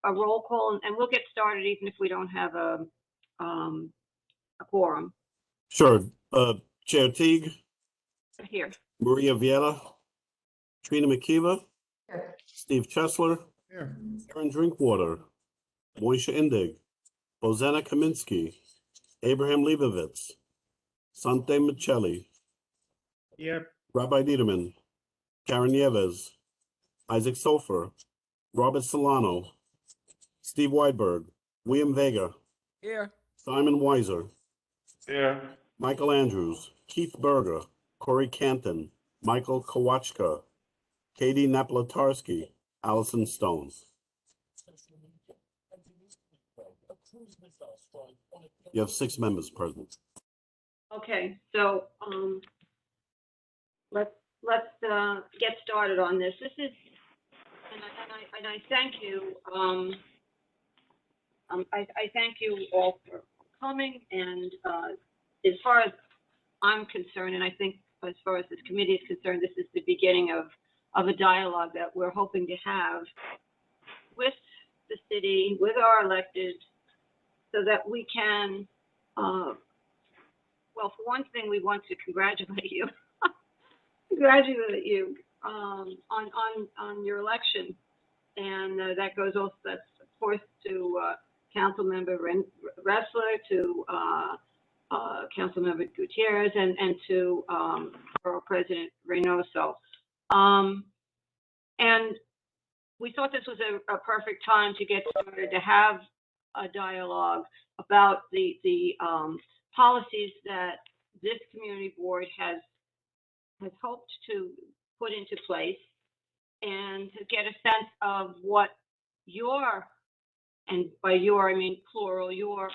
a roll call, and we'll get started even if we don't have a quorum. Sure. Chair Teague, Here. Maria Viella, Trina McKeever, Here. Steve Chesler, Here. Aaron Drinkwater, Moisha Indig, Bozena Kaminsky, Abraham Leibovitz, Sante Michelli, Yep. Rabbi Niederman, Karen Nieves, Isaac Sofer, Robert Solano, Steve Weidberg, William Vega, Here. Simon Weiser, Here. Michael Andrews, Keith Berger, Corey Canton, Michael Kowachka, Katie Napolitarski, Allison Stone. You have 6 members present. Okay, so let's get started on this. This is, and I thank you. I thank you all for coming, and as far as I'm concerned, and I think as far as this committee is concerned, this is the beginning of a dialogue that we're hoping to have with the city, with our elected, so that we can, well, for one thing, we want to congratulate you, on your election, and that goes also, that's of course to Councilmember Ressler, to Councilmember Gutierrez, and to Borough President Reynoso. And we thought this was a perfect time to get started, to have a dialogue about the policies that this community board has hoped to put into place, and to get a sense of what your, and by your I mean plural, your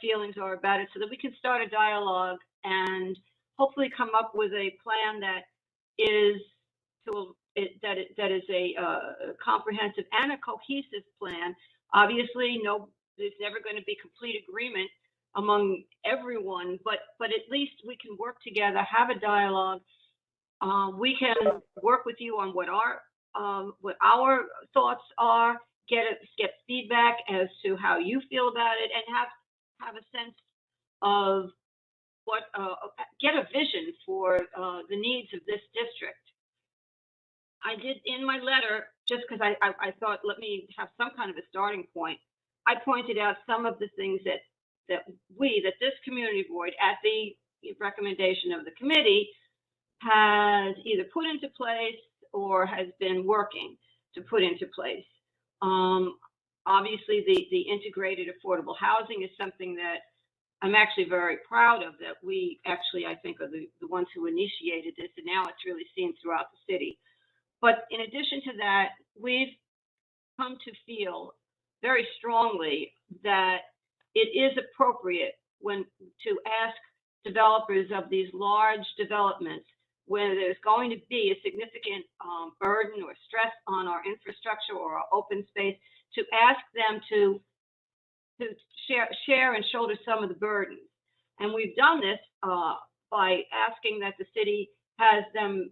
feelings are about it, so that we can start a dialogue and hopefully come up with a plan that is that is a comprehensive and a cohesive plan. Obviously, there's never going to be complete agreement among everyone, but at least we can work together, have a dialogue. We can work with you on what our thoughts are, get feedback as to how you feel about it, and have a sense of what, get a vision for the needs of this district. I did in my letter, just because I thought, let me have some kind of a starting point. I pointed out some of the things that this community board, at the recommendation of the committee, has either put into place or has been working to put into place. Obviously, the integrated affordable housing is something that I'm actually very proud of, that we actually, I think, are the ones who initiated this, and now it's really seen throughout the city. But in addition to that, we've come to feel very strongly that it is appropriate to ask developers of these large developments, where there's going to be a significant burden or stress on our infrastructure or our open space, to ask them to share and shoulder some of the burdens. And we've done this by asking that the city has them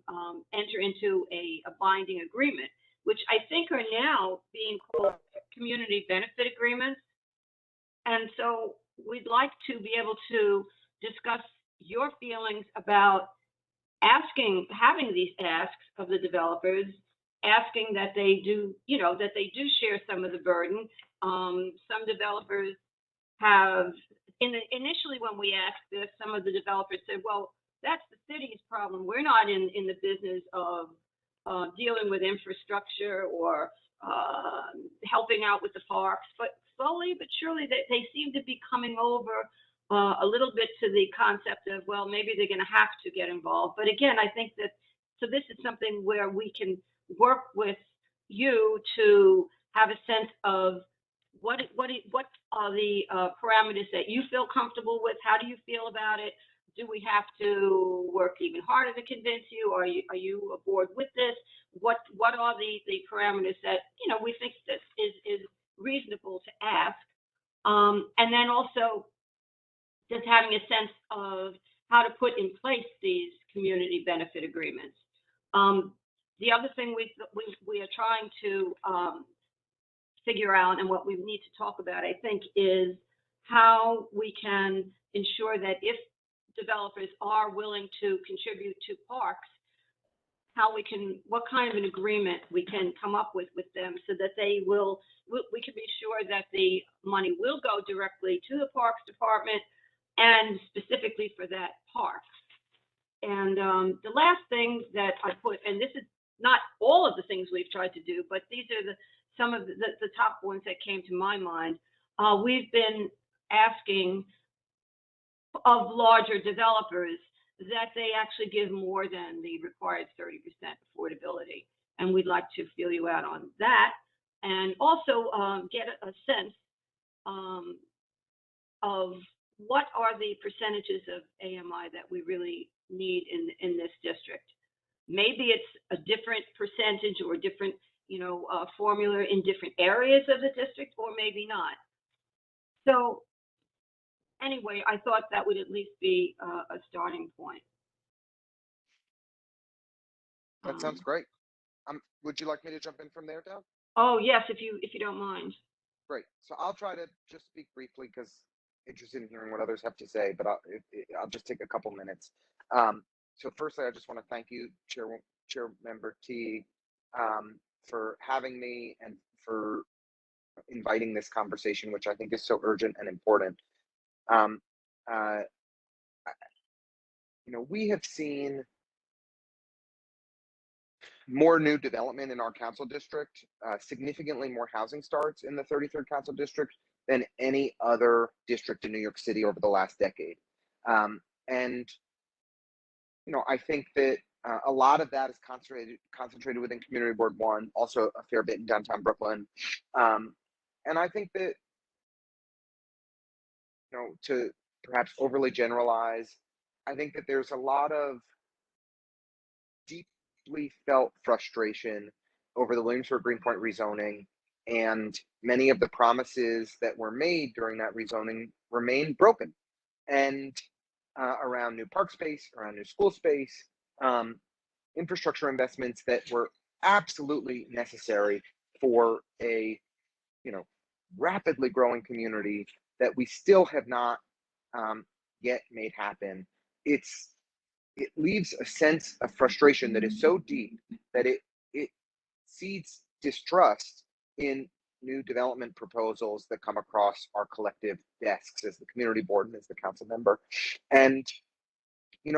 enter into a binding agreement, which I think are now being called community benefit agreements. And so we'd like to be able to discuss your feelings about having these asks of the developers, asking that they do, that they do share some of the burden. Some developers have, initially when we asked this, some of the developers said, well, that's the city's problem. We're not in the business of dealing with infrastructure or helping out with the parks. But slowly but surely, they seem to be coming over a little bit to the concept of, well, maybe they're going to have to get involved. But again, I think that, so this is something where we can work with you to have a sense of what are the parameters that you feel comfortable with? How do you feel about it? Do we have to work even harder to convince you? Are you aboard with this? What are the parameters that we think that is reasonable to ask? And then also just having a sense of how to put in place these community benefit agreements. The other thing we are trying to figure out and what we need to talk about, I think, is how we can ensure that if developers are willing to contribute to parks, what kind of an agreement we can come up with them so that we can be sure that the money will go directly to the Parks Department and specifically for that park. And the last thing that I put, and this is not all of the things we've tried to do, but these are some of the top ones that came to my mind. We've been asking of larger developers that they actually give more than the required 30% affordability. And we'd like to feel you out on that. And also get a sense of what are the percentages of AMI that we really need in this district. Maybe it's a different percentage or different, formula in different areas of the district, or maybe not. So anyway, I thought that would at least be a starting point. That sounds great. Would you like me to jump in from there, Deb? Oh yes, if you don't mind. Great. So I'll try to just speak briefly because interested in hearing what others have to say, but I'll just take a couple minutes. So firstly, I just want to thank you, Chair Member T, for having me and for inviting this conversation, which I think is so urgent and important. We have seen more new development in our council district, significantly more housing starts in the 33rd Council District than any other district in New York City over the last decade. I think that a lot of that is concentrated within Community Board 1, also a fair bit in downtown Brooklyn. And I think that, to perhaps overly generalize, I think that there's a lot of deeply felt frustration over the Williamsburg Greenpoint rezoning, and many of the promises that were made during that rezoning remain broken. And around new park space, around new school space, infrastructure investments that were absolutely necessary for a rapidly growing community that we still have not yet made happen. It leaves a sense of frustration that is so deep that it seeds distrust in new development proposals that come across our collective desks as the community board and as the council member. And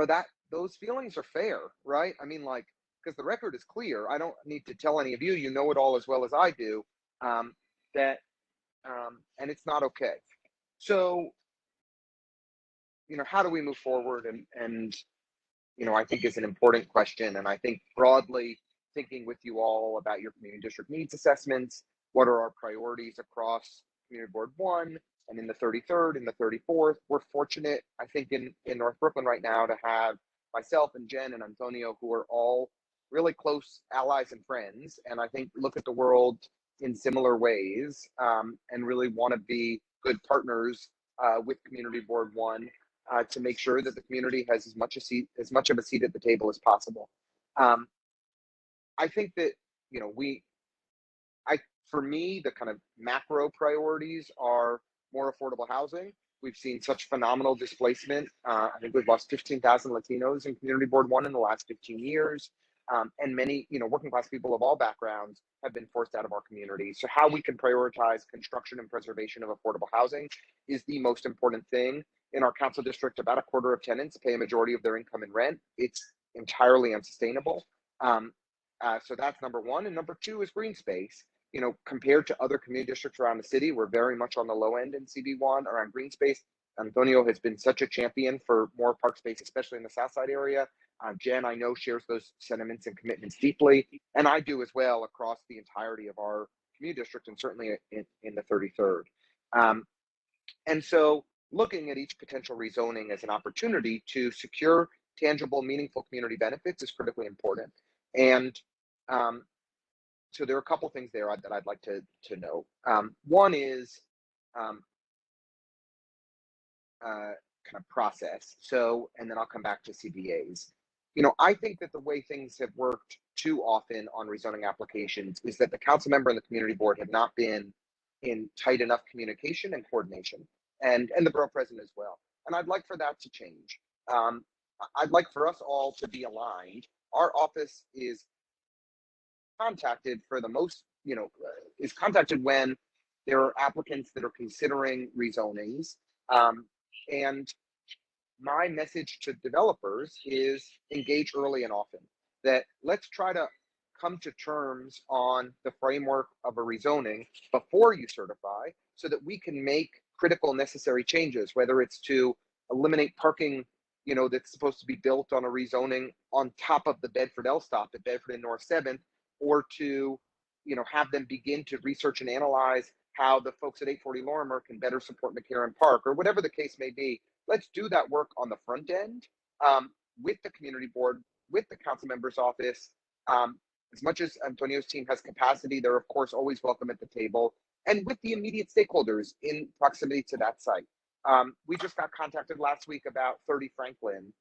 that those feelings are fair, right? I mean, because the record is clear. I don't need to tell any of you, you know it all as well as I do, that and it's not okay. So how do we move forward? And I think is an important question. And I think broadly thinking with you all about your community district needs assessments, what are our priorities across Community Board 1 and in the 33rd and the 34th. We're fortunate, I think, in North Brooklyn right now to have myself and Jen and Antonio, who are all really close allies and friends, and I think look at the world in similar ways, and really want to be good partners with Community Board 1 to make sure that the community has as much of a seat at the table as possible. I think that for me, the kind of macro priorities are more affordable housing. We've seen such phenomenal displacement. I think we've lost 15,000 Latinos in Community Board 1 in the last 15 years. And many, working class people of all backgrounds have been forced out of our community. So how we can prioritize construction and preservation of affordable housing is the most important thing. In our council district, about a quarter of tenants pay a majority of their income in rent. It's entirely unsustainable. So that's number one. And number two is green space. Compared to other community districts around the city, we're very much on the low end in CB1 around green space. Antonio has been such a champion for more park space, especially in the South Side area. Jen, I know, shares those sentiments and commitments deeply, and I do as well across the entirety of our community district and certainly in the 33rd. And so looking at each potential rezoning as an opportunity to secure tangible, meaningful community benefits is critically important. And so there are a couple things there that I'd like to note. One is kind of process. So, and then I'll come back to CBAs. I think that the way things have worked too often on rezoning applications is that the council member and the community board have not been in tight enough communication and coordination, and the borough president as well. And I'd like for that to change. I'd like for us all to be aligned. Our office is contacted for the most, is contacted when there are applicants that are considering rezonings. And my message to developers is engage early and often. That let's try to come to terms on the framework of a rezoning before you certify, so that we can make critical necessary changes, whether it's to eliminate parking, that's supposed to be built on a rezoning on top of the Bedford L stop at Bedford and North 7th, or to, have them begin to research and analyze how the folks at 840 Lorimer can better support McCarran Park, or whatever the case may be. Let's do that work on the front end, with the community board, with the council member's office. As much as Antonio's team has capacity, they're of course always welcome at the table, and with the immediate stakeholders in proximity to that site. We just got contacted last week about 30 Franklin,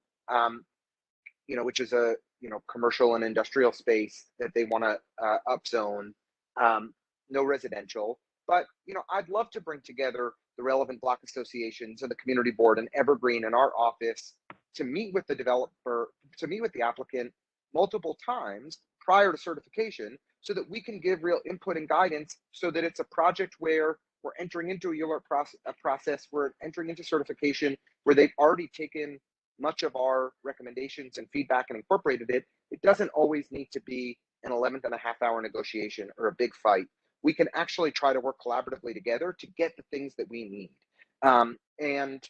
which is a commercial and industrial space that they want to upzone, no residential. But I'd love to bring together the relevant block associations and the community board and Evergreen in our office to meet with the developer, to meet with the applicant multiple times prior to certification, so that we can give real input and guidance, so that it's a project where we're entering into a ULURP process, we're entering into certification where they've already taken much of our recommendations and feedback and incorporated it. It doesn't always need to be an 11.5-hour negotiation or a big fight. We can actually try to work collaboratively together to get the things that we need. And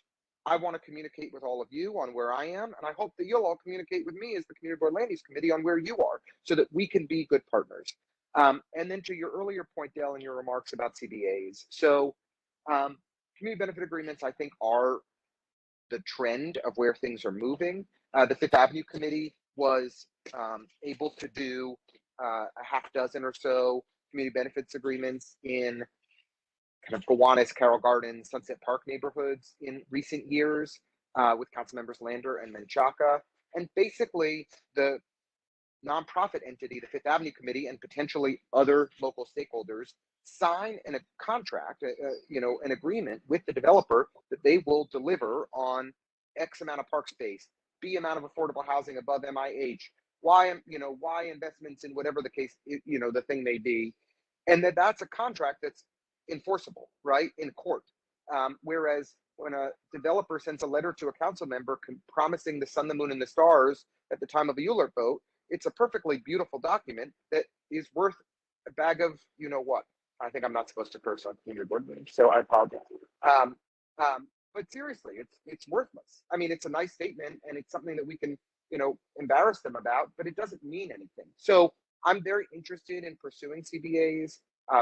I want to communicate with all of you on where I am, and I hope that you'll all communicate with me as the Community Board Land Use Committee on where you are, so that we can be good partners. And then to your earlier point, Dale, in your remarks about CBAs. So community benefit agreements, I think, are the trend of where things are moving. The Fifth Avenue Committee was able to do a half dozen or so community benefits agreements in kind of Gowanus, Carroll Gardens, Sunset Park neighborhoods in recent years, with council members Lander and Menchaca. And basically the nonprofit entity, the Fifth Avenue Committee, and potentially other local stakeholders sign in a contract, an agreement with the developer that they will deliver on X amount of park space, B amount of affordable housing above MIH, Y investments in whatever the case, the thing may be. And that's a contract that's enforceable, right, in court. Whereas when a developer sends a letter to a council member promising the sun, the moon, and the stars at the time of a ULURP vote, it's a perfectly beautiful document that is worth a bag of what. I think I'm not supposed to curse on community board meetings, so I apologize. But seriously, it's worthless. I mean, it's a nice statement, and it's something that we can embarrass them about, but it doesn't mean anything. So I'm very interested in pursuing CBAs.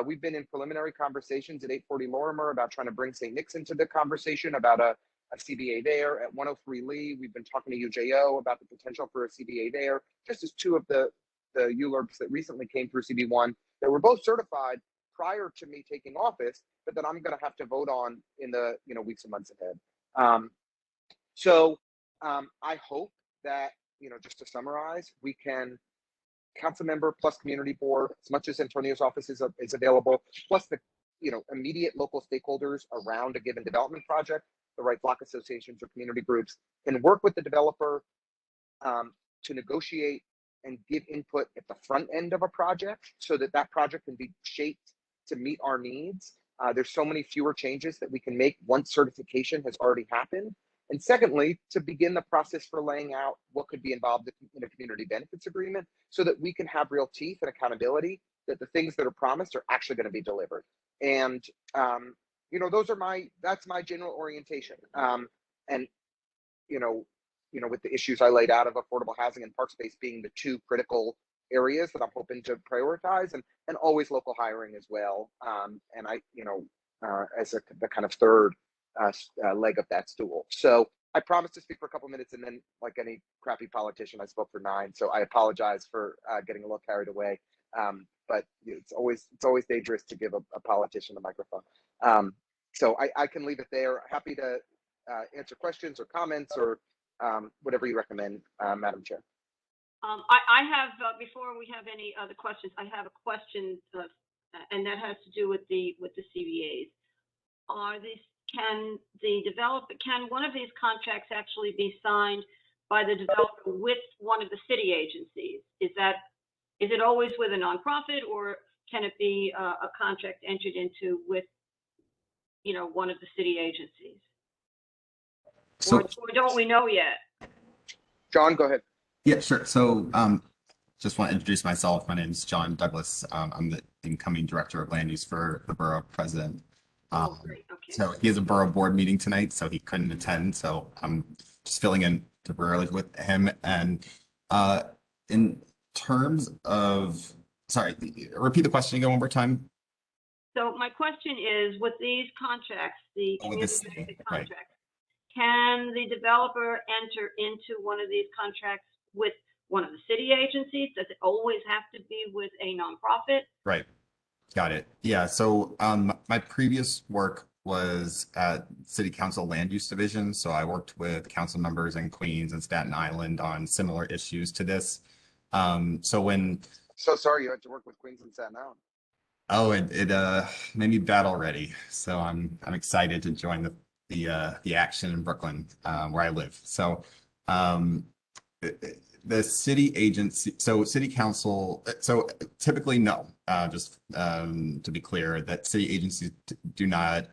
We've been in preliminary conversations at 840 Lorimer about trying to bring St. Nick's into the conversation about a CBA there. At 103 Lee, we've been talking to UJO about the potential for a CBA there, just as two of the ULURPs that recently came through CB1 that were both certified prior to me taking office, but that I'm going to have to vote on in the weeks and months ahead. So I hope that, just to summarize, we can council member plus community board, as much as Antonio's office is available, plus the immediate local stakeholders around a given development project, the right block associations or community groups, can work with the developer to negotiate and give input at the front end of a project, so that that project can be shaped to meet our needs. There's so many fewer changes that we can make once certification has already happened. And secondly, to begin the process for laying out what could be involved in a community benefits agreement, so that we can have real teeth and accountability, that the things that are promised are actually going to be delivered. And that's my general orientation. And with the issues I laid out of affordable housing and park space being the two critical areas that I'm hoping to prioritize, and always local hiring as well. And I, as the kind of third leg of that stool. So I promised to speak for a couple minutes, and then, like any crappy politician, I spoke for 9. So I apologize for getting a little carried away. But it's always dangerous to give a politician the microphone. So I can leave it there. Happy to answer questions or comments or whatever you recommend, Madam Chair. I have, before we have any other questions, I have a question and that has to do with the CBAs. Can one of these contracts actually be signed by the developer with one of the city agencies? Is it always with a nonprofit, or can it be a contract entered into with, one of the city agencies? So, Or don't we know yet? John, go ahead. yeah, sure. So, just want to introduce myself. My name is John Douglas. I'm the incoming director of land use for the borough president. Great, okay. So he has a borough board meeting tonight, so he couldn't attend. So I'm just filling in temporarily with him. And in terms of, sorry, repeat the question again one more time. So my question is, with these contracts, the Oh, with the community city, benefit right. contracts, can the developer enter into one of these contracts with one of the city agencies? Does it always have to be with a nonprofit? Right. Got it. Yeah. So my previous work was at City Council Land Use Division. So I worked with council members in Queens and Staten Island on similar issues to this. So when So sorry you had to work with Queens and Staten Island. oh, it made me battle ready. So I'm excited to join the action in Brooklyn, where I live. So the city agency, so city council, so typically no, just to be clear, that city agencies do not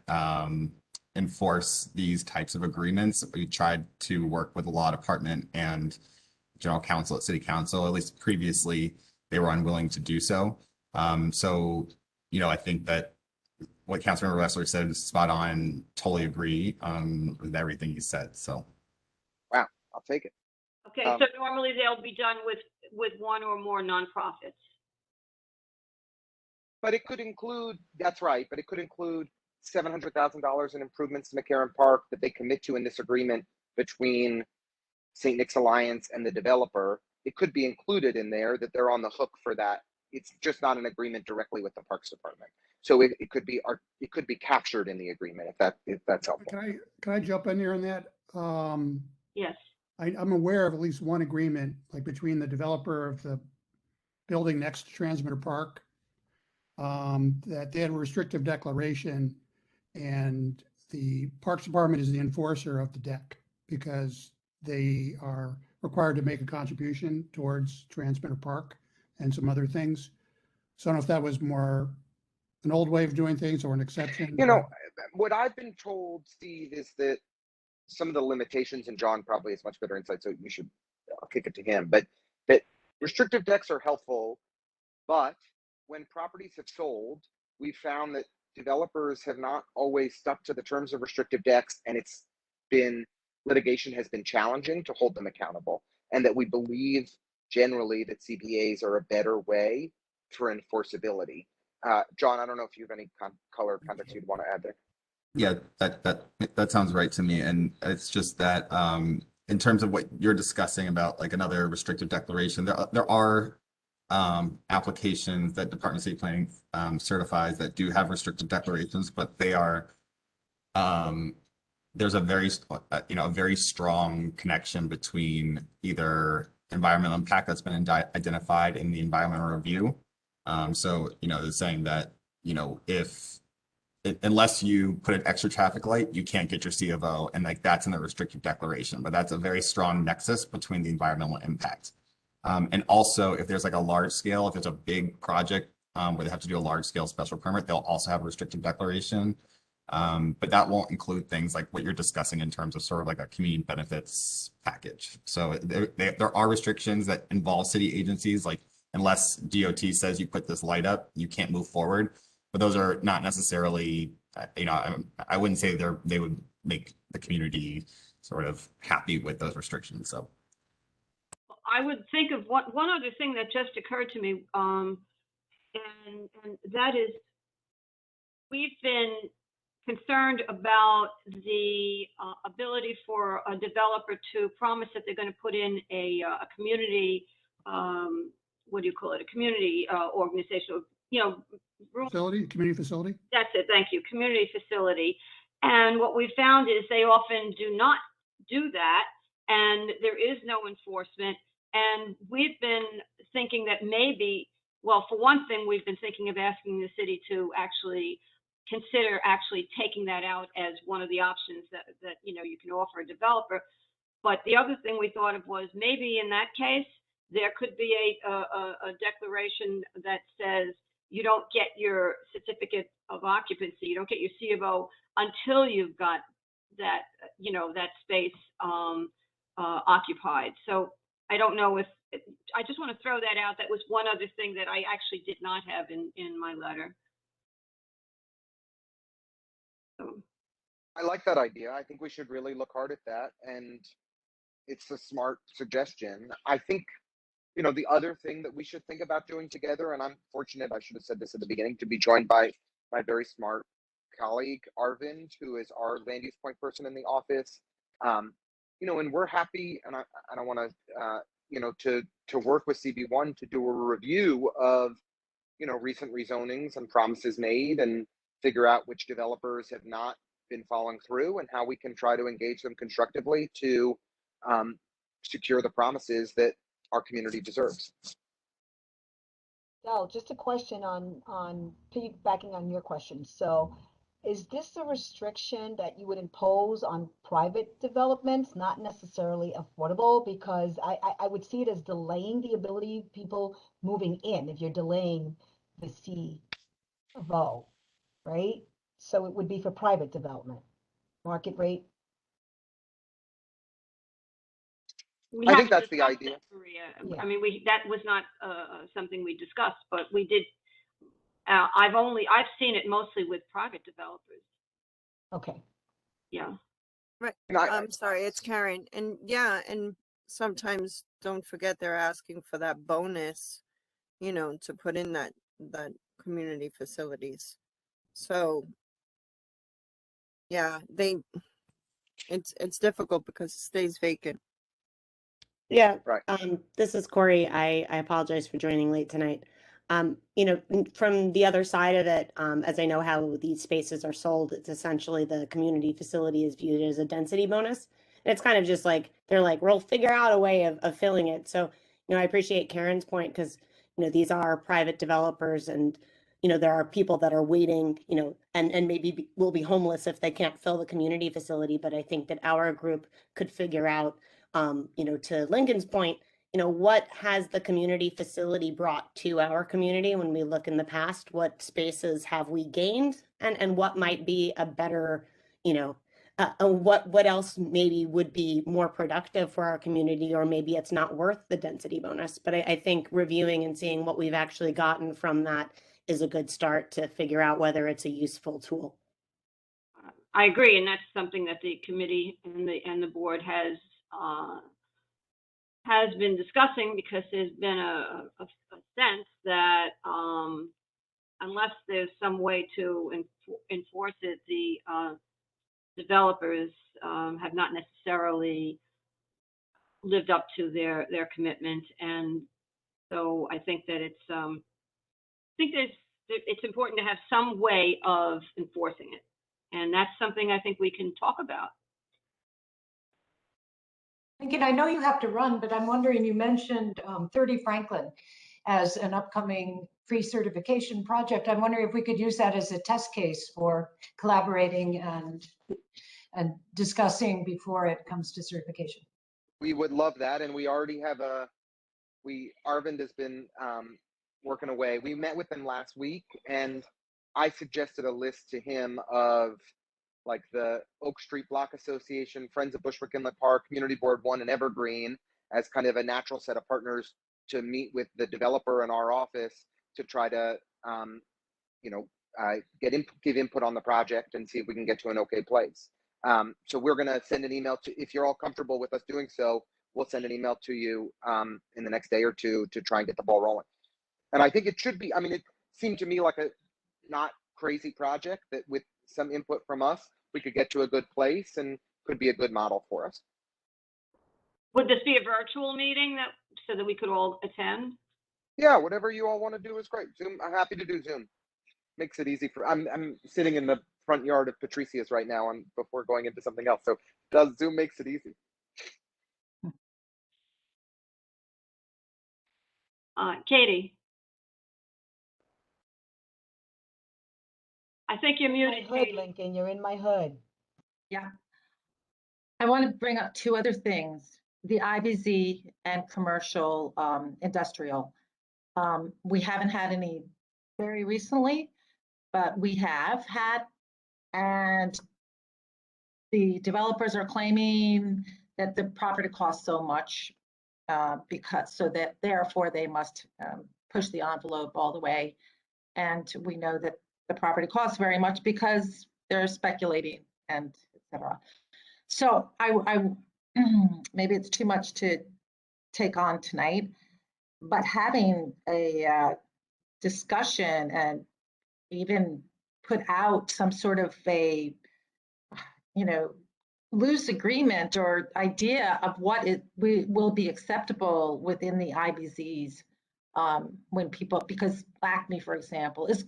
enforce these types of agreements. We tried to work with the law department and general counsel at city council, at least previously, they were unwilling to do so. So, I think that what Councilmember Wessler said is spot on. Totally agree with everything he said. So, Wow, I'll take it. Okay, so normally they'll be done with one or more nonprofits. But it could include, that's right, but it could include $700,000 in improvements to McCarran Park that they commit to in this agreement between St. Nick's Alliance and the developer. It could be included in there that they're on the hook for that. It's just not an agreement directly with the Parks Department. So it could be captured in the agreement if that's helpful. Can I jump in here on that? Yes. I'm aware of at least one agreement, like between the developer of the building next to Transmitter Park, that they had a restrictive declaration, and the Parks Department is the enforcer of the deck because they are required to make a contribution towards Transmitter Park and some other things. So I don't know if that was more an old way of doing things or an exception. What I've been told, Steve, is that some of the limitations, and John probably has much better insight, so I'll kick it to him, but that restrictive decks are helpful, but when properties have sold, we found that developers have not always stuck to the terms of restrictive decks, and litigation has been challenging to hold them accountable, and that we believe generally that CBAs are a better way for enforceability. John, I don't know if you have any color context you'd want to add there. yeah, that sounds right to me. And it's just that in terms of what you're discussing about like another restrictive declaration, there are applications that Department of City Planning certifies that do have restrictive declarations, but they are there's a very strong connection between either environmental impact that's been identified in the environmental review. So they're saying that unless you put an extra traffic light, you can't get your C of O, and like that's in the restrictive declaration. But that's a very strong nexus between the environmental impact. And also, if there's like a large scale, if it's a big project where they have to do a large scale special permit, they'll also have a restrictive declaration. But that won't include things like what you're discussing in terms of sort of like a community benefits package. So there are restrictions that involve city agencies, like unless DOT says you put this light up, you can't move forward. But those are not necessarily, I wouldn't say they would make the community sort of happy with those restrictions. So I would think of one other thing that just occurred to me, and that is we've been concerned about the ability for a developer to promise that they're going to put in a community, what do you call it, a community organization, Community facility. That's it. Thank you. Community facility. And what we found is they often do not do that, and there is no enforcement. And we've been thinking that maybe well, for one thing, we've been thinking of asking the city to actually consider actually taking that out as one of the options that you know, you can offer a developer. But the other thing we thought of was maybe in that case, there could be a declaration that says you don't get your certificate of occupancy, you don't get your C of O until you've got that, you know, that space occupied. So I don't know if, I just want to throw that out. That was one other thing that I actually did not have in my letter. So. I like that idea. I think we should really look hard at that, and it's a smart suggestion. I think, you know, the other thing that we should think about doing together, and I'm fortunate, I should have said this at the beginning, to be joined by my very smart colleague, Arvind, who is our land use point person in the office. You know, and we're happy, and I don't want to, you know, to work with CB1 to do a review of, you know, recent rezonings and promises made, and figure out which developers have not been following through, and how we can try to engage them constructively to secure the promises that our community deserves. Del, just a question on piggybacking on your question. So is this a restriction that you would impose on private developments, not necessarily affordable? Because I would see it as delaying the ability of people moving in if you're delaying the C of O, right? So it would be for private development, market rate. I think that's the idea. Maria. Yeah. I mean, that was not something we discussed, but we did. I've seen it mostly with private developers. Okay. Yeah. Right. And I'm sorry, it's Karen. And yeah, and sometimes don't forget they're asking for that bonus, you know, to put in that community facilities. So yeah, it's difficult because it stays vacant. Yeah. Right. This is Corey. I apologize for joining late tonight. You know, from the other side of it, as I know how these spaces are sold, it's essentially the community facility is viewed as a density bonus. And it's kind of just like, they're like, we'll figure out a way of filling it. So, you know, I appreciate Karen's point because, you know, these are private developers and, you know, there are people that are waiting, you know, and maybe will be homeless if they can't fill the community facility. But I think that our group could figure out, you know, to Lincoln's point, you know, what has the community facility brought to our community when we look in the past? What spaces have we gained, and what might be a better, you know, what else maybe would be more productive for our community, or maybe it's not worth the density bonus. But I think reviewing and seeing what we've actually gotten from that is a good start to figure out whether it's a useful tool. I agree, and that's something that the committee and the board has been discussing, because there's been a sense that unless there's some way to enforce it, the developers have not necessarily lived up to their commitment. And so I think that it's important to have some way of enforcing it, and that's something I think we can talk about. Lincoln, I know you have to run, but I'm wondering, you mentioned 30 Franklin as an upcoming pre-certification project. I'm wondering if we could use that as a test case for collaborating and discussing before it comes to certification. We would love that, and we already have Arvind has been working away. We met with him last week, and I suggested a list to him of like the Oak Street Block Association, Friends of Bushwick Inlet Park, Community Board 1, and Evergreen as kind of a natural set of partners to meet with the developer in our office to try to, you know, give input on the project and see if we can get to an okay place. So we're going to send an email to, if you're all comfortable with us doing so, we'll send an email to you in the next day or two to try and get the ball rolling. And I think it should be, I mean, it seemed to me like a not crazy project that with some input from us, we could get to a good place and could be a good model for us. Would this be a virtual meeting so that we could all attend? Yeah, whatever you all want to do is great. Zoom, I'm happy to do Zoom. Makes it easy for, I'm sitting in the front yard of Patricia's right now before going into something else. So Zoom makes it easy. Katie? I think you're My muted, hood, Katie. Lincoln, you're in my hood. Yeah. I want to bring up two other things, the IBZ and commercial industrial. We haven't had any very recently, but we have had, and the developers are claiming that the property costs so much because so that therefore they must push the envelope all the way. And we know that the property costs very much because they're speculating and et cetera. So I maybe it's too much to take on tonight, but having a discussion and even put out some sort of a, loose agreement or idea of what will be acceptable within the IBZs when people, because Acme, for example, is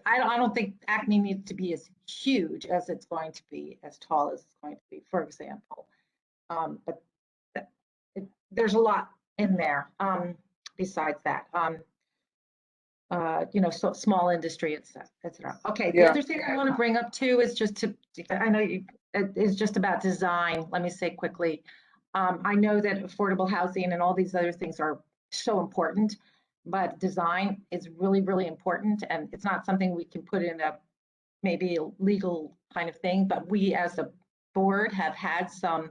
I don't think Acme needs to be as huge as it's going to be, as tall as it's going to be, for example. But there's a lot in there besides that. So small industry, et cetera. Okay, the other thing I want to bring up too is just to, I know is just about design. Let me say quickly. I know that affordable housing and all these other things are so important, but design is really, really important. And it's not something we can put in maybe a legal kind of thing, but we as a board have had some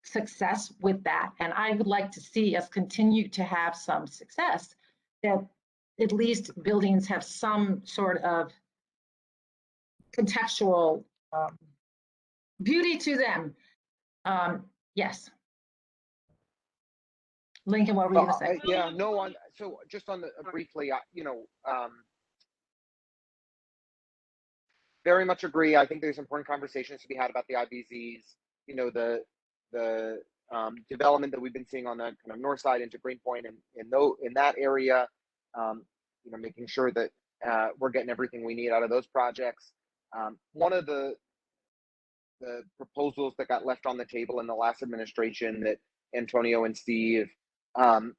success with that. And I would like to see us continue to have some success, that at least buildings have some sort of contextual beauty to them. Yes. Lincoln, what were you going to say? Yeah, no, so just on the briefly, very much agree. I think there's important conversations to be had about the IBZs. The development that we've been seeing on the kind of north side into Greenpoint and in that area. Making sure that we're getting everything we need out of those projects. One of the proposals that got left on the table in the last administration that Antonio and Steve, put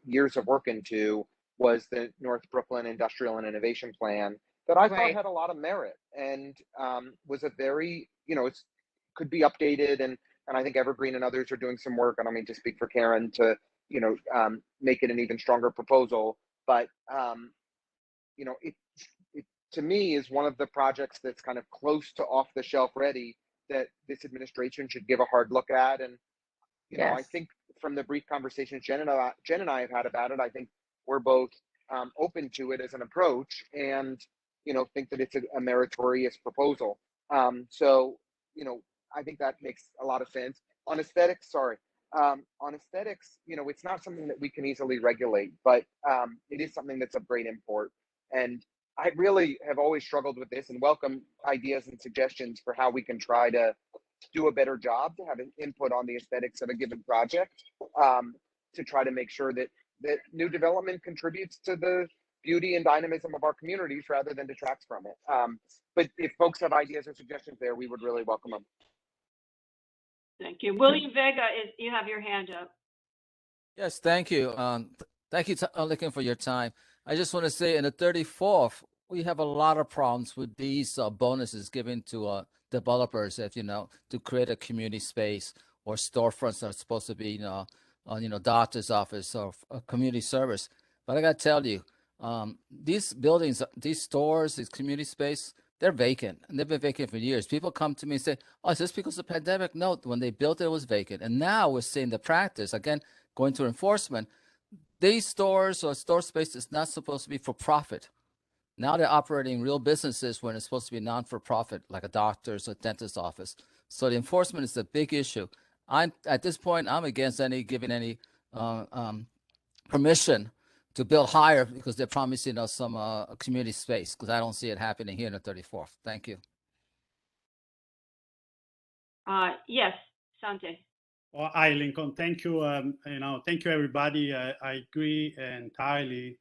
years of work into was the North Brooklyn Industrial and Innovation Plan that I thought had a lot of merit and was a very, it could be updated and I think Evergreen and others are doing some work. I don't mean to speak for Karen to, make it an even stronger proposal, but it to me is one of the projects that's kind of close to off the shelf ready that this administration should give a hard look at. And I think from the brief conversations Jen and I have had about it, I think we're both open to it as an approach and think that it's a meritorious proposal. So I think that makes a lot of sense. On aesthetics, it's not something that we can easily regulate, but it is something that's of great import. And I really have always struggled with this and welcome ideas and suggestions for how we can try to do a better job to have an input on the aesthetics of a given project, to try to make sure that new development contributes to the beauty and dynamism of our communities rather than detracts from it. But if folks have ideas or suggestions there, we would really welcome them. Thank you. William Vega, you have your hand up. Yes, thank you. Thank you, Lincoln, for your time. I just want to say in the 34th, we have a lot of problems with these bonuses given to developers, to create a community space or storefronts that are supposed to be, doctor's office or a community service. But I got to tell you, these buildings, these stores, these community space, they're vacant, and they've been vacant for years. People come to me and say, oh, is this because of the pandemic? No, when they built it, it was vacant. And now we're seeing the practice, again, going to enforcement. These stores or store space is not supposed to be for profit. Now they're operating real businesses when it's supposed to be non-for-profit, like a doctor's or dentist's office. So the enforcement is a big issue. At this point, I'm against giving any permission to build higher because they're promising us some community space, because I don't see it happening here in the 34th. Thank you. Yes, Sanjay. Well, hi, Lincoln. Thank you. Thank you, everybody. I agree entirely.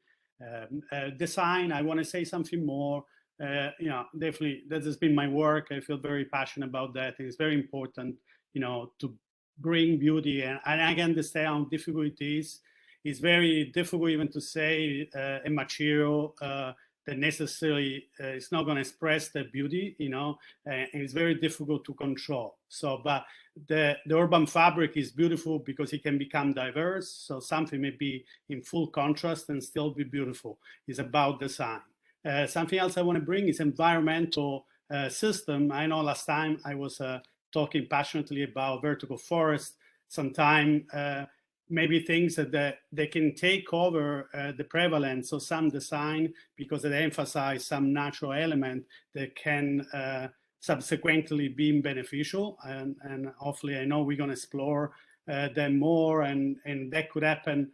Design, I want to say something more. Definitely, that has been my work. I feel very passionate about that. It's very important, to bring beauty. And I can understand how difficult it is. It's very difficult even to say a material that necessarily is not going to express the beauty, and it's very difficult to control. So, but the urban fabric is beautiful because it can become diverse. So something may be in full contrast and still be beautiful. It's about design. Something else I want to bring is environmental system. I know last time I was talking passionately about vertical forest. Sometime maybe things that they can take over the prevalence of some design because they emphasize some natural element that can subsequently be beneficial. And hopefully, I know we're going to explore them more, and that could happen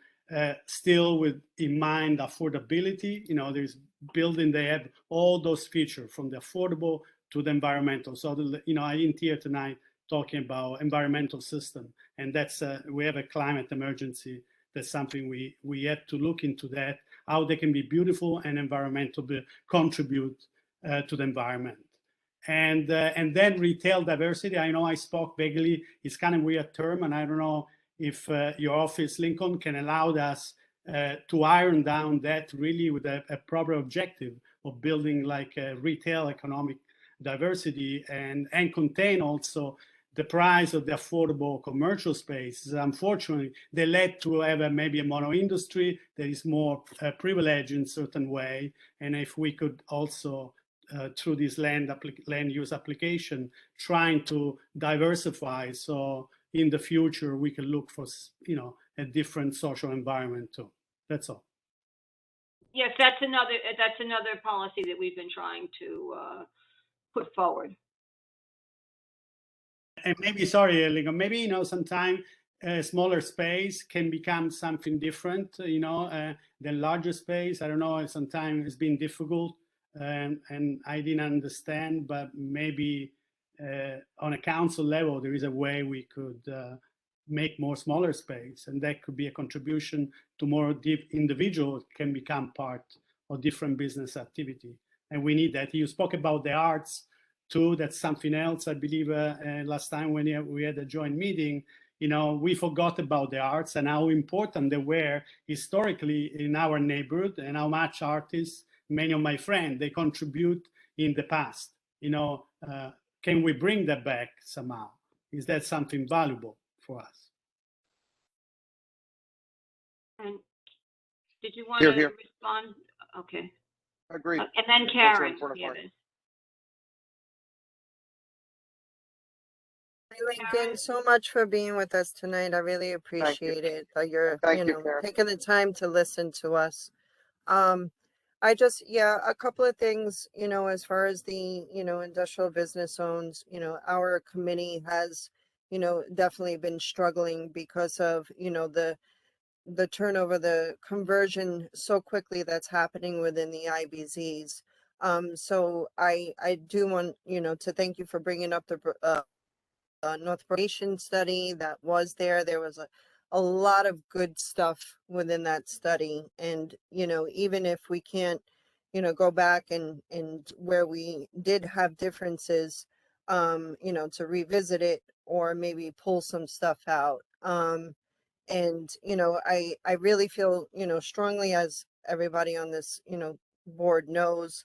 still with in mind affordability. There's building, they have all those features from the affordable to the environmental. So, I didn't hear tonight talking about environmental system, and that's we have a climate emergency. That's something we have to look into, that how they can be beautiful and environmental, contribute to the environment. And then retail diversity. I know I spoke vaguely. It's kind of weird term, and I don't know if your office, Lincoln, can allow us to iron down that really with a proper objective of building like a retail economic diversity and contain also the price of the affordable commercial space. Unfortunately, they led to have maybe a mono industry that is more privileged in certain way. And if we could also, through this land use application, trying to diversify, so in the future we can look for a different social environment too. That's all. Yes, that's another policy that we've been trying to put forward. And maybe, sorry, Lincoln, maybe, sometimes a smaller space can become something different, than larger space. I don't know, sometimes it's been difficult and I didn't understand, but maybe on a council level, there is a way we could make more smaller space, and that could be a contribution to more deep individuals can become part of different business activity. And we need that. You spoke about the arts too. That's something else. I believe last time when we had a joint meeting, we forgot about the arts and how important they were historically in our neighborhood, and how much artists, many of my friends, they contribute in the past. Can we bring that back somehow? Is that something valuable for us? And did you want Here, to here. respond? Okay. Agreed. And then Also Karen. important point. Lincoln, so much for being with us tonight. I really appreciate it. That you're, Thank you, Karen. taking the time to listen to us. I just, a couple of things, as far as the, industrial business zones, our committee has, definitely been struggling because of, the turnover, the conversion so quickly that's happening within the IBZs. So I do want, to thank you for bringing up the North Nation study that was there. There was a lot of good stuff within that study. And, even if we can't, go back and where we did have differences, to revisit it or maybe pull some stuff out. And, I really feel, strongly, as everybody on this, board knows,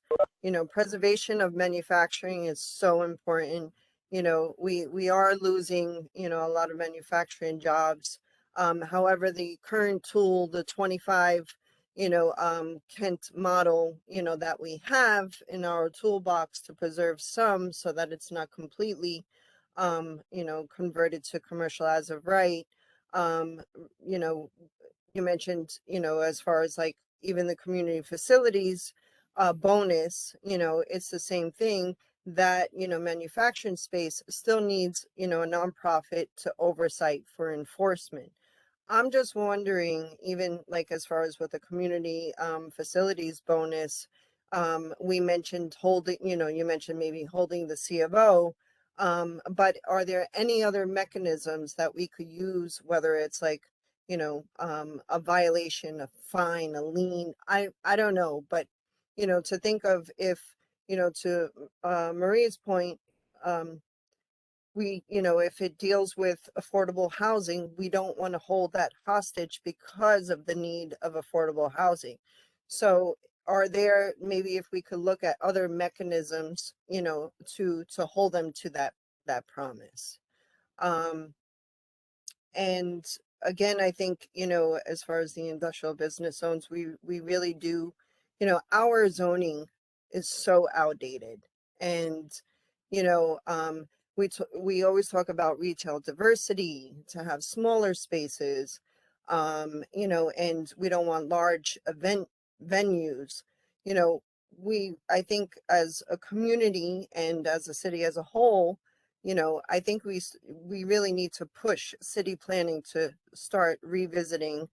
preservation of manufacturing is so important. We are losing, a lot of manufacturing jobs. However, the current tool, the 25, Kent model, that we have in our toolbox to preserve some so that it's not completely, converted to commercial as of right. You mentioned, as far as like even the community facilities bonus, it's the same thing, that, manufacturing space still needs, a nonprofit to oversight for enforcement. I'm just wondering, even like as far as with the community facilities bonus, we mentioned holding, you mentioned maybe holding the C of O. But are there any other mechanisms that we could use, whether it's like, a violation, a fine, a lien? I don't know, but, to think of if, to Maria's point, if it deals with affordable housing, we don't want to hold that hostage because of the need of affordable housing. So are there, maybe if we could look at other mechanisms, you know, to hold them to that promise. And again, I think, you know, as far as the industrial business zones, we really do, you know, our zoning is so outdated. And, you know, we always talk about retail diversity, to have smaller spaces, you know, and we don't want large event venues. You know, I think as a community and as a city as a whole, you know, I think we really need to push city planning to start revisiting,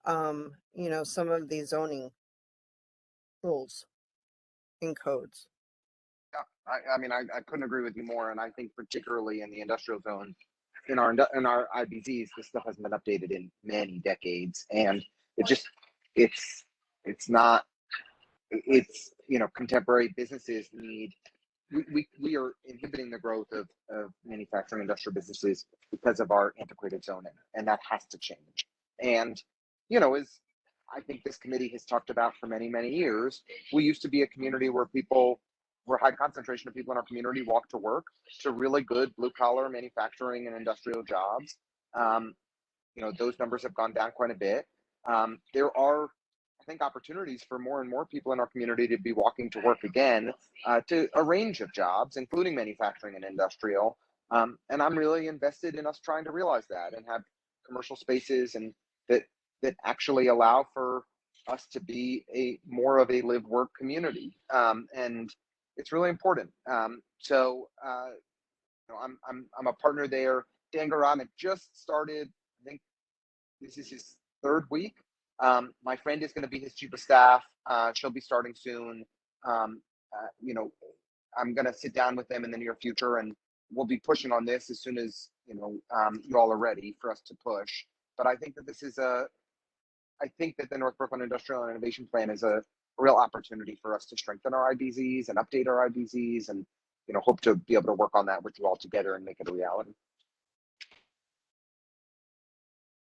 you know, some of these zoning rules and codes. Yeah, I mean, I couldn't agree with you more, and I think particularly in the industrial zone, in our IBZs, this stuff hasn't been updated in many decades, and it just it's not it's you know contemporary businesses need we are inhibiting the growth of manufacturing industrial businesses because of our antiquated zoning, and that has to change. And you know, as I think this committee has talked about for many, many years, we used to be a community where high concentration of people in our community walk to work to really good blue collar manufacturing and industrial jobs. You know, those numbers have gone down quite a bit. There are, I think, opportunities for more and more people in our community to be walking to work again, to a range of jobs, including manufacturing and industrial. And I'm really invested in us trying to realize that and have commercial spaces and that actually allow for us to be more of a live work community. And it's really important. So you know, I'm a partner there. Dan Garamik just started, I think this is his third week. My friend is going to be his chief of staff. She'll be starting soon. You know, I'm going to sit down with them in the near future, and we'll be pushing on this as soon as you know you all are ready for us to push. But I think that I think that the North Brooklyn Industrial and Innovation Plan is a real opportunity for us to strengthen our IBZs and update our IBZs, and you know hope to be able to work on that with you all together and make it a reality.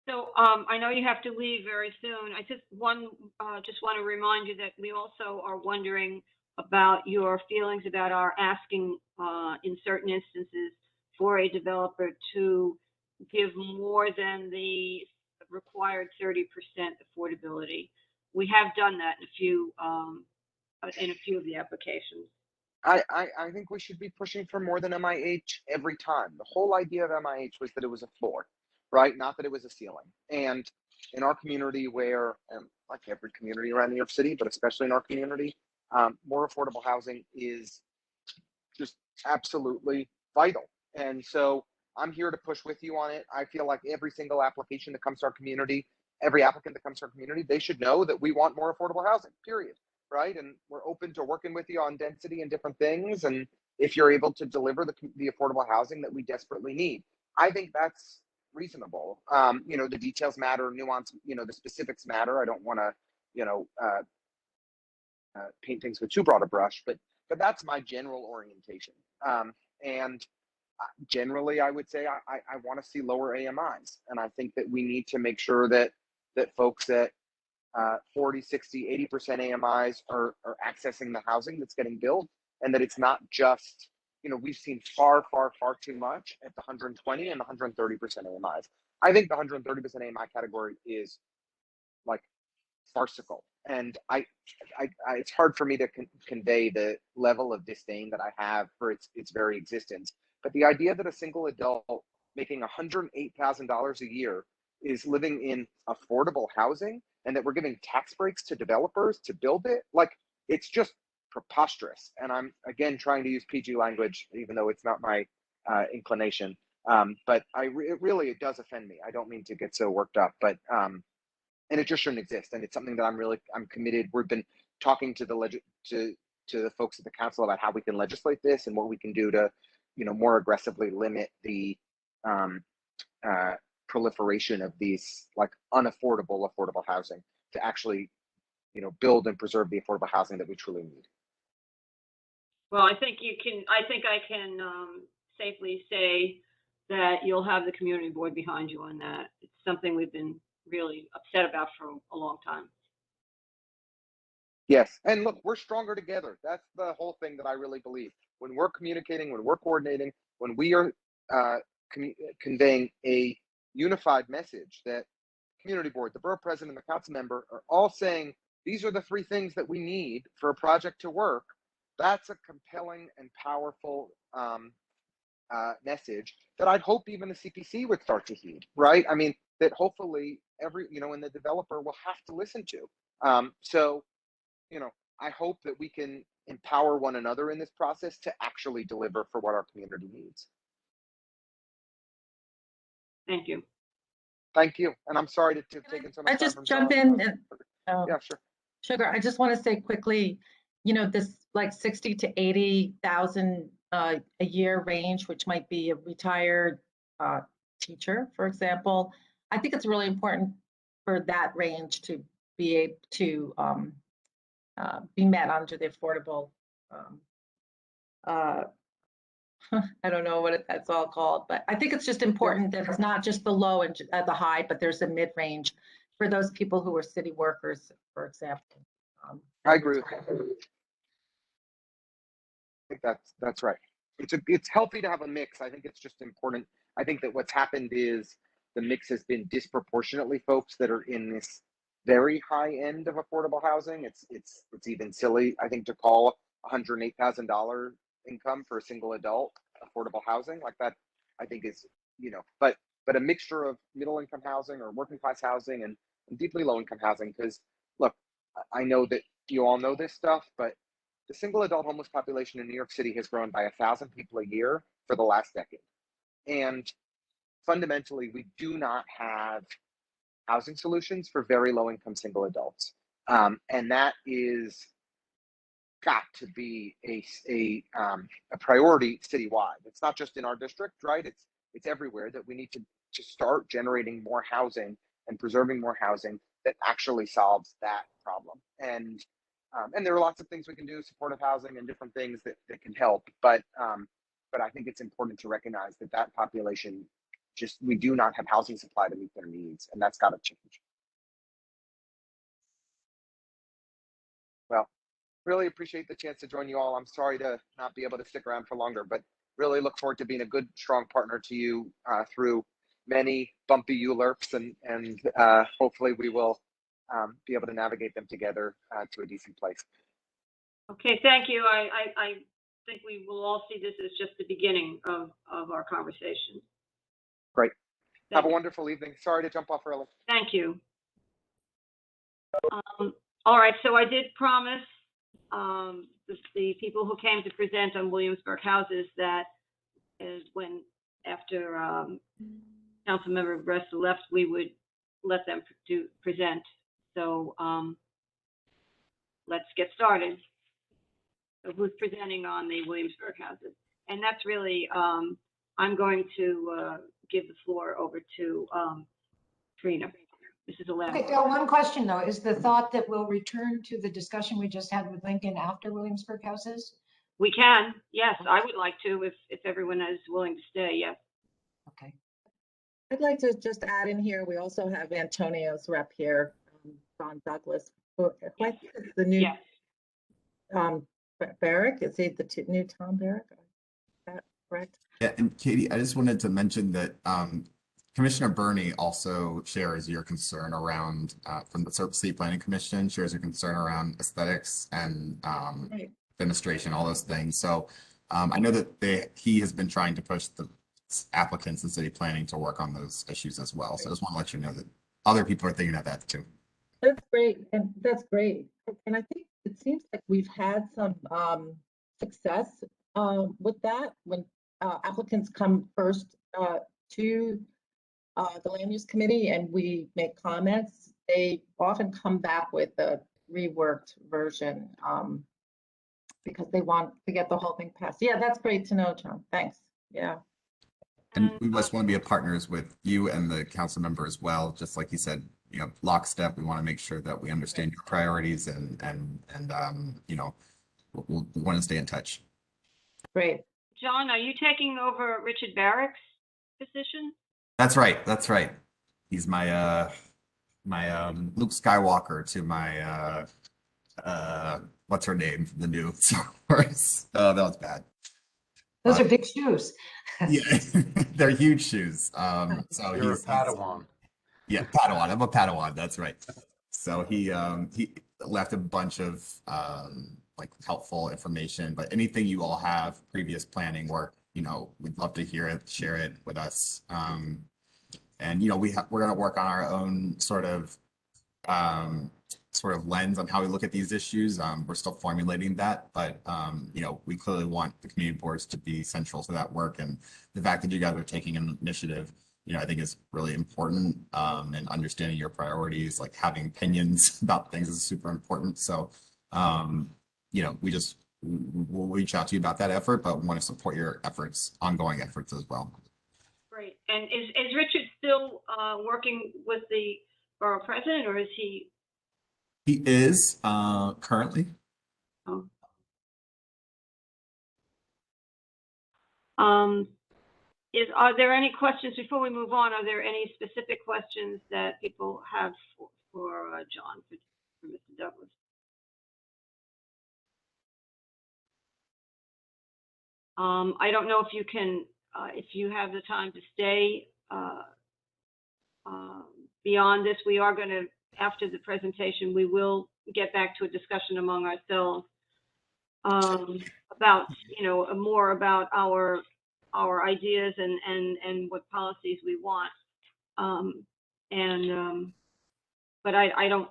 So I know you have to leave very soon. I just want to remind you that we also are wondering about your feelings about our asking in certain instances for a developer to give more than the required 30% affordability. We have done that in a few of the applications. I think we should be pushing for more than MIH every time. The whole idea of MIH was that it was a floor, right? Not that it was a ceiling. And in our community, where like every community around New York City, but especially in our community, more affordable housing is just absolutely vital. And so I'm here to push with you on it. I feel like every single application that comes to our community, every applicant that comes to our community, they should know that we want more affordable housing, period. Right? And we're open to working with you on density and different things. And if you're able to deliver the affordable housing that we desperately need, I think that's reasonable. You know, the details matter, nuance, you know, the specifics matter. I don't want to, you know, paint things with too broad a brush, but that's my general orientation. And generally, I would say I want to see lower AMIs. And I think that we need to make sure that folks that 40, 60, 80% AMIs are accessing the housing that's getting built, and that it's not just, you know, we've seen far too much at the 120 and the 130% AMIs. I think the 130% AMI category is like farcical. And it's hard for me to convey the level of disdain that I have for its very existence. But the idea that a single adult making $108,000 a year is living in affordable housing, and that we're giving tax breaks to developers to build it, like, it's just preposterous. And I'm again trying to use PG language, even though it's not my inclination. But it does offend me. I don't mean to get so worked up, but and it just shouldn't exist. And it's something that I'm committed. We've been talking to the folks at the council about how we can legislate this and what we can do to, you know, more aggressively limit the proliferation of these like affordable housing to actually, you know, build and preserve the affordable housing that we truly need. Well, I think I can safely say that you'll have the community board behind you on that. It's something we've been really upset about for a long time. Yes, and look, we're stronger together. That's the whole thing that I really believe. When we're communicating, when we're coordinating, when we are conveying a unified message that community board, the borough president, and the council member are all saying, these are the three things that we need for a project to work. That's a compelling and powerful message that I'd hope even the CPC would start to heed, right? I mean, that hopefully and the developer will have to listen to. So, I hope that we can empower one another in this process to actually deliver for what our community needs. Thank you. Thank you. And I'm sorry to have taken so much I time just from jump John. in? Yeah, sure. Sugar, I just want to say quickly, this like 60 to 80,000 a year range, which might be a retired teacher, for example. I think it's really important for that range to be able to be met under the affordable. I don't know what that's all called, but I think it's just important that it's not just the low and the high, but there's a mid-range for those people who are city workers, for example. I agree with you. I think that's right. It's healthy to have a mix. I think it's just important. I think that what's happened is the mix has been disproportionately folks that are in this very high end of affordable housing. It's even silly, I think, to call $108,000 income for a single adult affordable housing like that. I think is but a mixture of middle income housing or working class housing and deeply low income housing. Because look, I know that you all know this stuff, but the single adult homeless population in New York City has grown by 1,000 people a year for the last decade. And fundamentally, we do not have housing solutions for very low income single adults. And that is got to be a priority citywide. It's not just in our district, right? It's everywhere that we need to start generating more housing and preserving more housing that actually solves that problem. And there are lots of things we can do, supportive housing and different things that can help. But I think it's important to recognize that population, we do not have housing supply to meet their needs, and that's got to change. Well, really appreciate the chance to join you all. I'm sorry to not be able to stick around for longer, but really look forward to being a good, strong partner to you through many bumpy ULURPs, and hopefully we will be able to navigate them together to a decent place. Okay, thank you. I think we will all see this as just the beginning of our conversation. Great. Thank Have a you. wonderful evening. Sorry to jump off early. Thank you. All right, so I did promise the people who came to present on Williamsburg houses that after Councilmember Bressa left, we would let them present. So let's get started. So who's presenting on the Williamsburg houses? And that's really, I'm going to give the floor over to Trina. This is Okay, one question though, is the thought that we'll return to the discussion we just had with Lincoln after Williamsburg houses? We can, yes, I would like to if everyone is willing to stay, yes. Okay. I'd like to just add in here, we also have Antonio's rep here, Don Douglas, who I think is the new Barrick. Is he the new Tom Barrick? Is that correct? Yeah, and Katie, I just wanted to mention that Commissioner Burney also shares your concern around, from the City Planning Commission, shares your concern around aesthetics and demonstration, all those things. So I know that he has been trying to push the applicants in city planning to work on those issues as well. So I just want to let you know that other people are thinking of that too. That's great, and that's great. And I think it seems like we've had some success with that when applicants come first to the land use committee and we make comments. They often come back with a reworked version because they want to get the whole thing passed. Yeah, that's great to know, John. Thanks. Yeah. And we just want to be partners with you and the council member as well. Just like you said, lockstep. We want to make sure that we understand your priorities and we'll want to stay in touch. Great. John, are you taking over Richard Barrick's position? That's right. That's right. He's my Luke Skywalker to my what's her name from the new Star Wars? Oh, that was bad. Those are big shoes. Yeah, they're huge shoes. So You're a he's Padawan. yeah, Padawan. I'm a Padawan. That's right. So he left a bunch of like helpful information, but anything you all have previous planning work, we'd love to hear it, share it with us. And we're gonna work on our own sort of lens on how we look at these issues. We're still formulating that, but we clearly want the community boards to be central to that work. And the fact that you guys are taking an initiative, I think is really important. And understanding your priorities, like having opinions about things is super important. So, we'll reach out to you about that effort, but want to support your efforts, ongoing efforts as well. Great. And is Richard still working with the borough president, or is he? He is currently. Oh. Are there any questions before we move on? Are there any specific questions that people have for John, for Mr. Douglas? I don't know if you can, if you have the time to stay beyond this. We are going to, after the presentation, we will get back to a discussion among ourselves about, more about our ideas and what policies we want. But I don't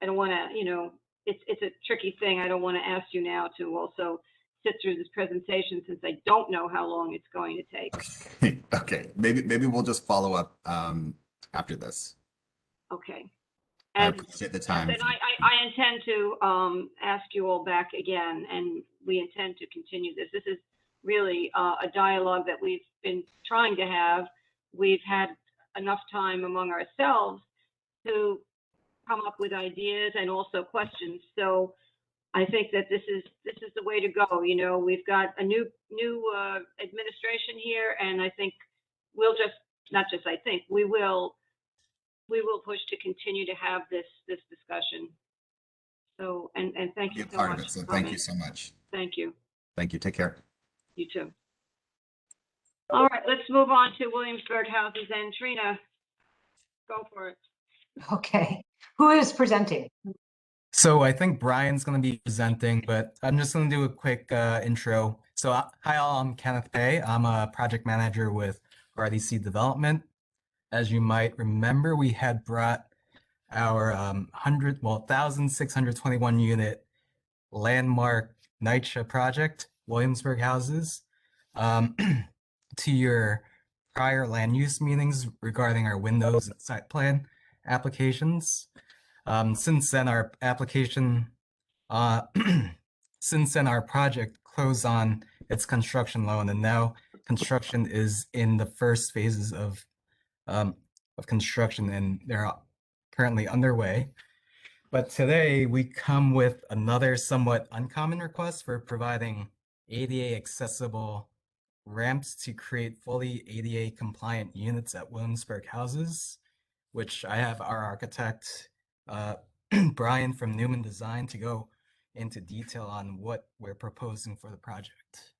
want to, it's a tricky thing. I don't want to ask you now to also sit through this presentation since I don't know how long it's going to take. Okay, maybe we'll just follow up after this. Okay. I And appreciate the time. and I intend to ask you all back again, and we intend to continue this. This is really a dialogue that we've been trying to have. We've had enough time among ourselves to come up with ideas and also questions. So I think that this is the way to go. We've got a new administration here, and I think we'll we will push to continue to have this discussion. So and thank you so part much. of it. So thank you so much. Thank you. Thank you. Take care. You too. All right, let's move on to Williamsburg houses, and Trina, go for it. Okay, who is presenting? So I think Brian's going to be presenting, but I'm just going to do a quick intro. So hi all, I'm Kenneth Pei. I'm a project manager with RDC Development. As you might remember, we had brought our 1,621 unit landmark NYCHA project, Williamsburg houses, to your prior land use meetings regarding our windows and site plan applications. Since then, our application, since then, our project closed on its construction loan, and now construction is in the first phases of construction, and they're currently underway. But today we come with another somewhat uncommon request for providing ADA accessible ramps to create fully ADA compliant units at Williamsburg houses, which I have our architect, Brian from Newman Design, to go into detail on what we're proposing for the project.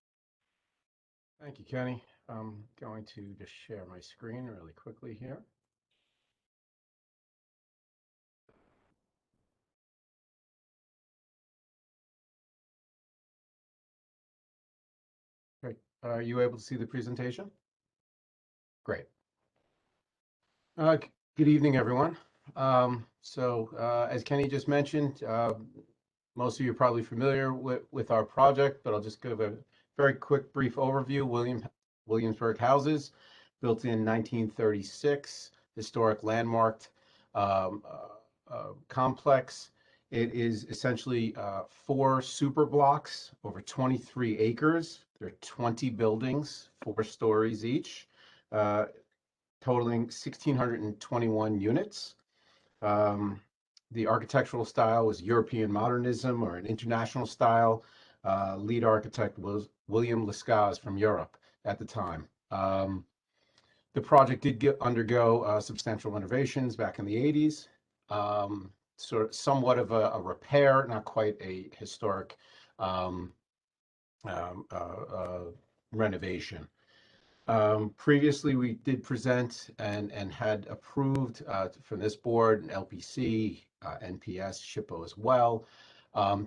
Thank you, Kenny. I'm going to just share my screen really quickly here. Great. Are you able to see the presentation? Great. Good evening, everyone. As Kenny just mentioned, most of you are probably familiar with our project, but I'll just give a very quick, brief overview. Williamsburg houses, built in 1936, historic landmarked complex. It is essentially 4 super blocks over 23 acres. There are 20 buildings, 4 stories each, totaling 1,621 units. The architectural style was European modernism or an international style. Lead architect was William Lescaz from Europe at the time. The project did undergo substantial renovations back in the 80s. sort of somewhat of a repair, not quite a historic renovation. Previously, we did present and had approved from this board, an LPC, NPS, SHPO as well.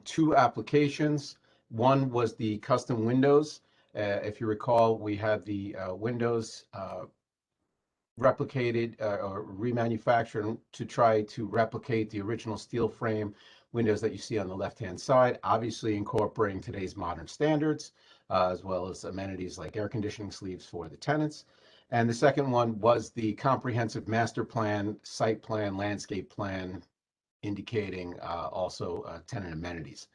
2 applications. One was the custom windows. If you recall, we had the windows replicated or remanufactured to try to replicate the original steel frame windows that you see on the left-hand side, obviously incorporating today's modern standards, as well as amenities like air conditioning sleeves for the tenants. And the second one was the comprehensive master plan, site plan, landscape plan, indicating also tenant amenities.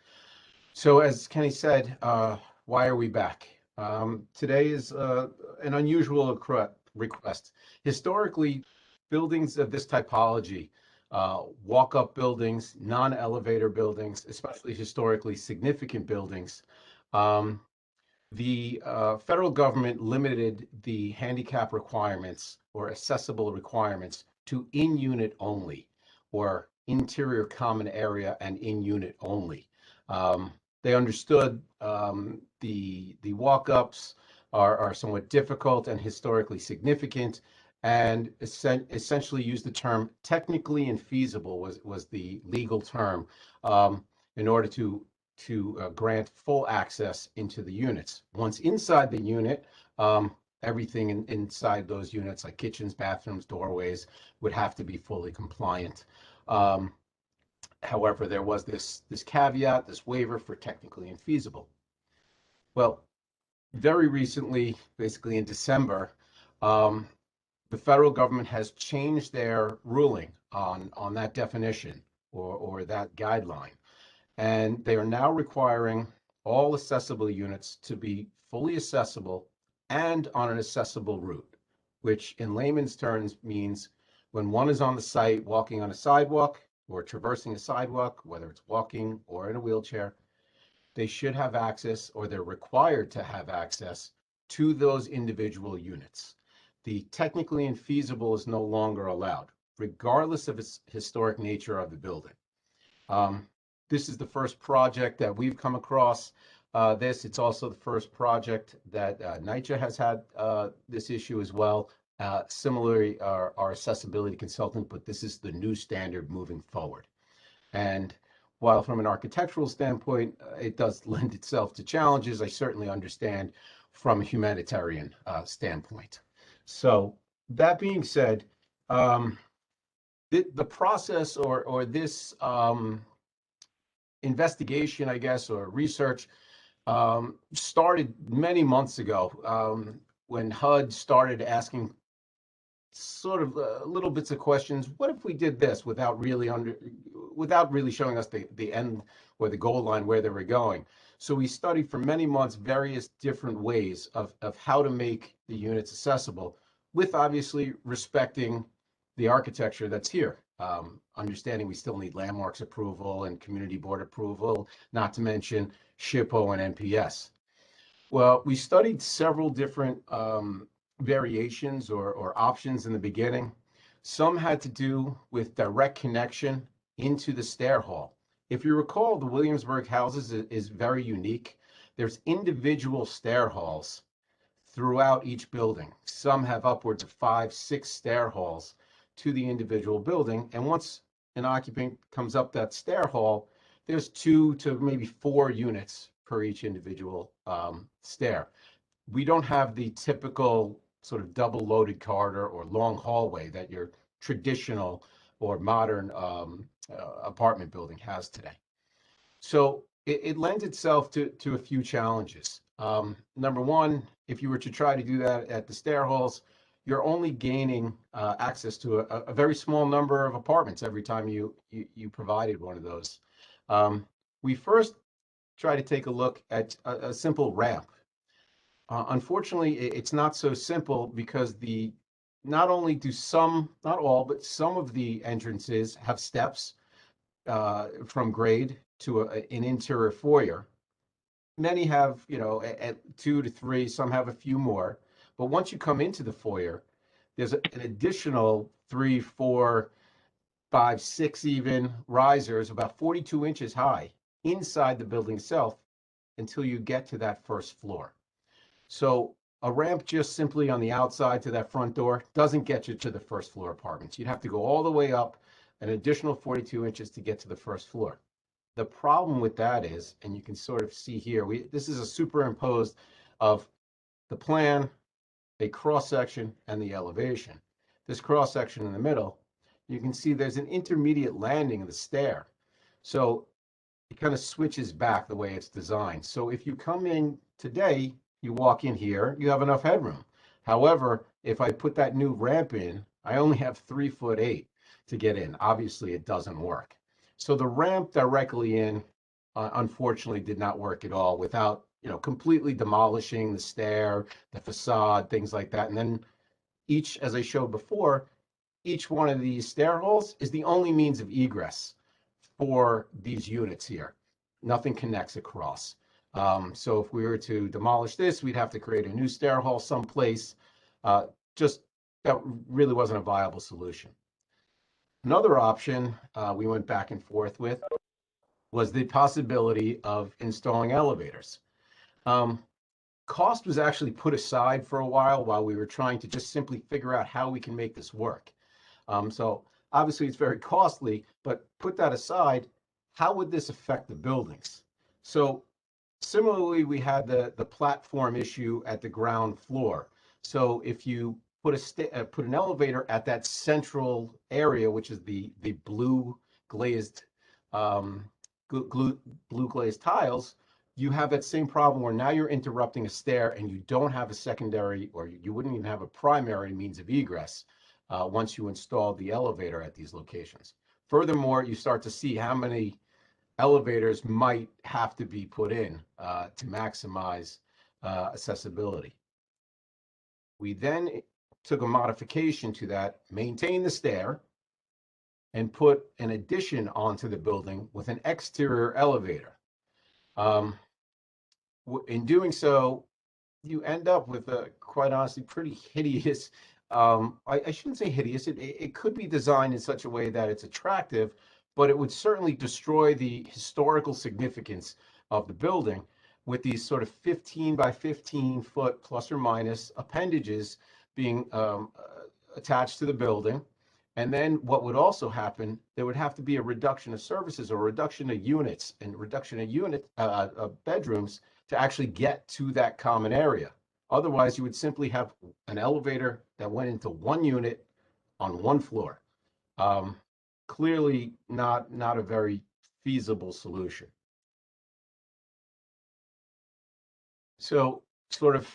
So as Kenny said, why are we back? Today is an unusual request. Historically, buildings of this typology, walk-up buildings, non-elevator buildings, especially historically significant buildings, the federal government limited the handicap requirements or accessible requirements to in-unit only, or interior common area and in-unit only. They understood the walk-ups are somewhat difficult and historically significant, and essentially used the term technically infeasible was the legal term in order to grant full access into the units. Once inside the unit, everything inside those units, like kitchens, bathrooms, doorways, would have to be fully compliant. However, there was this caveat, this waiver for technically infeasible. Well, very recently, basically in December, the federal government has changed their ruling on that definition or that guideline. And they are now requiring all accessible units to be fully accessible and on an accessible route, which in layman's terms means when one is on the site walking on a sidewalk or traversing a sidewalk, whether it's walking or in a wheelchair, they should have access, or they're required to have access to those individual units. The technically infeasible is no longer allowed, regardless of its historic nature of the building. This is the first project that we've come across this. It's also the first project that NYCHA has had this issue as well. Similarly, our accessibility consultant, but this is the new standard moving forward. And while from an architectural standpoint, it does lend itself to challenges, I certainly understand from a humanitarian standpoint. So that being said, the process or this investigation, I guess, or research started many months ago when HUD started asking sort of little bits of questions. What if we did this without really showing us the end or the goal line where they were going? So we studied for many months various different ways of how to make the units accessible, with obviously respecting the architecture that's here. Understanding we still need landmarks approval and community board approval, not to mention SHPO and NPS. Well, we studied several different variations or options in the beginning. Some had to do with direct connection into the stair hall. If you recall, the Williamsburg houses is very unique. There's individual stair halls throughout each building. Some have upwards of 5, 6 stair halls to the individual building. And once an occupant comes up that stair hall, there's 2 to maybe 4 units per each individual stair. We don't have the typical sort of double loaded corridor or long hallway that your traditional or modern apartment building has today. So it lends itself to a few challenges. Number one, if you were to try to do that at the stair halls, you're only gaining access to a very small number of apartments every time you provided one of those. We first try to take a look at a simple ramp. Unfortunately, it's not so simple because not only do some, not all, but some of the entrances have steps from grade to an interior foyer. Many have, at 2 to 3, some have a few more. But once you come into the foyer, there's an additional 3, 4 5, 6 even risers, about 42 inches high inside the building itself until you get to that first floor. So a ramp just simply on the outside to that front door doesn't get you to the first floor apartments. You'd have to go all the way up an additional 42 inches to get to the first floor. The problem with that is, and you can sort of see here, this is a superimposed of the plan, a cross section, and the elevation. This cross section in the middle, you can see there's an intermediate landing of the stair. So it kind of switches back the way it's designed. So if you come in today, you walk in here, you have enough headroom. However, if I put that new ramp in, I only have 3'8" to get in. Obviously, it doesn't work. So the ramp directly in, unfortunately, did not work at all without, completely demolishing the stair, the facade, things like that. And then each, as I showed before, each one of these stair holes is the only means of egress for these units here. Nothing connects across. So if we were to demolish this, we'd have to create a new stair hole someplace. Just that really wasn't a viable solution. Another option we went back and forth with was the possibility of installing elevators. Cost was actually put aside for a while we were trying to just simply figure out how we can make this work. So obviously it's very costly, but put that aside, how would this affect the buildings? So similarly, we had the platform issue at the ground floor. So if you put an elevator at that central area, which is the blue glazed blue glazed tiles, you have that same problem where now you're interrupting a stair and you don't have a secondary, or you wouldn't even have a primary means of egress once you install the elevator at these locations. Furthermore, you start to see how many elevators might have to be put in to maximize accessibility. We then took a modification to that, maintain the stair, and put an addition onto the building with an exterior elevator. In doing so, you end up with a, quite honestly, pretty hideous, I shouldn't say hideous, it could be designed in such a way that it's attractive, but it would certainly destroy the historical significance of the building with these sort of 15 by 15 foot plus or minus appendages being attached to the building. And then what would also happen, there would have to be a reduction of services or a reduction of units and reduction of bedrooms to actually get to that common area. Otherwise, you would simply have an elevator that went into one unit on one floor. Clearly not a very feasible solution. So sort of,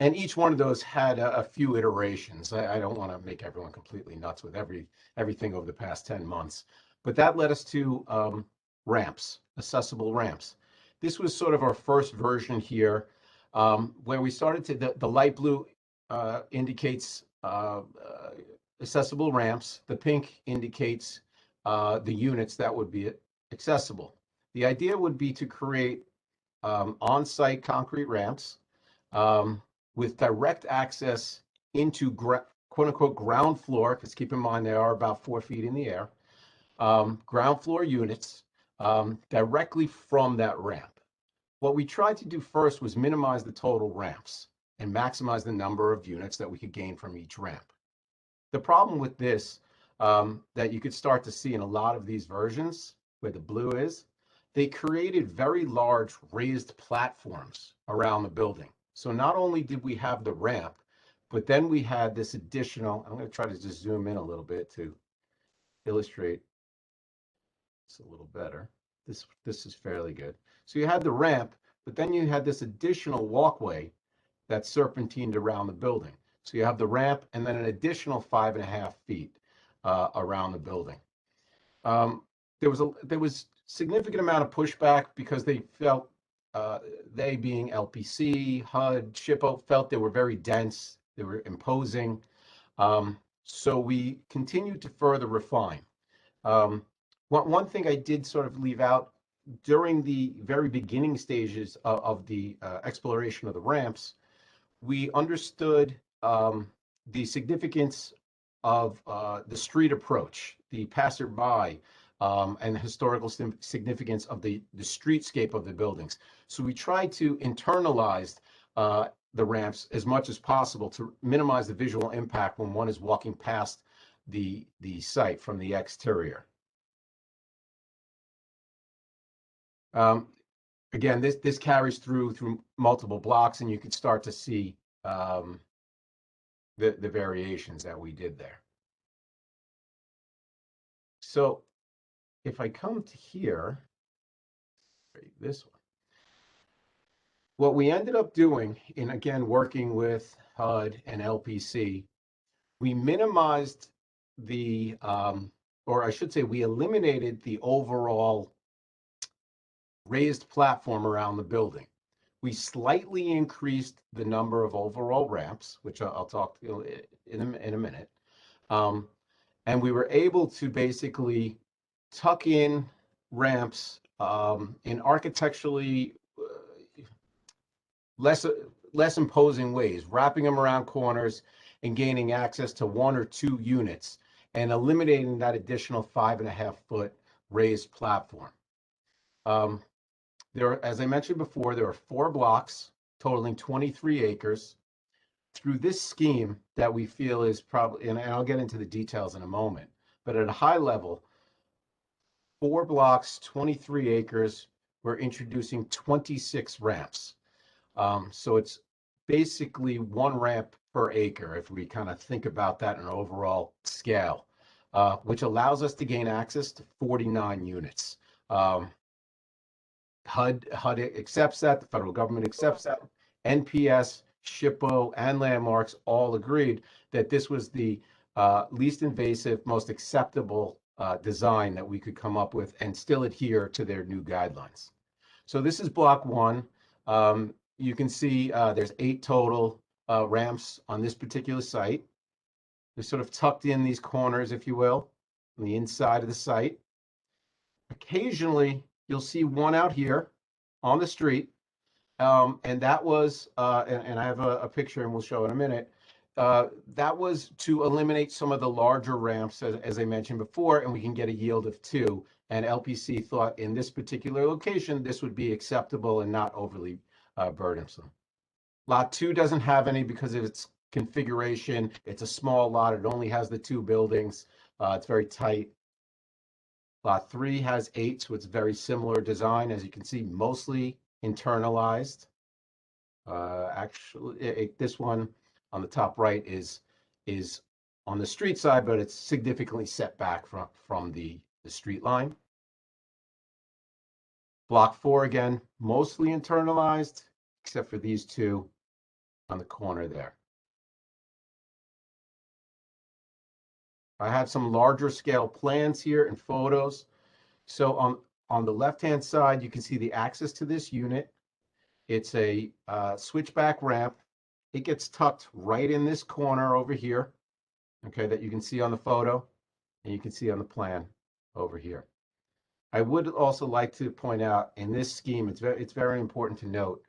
and each one of those had a few iterations. I don't want to make everyone completely nuts with everything over the past 10 months, but that led us to ramps, accessible ramps. This was sort of our first version here, where we started to, the light blue indicates accessible ramps. The pink indicates the units that would be accessible. The idea would be to create on-site concrete ramps with direct access into quote-unquote ground floor, because keep in mind they are about 4 feet in the air, ground floor units directly from that ramp. What we tried to do first was minimize the total ramps and maximize the number of units that we could gain from each ramp. The problem with this that you could start to see in a lot of these versions where the blue is, they created very large raised platforms around the building. So not only did we have the ramp, but then we had this additional, I'm going to try to just zoom in a little bit to illustrate this a little better. This is fairly good. So you had the ramp, but then you had this additional walkway that serpentined around the building. So you have the ramp and then an additional 5.5 feet around the building. There was significant amount of pushback because they felt, they being LPC, HUD, SHPO, felt they were very dense, they were imposing. So we continued to further refine. One thing I did sort of leave out during the very beginning stages of the exploration of the ramps, we understood the significance of the street approach. the passerby and the historical significance of the streetscape of the buildings. So we try to internalize the ramps as much as possible to minimize the visual impact when one is walking past the site from the exterior. Again, this carries through multiple blocks, and you can start to see the variations that we did there. So if I come to here, this one, what we ended up doing, in again working with HUD and LPC, we minimized the, or I should say, we eliminated the overall raised platform around the building. We slightly increased the number of overall ramps, which I'll talk to in a minute. And we were able to basically tuck in ramps in architecturally less imposing ways, wrapping them around corners and gaining access to 1 or 2 units and eliminating that additional 5.5-foot raised platform. As I mentioned before, there are 4 blocks totaling 23 acres. Through this scheme that we feel is probably, and I'll get into the details in a moment, but at a high level, 4 blocks, 23 acres, we're introducing 26 ramps. So it's basically 1 ramp per acre if we kind of think about that in an overall scale, which allows us to gain access to 49 units. HUD accepts that, the federal government accepts that, NPS, SHPO, and Landmarks all agreed that this was the least invasive, most acceptable design that we could come up with and still adhere to their new guidelines. So this is block 1. You can see there's 8 total ramps on this particular site. They're sort of tucked in these corners, if you will, on the inside of the site. Occasionally, you'll see one out here on the street. And that was, and I have a picture and we'll show in a minute. That was to eliminate some of the larger ramps, as I mentioned before, and we can get a yield of 2. And LPC thought in this particular location, this would be acceptable and not overly burdensome. Lot 2 doesn't have any because of its configuration. It's a small lot. It only has the 2 buildings. It's very tight. Lot 3 has 8, so it's very similar design. As you can see, mostly internalized. Actually, this one on the top right is on the street side, but it's significantly set back from the street line. Block 4, again, mostly internalized, except for these 2 on the corner there. I have some larger scale plans here and photos. So on the left-hand side, you can see the access to this unit. It's a switchback ramp. It gets tucked right in this corner over here, okay, that you can see on the photo and you can see on the plan over here. I would also like to point out in this scheme, it's very important to note,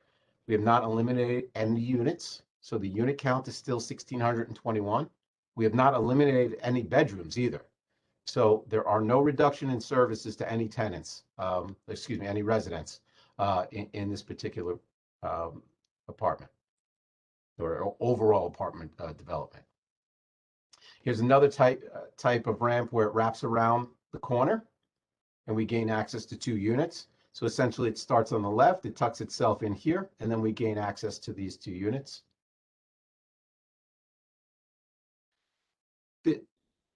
we have not eliminated any units. So the unit count is still 1,621. We have not eliminated any bedrooms either. So there are no reduction in services to any tenants, any residents in this particular apartment or overall apartment development. Here's another type of ramp where it wraps around the corner and we gain access to 2 units. So essentially it starts on the left, it tucks itself in here, and then we gain access to these 2 units.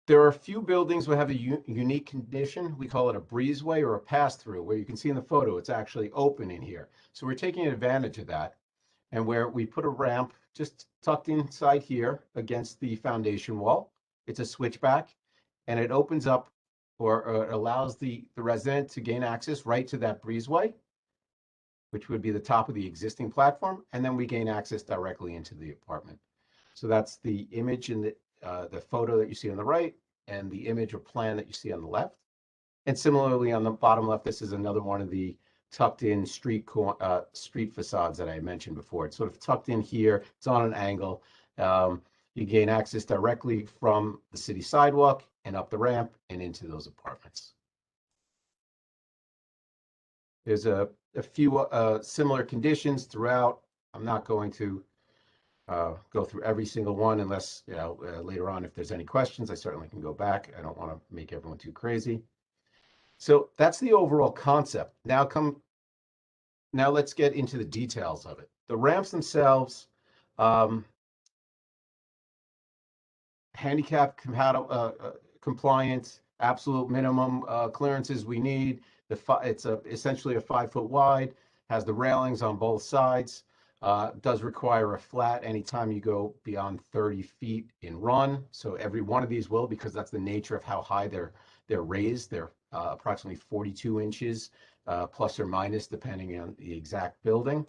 There are a few buildings that have a unique condition. We call it a breezeway or a pass-through, where you can see in the photo, it's actually open in here. So we're taking advantage of that. And where we put a ramp just tucked inside here against the foundation wall. It's a switchback, and it opens up or allows the resident to gain access right to that breezeway, which would be the top of the existing platform. And then we gain access directly into the apartment. So that's the image in the photo that you see on the right and the image or plan that you see on the left. And similarly on the bottom left, this is another one of the tucked in street facades that I mentioned before. It's sort of tucked in here. It's on an angle. You gain access directly from the city sidewalk. and up the ramp and into those apartments. There's a few similar conditions throughout. I'm not going to go through every single one unless, later on, if there's any questions, I certainly can go back. I don't want to make everyone too crazy. So that's the overall concept. Now let's get into the details of it. The ramps themselves, handicap compliant, absolute minimum clearances we need. It's essentially a 5 foot wide, has the railings on both sides, does require a flat anytime you go beyond 30 feet in run. So every one of these will, because that's the nature of how high they're raised. They're approximately 42 inches, plus or minus, depending on the exact building.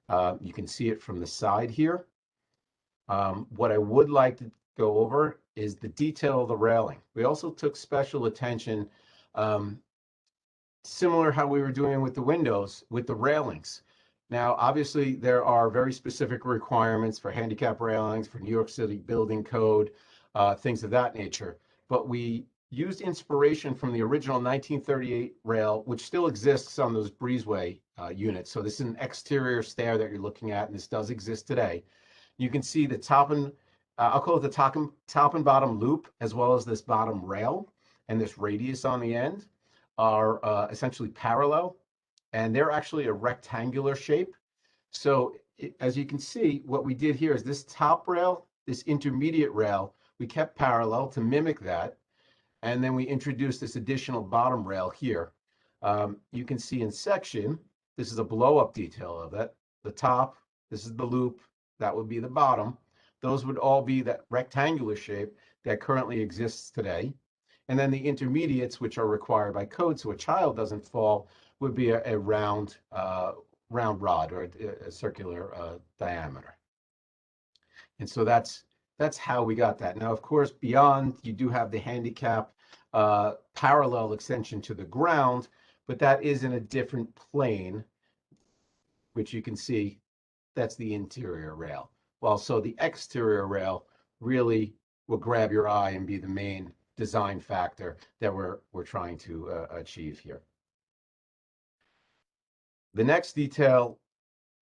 You can see it from the side here. What I would like to go over is the detail of the railing. We also took special attention, similar how we were doing with the windows, with the railings. Now, obviously, there are very specific requirements for handicap railings, for New York City building code, things of that nature. But we used inspiration from the original 1938 rail, which still exists on those Breezeway units. So this is an exterior stair that you're looking at, and this does exist today. You can see the top and I'll call it the top and bottom loop, as well as this bottom rail and this radius on the end are essentially parallel, and they're actually a rectangular shape. So as you can see, what we did here is this top rail, this intermediate rail, we kept parallel to mimic that. And then we introduced this additional bottom rail here. You can see in section, this is a blow up detail of it. The top, this is the loop, that would be the bottom. Those would all be that rectangular shape that currently exists today. And then the intermediates, which are required by code so a child doesn't fall, would be a round rod or a circular diameter. And so that's how we got that. Now, of course, beyond, you do have the handicap parallel extension to the ground, but that is in a different plane, which you can see, that's the interior rail. Well, so the exterior rail really will grab your eye and be the main design factor that we're trying to achieve here. The next detail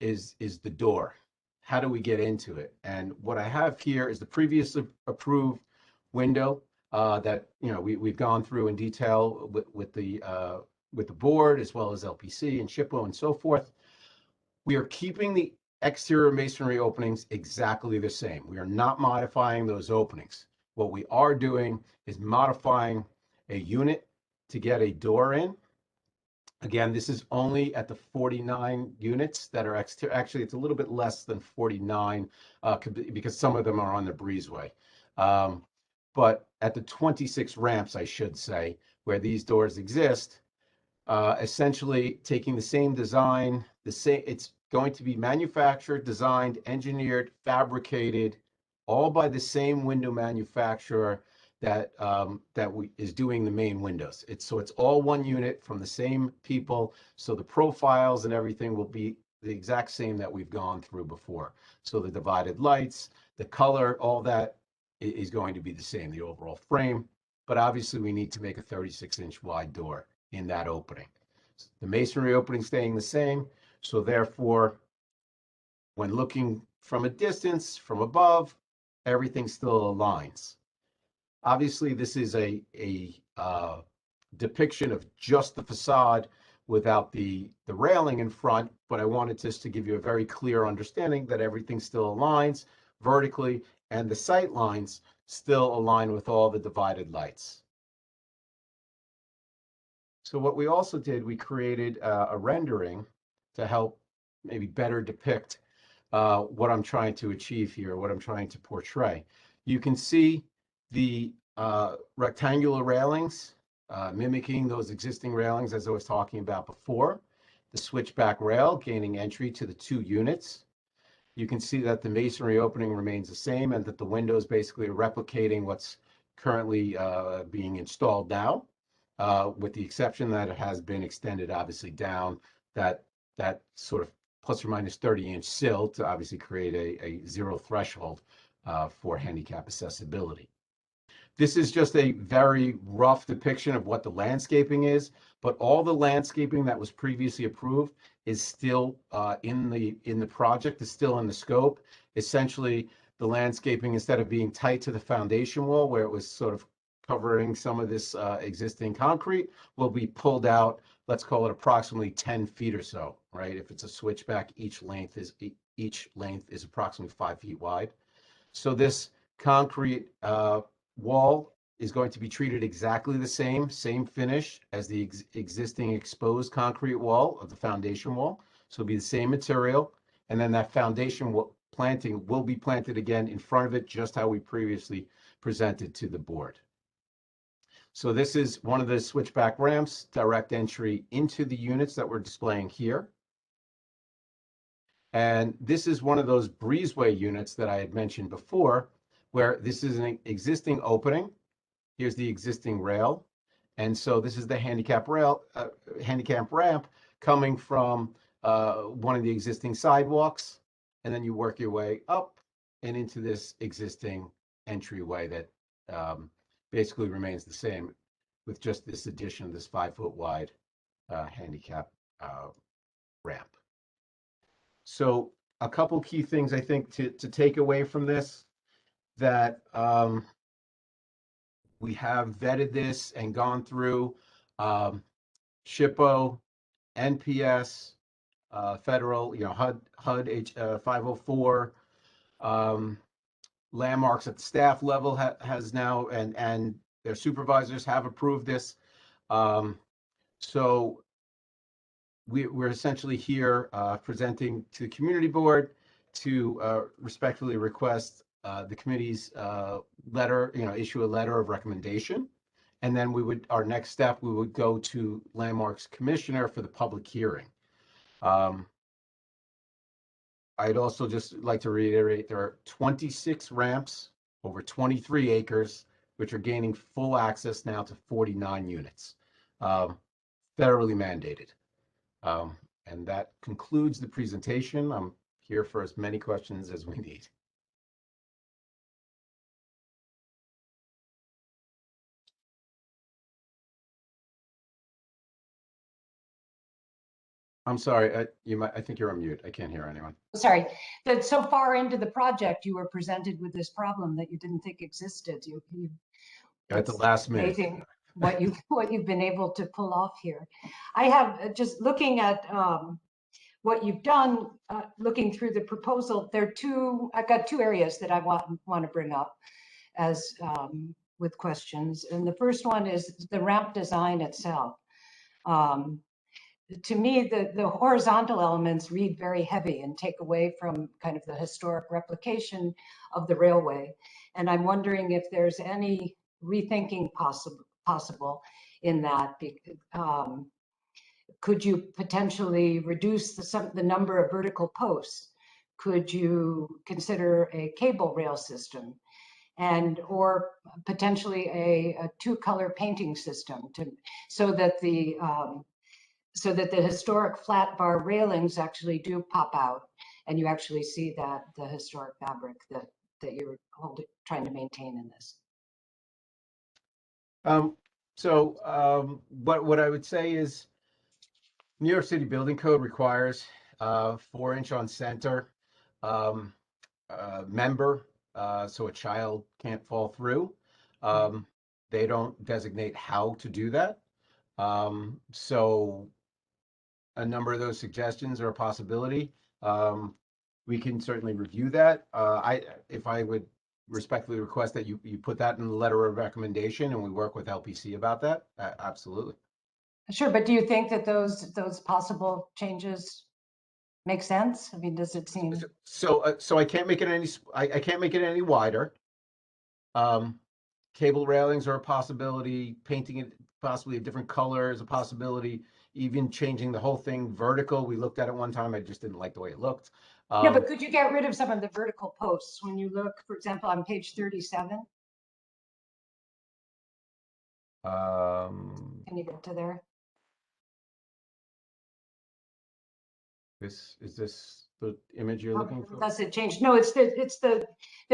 is the door. How do we get into it? And what I have here is the previously approved window that we've gone through in detail with the board, as well as LPC and SHPO and so forth. We are keeping the exterior masonry openings exactly the same. We are not modifying those openings. What we are doing is modifying a unit to get a door in. Again, this is only at the 49 units that are exterior. Actually, it's a little bit less than 49 because some of them are on the Breezeway. But at the 26 ramps, I should say, where these doors exist, essentially taking the same design, it's going to be manufactured, designed, engineered, fabricated, all by the same window manufacturer that is doing the main windows. It's all one unit from the same people. So the profiles and everything will be the exact same that we've gone through before. So the divided lights, the color, all that is going to be the same, the overall frame. But obviously we need to make a 36-inch wide door in that opening. The masonry opening staying the same. So therefore, when looking from a distance, from above, everything still aligns. Obviously, this is a depiction of just the facade without the railing in front, but I wanted just to give you a very clear understanding that everything still aligns vertically and the sight lines still align with all the divided lights. So what we also did, we created a rendering to help maybe better depict what I'm trying to achieve here, what I'm trying to portray. You can see the rectangular railings, mimicking those existing railings as I was talking about before. The switchback rail gaining entry to the 2 units. You can see that the masonry opening remains the same and that the windows basically are replicating what's currently being installed now, with the exception that it has been extended obviously down that sort of plus or minus 30-inch sill to obviously create a zero threshold for handicap accessibility. This is just a very rough depiction of what the landscaping is, but all the landscaping that was previously approved is still in the project, is still in the scope. Essentially, the landscaping, instead of being tight to the foundation wall where it was sort of covering some of this existing concrete, will be pulled out, let's call it approximately 10 feet or so, right? If it's a switchback, each length is approximately 5 feet wide. So this concrete wall is going to be treated exactly the same finish as the existing exposed concrete wall of the foundation wall. So it'll be the same material, and then that foundation planting will be planted again in front of it, just how we previously presented to the board. So this is one of the switchback ramps, direct entry into the units that we're displaying here. And this is one of those breezeway units that I had mentioned before, where this is an existing opening. Here's the existing rail. And so this is the handicap ramp coming from one of the existing sidewalks. And then you work your way up and into this existing entryway that basically remains the same, with just this addition of this 5-foot wide handicap ramp. So a couple key things I think to take away from this, that we have vetted this and gone through SHPO, NPS, federal, HUD 504, landmarks at the staff level has now, and their supervisors have approved this. So we're essentially here presenting to the community board to respectfully request the committee's letter, issue a letter of recommendation. And then our next step, we would go to Landmarks Commissioner for the public hearing. I'd also just like to reiterate, there are 26 ramps over 23 acres, which are gaining full access now to 49 units, federally mandated. And that concludes the presentation. I'm here for as many questions as we need. I'm sorry, I think you're on mute. I can't hear anyone. Sorry, that so far into the project, you were presented with this problem that you didn't think existed. You At the last minute. amazing what you've been able to pull off here. I have just looking at what you've done, looking through the proposal. I've got two areas that I want to bring up as with questions. And the first one is the ramp design itself. To me, the horizontal elements read very heavy and take away from kind of the historic replication of the railway. And I'm wondering if there's any rethinking possible in that. Could you potentially reduce the number of vertical posts? Could you consider a cable rail system, or potentially a two-color painting system so that the historic flat bar railings actually do pop out, and you actually see the historic fabric that you're trying to maintain in this? What I would say is, New York City Building Code requires 4-inch on center member, so a child can't fall through. They don't designate how to do that. So a number of those suggestions are a possibility. We can certainly review that. If I would respectfully request that you put that in the letter of recommendation and we work with LPC about that, absolutely. Sure, but do you think that those possible changes make sense? I mean, does it seem? So I can't make it any wider. Cable railings are a possibility. Painting it possibly a different color is a possibility. Even changing the whole thing vertical. We looked at it one time. I just didn't like the way it looked. Yeah, but could you get rid of some of the vertical posts when you look, for example, on page 37? Can you get to there? Is this the image you're looking for? Does it change? No, it's the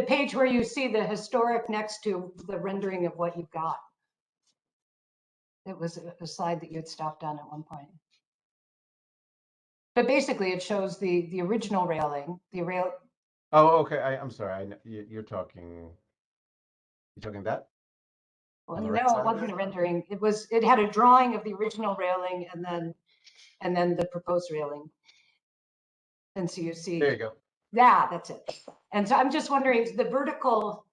page where you see the historic next to the rendering of what you've got. It was a slide that you had stopped on at one point. But basically it shows the original railing, the rail. Oh, okay. I'm sorry. You're talking that? Well, On the no, right it side of wasn't it? a rendering. It had a drawing of the original railing and then the proposed railing. And so you see. There you go. Yeah, that's it. And so I'm just wondering, the vertical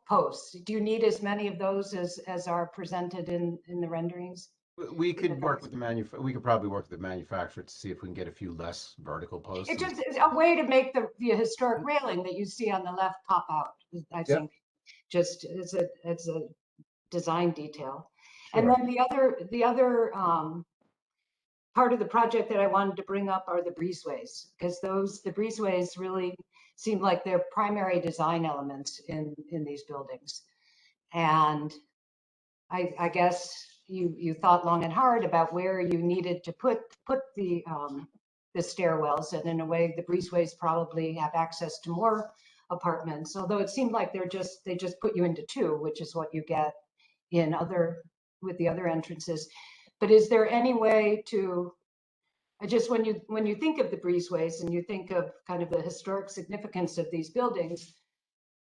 posts, do you need as many of those as are presented in the renderings? We could work with the we could probably work with the manufacturer to see if we can get a few less vertical posts. It just is a way to make the historic railing that you see on the left pop out, I think, just it's a design detail. And Sure. then the other part of the project that I wanted to bring up are the breezeways, because the breezeways really seem like they're primary design elements in these buildings. And I guess you thought long and hard about where you needed to put the stairwells, and in a way the breezeways probably have access to more apartments, although it seemed like they just put you into two, which is what you get with the other entrances. But is there any way to, just when you think of the breezeways and you think of kind of the historic significance of these buildings,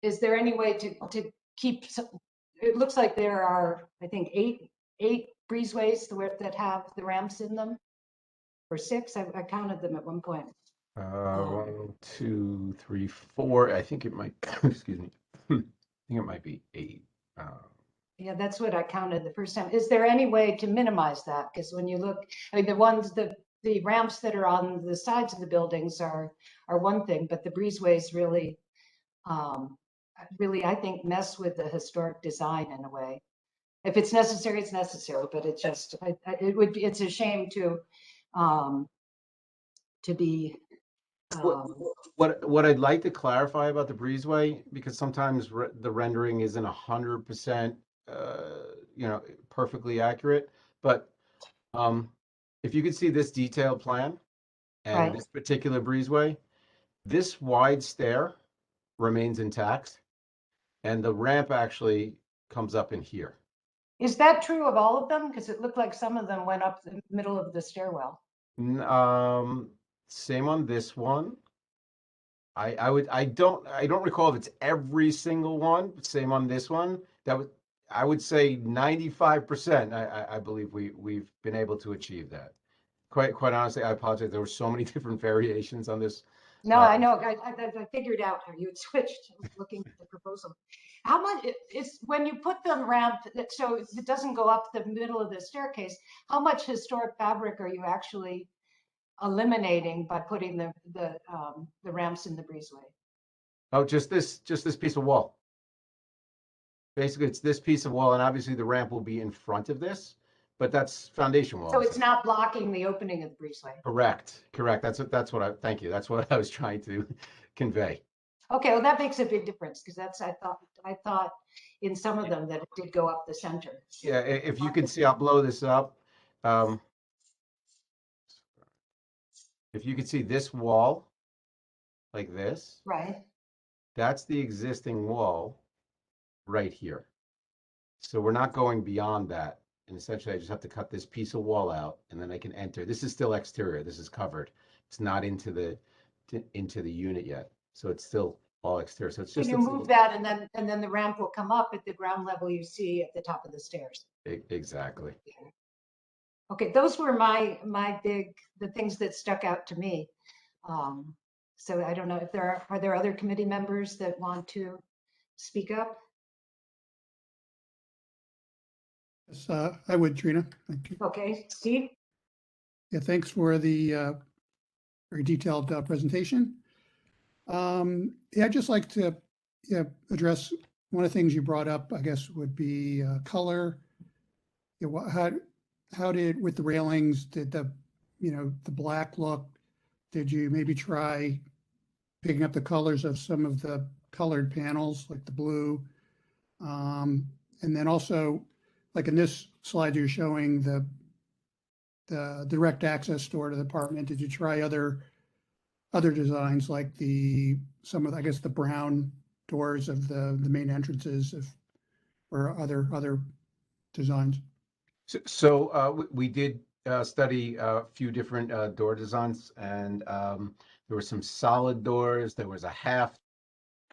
is there any way to keep it looks like there are, I think, eight breezeways that have the ramps in them, or six. I counted them at one point. 1, 2, 3, 4. I think it might. Excuse me. I think it might be 8. Yeah, that's what I counted the first time. Is there any way to minimize that? Because when you look, I mean, the ramps that are on the sides of the buildings are one thing, but the breezeways really, I think, mess with the historic design in a way. If it's necessary, it's necessary, but it just, it's a shame to be. What I'd like to clarify about the breezeway, because sometimes the rendering isn't 100%, perfectly accurate, but if you could see this detailed plan and Right. this particular breezeway, this wide stair remains intact, and the ramp actually comes up in here. Is that true of all of them? Because it looked like some of them went up the middle of the stairwell. Same on this one. I don't recall if it's every single one, but same on this one. I would say 95%. I believe we've been able to achieve that. Quite honestly, I apologize. There were so many different variations on this. No, I know. I figured out how you had switched looking at the proposal. How much is when you put the ramp so it doesn't go up the middle of the staircase? How much historic fabric are you actually eliminating by putting the ramps in the breezeway? Oh, just this piece of wall. Basically, it's this piece of wall, and obviously the ramp will be in front of this, but that's foundation wall. So it's not blocking the opening of the breezeway. Correct. Thank you. That's what I was trying to convey. Okay, well, that makes a big difference, because I thought in some of them that it did go up the center. Yeah, if you can see, I'll blow this up. If you can see this wall, like this, Right. that's the existing wall right here. So we're not going beyond that. And essentially I just have to cut this piece of wall out, and then I can enter. This is still exterior. This is covered. It's not into the unit yet. So it's still all exterior. So it's just you move that, and then the ramp will come up at the ground level you see at the top of the stairs. Exactly. Okay, those were the things that stuck out to me. So I don't know if are there other committee members that want to speak up? Yes, I would, Trina. Thank you. Okay, Steve? Yeah, thanks for the very detailed presentation. Yeah, I'd just like to address one of the things you brought up, I guess, would be color. How did, with the railings, did the black look? Did you maybe try picking up the colors of some of the colored panels, like the blue? And then also, like in this slide, you're showing the the direct access door to the apartment? Did you try other designs like some of, I guess, the brown doors of the main entrances or other designs? So we did study a few different door designs, and there were some solid doors. There was a half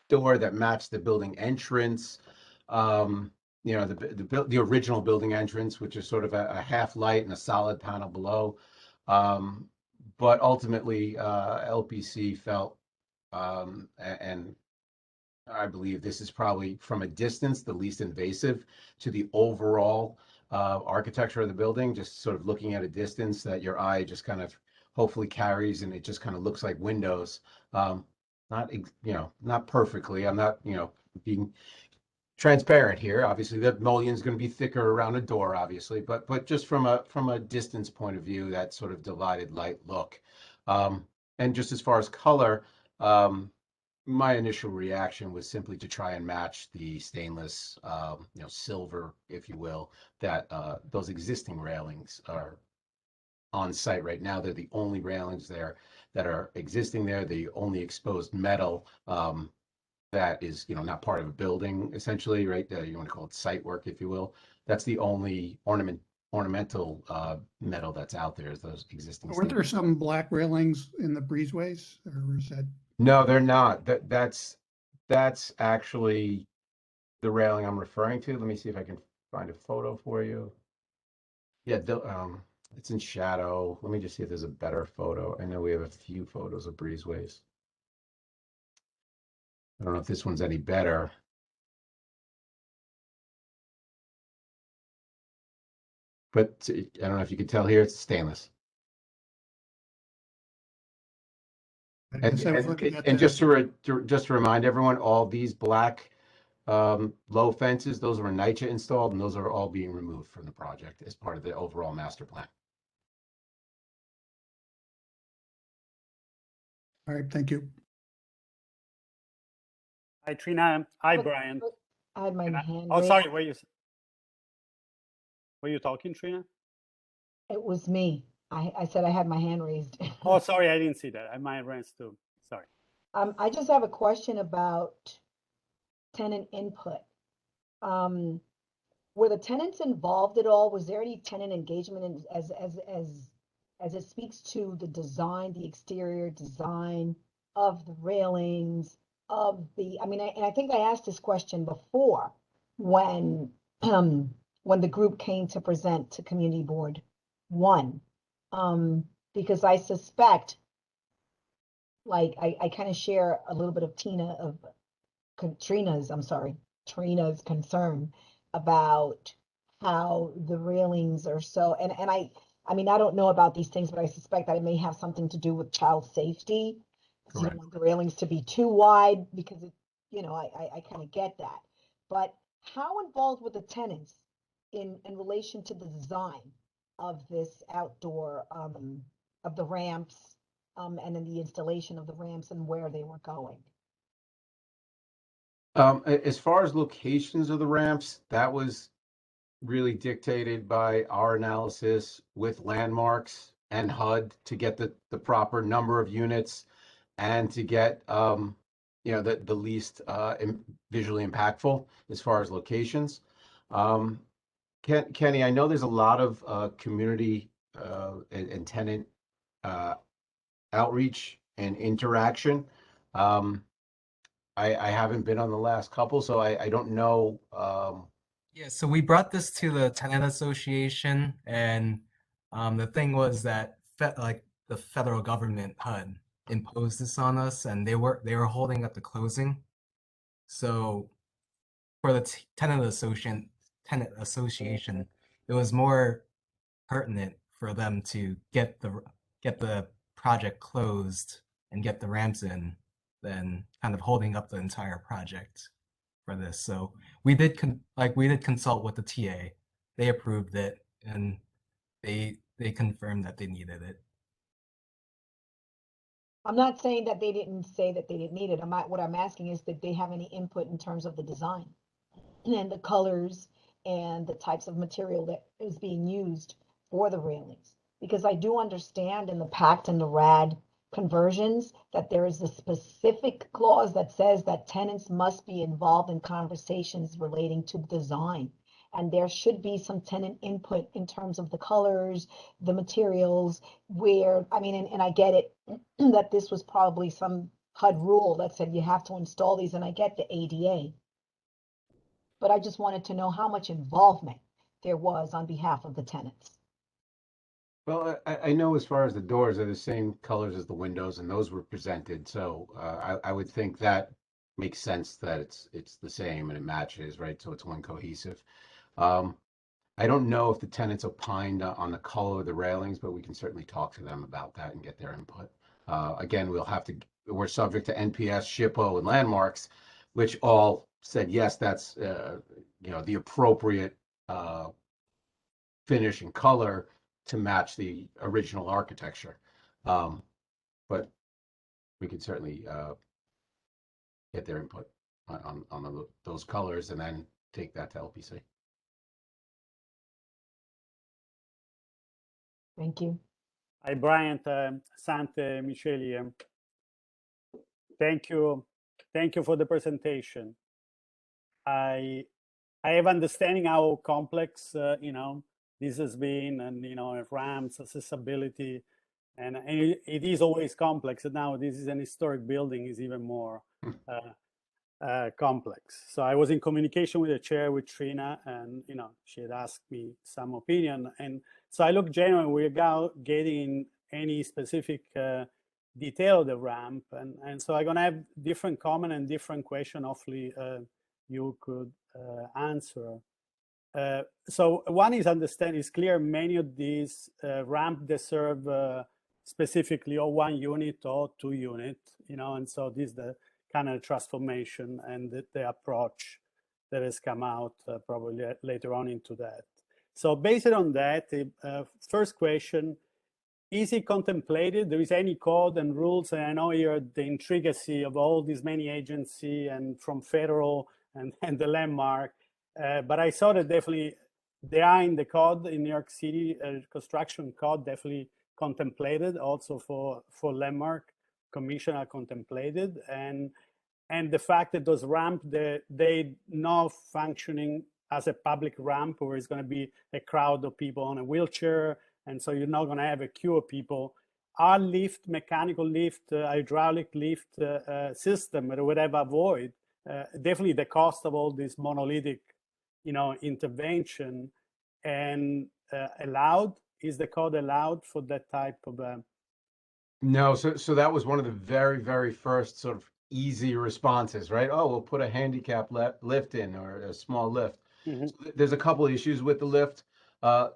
door that matched the building entrance. The original building entrance, which is sort of a half light and a solid panel below. But ultimately, LPC felt, and I believe this is probably from a distance the least invasive to the overall architecture of the building. Just sort of looking at a distance that your eye just kind of hopefully carries, and it just kind of looks like windows. Not perfectly. I'm not being transparent here. Obviously, the mullion is going to be thicker around a door, obviously, but just from a distance point of view, that sort of divided light look. And just as far as color, my initial reaction was simply to try and match the stainless, silver, if you will, that those existing railings are on site right now. They're the only railings there that are existing there, the only exposed metal that is, not part of a building, essentially, right? You want to call it site work, if you will. That's the only ornamental metal that's out there, is those existing. Weren't there some black railings in the breezeways, or is that? No, they're not. That's actually the railing I'm referring to. Let me see if I can find a photo for you. Yeah, it's in shadow. Let me just see if there's a better photo. I know we have a few photos of breezeways. I don't know if this one's any better. But I don't know if you can tell here, it's stainless. And just to remind everyone, all these black low fences, those were NYCHA installed, and those are all being removed from the project as part of the overall master plan. All right, thank you. Hi, Trina. Hi, Look, Brian. I had my hand Oh, raised. sorry. Were you talking, Trina? It was me. I said I had my hand raised. Oh, sorry. I didn't see that. I might raised too. Sorry. I just have a question about tenant input. Were the tenants involved at all? Was there any tenant engagement as it speaks to the design, the exterior design of the railings, and I think I asked this question before when the group came to present to Community Board 1, because I suspect, like, I kind of share a little bit of Trina's concern about how the railings are so, and I mean, I don't know about these things, but I suspect that it may have something to do with child safety. You don't want the railings to be too wide because I kind of get that. But how involved were the tenants in relation to the design of this outdoor, of the ramps, and then the installation of the ramps and where they were going? As far as locations of the ramps, that was really dictated by our analysis with landmarks and HUD to get the proper number of units and to get the least visually impactful as far as locations. Kenny, I know there's a lot of community and tenant outreach and interaction. I haven't been on the last couple, so I don't know. Yeah, so we brought this to the tenant association, and the thing was that the federal government HUD imposed this on us, and they were holding up the closing. So for the tenant association, it was more pertinent for them to get the project closed and get the ramps in than kind of holding up the entire project for this. So we did consult with the TA. They approved it, and they confirmed that they needed it. I'm not saying that they didn't say that they didn't need it. What I'm asking is, did they have any input in terms of the design and the colors and the types of material that is being used for the railings? Because I do understand in the PACT and the RAD conversions that there is a specific clause that says that tenants must be involved in conversations relating to design. And there should be some tenant input in terms of the colors, the materials, where, I mean, and I get it that this was probably some HUD rule that said you have to install these, and I get the ADA. But I just wanted to know how much involvement there was on behalf of the tenants. Well, I know as far as the doors are the same colors as the windows, and those were presented. So I would think that makes sense that it's the same and it matches, right? So it's one cohesive. I don't know if the tenants opined on the color of the railings, but we can certainly talk to them about that and get their input. Again, we're subject to NPS, SHPO, and landmarks, which all said yes, that's the appropriate finish and color to match the original architecture. But we could certainly get their input on those colors and then take that to LPC. Thank you. Hi, Bryant, Sante Micheli. Thank you for the presentation. I have understanding how complex this has been, and ramps, accessibility, and it is always complex. And now this is an historic building, is even more complex. So I was in communication with the chair, with Trina, and she had asked me some opinion, and so I look genuine without getting any specific detail of the ramp, and so I'm gonna have different comment and different question. Hopefully you could answer. So one is it's clear many of these ramp deserve specifically or one unit or two unit, and so this is the kind of transformation and the approach that has come out probably later on into that. So based on that, first question, is it contemplated? There is any code and rules? And I know here the intricacy of all these many agencies and from federal and the landmark, but I saw that definitely they are in the code in New York City, construction code definitely contemplated also for landmark commission are contemplated, and the fact that those ramp they now functioning as a public ramp where it's going to be a crowd of people on a wheelchair, and so you're not going to have a queue of people. Our lift, mechanical lift, hydraulic lift system, or whatever, avoid definitely the cost of all this monolithic, intervention, and allowed. Is the code allowed for that type of? No, so that was one of the very, very first sort of easy responses, right? Oh, we'll put a handicap lift in or a small lift. Mm-hmm. So there's a couple of issues with the lift.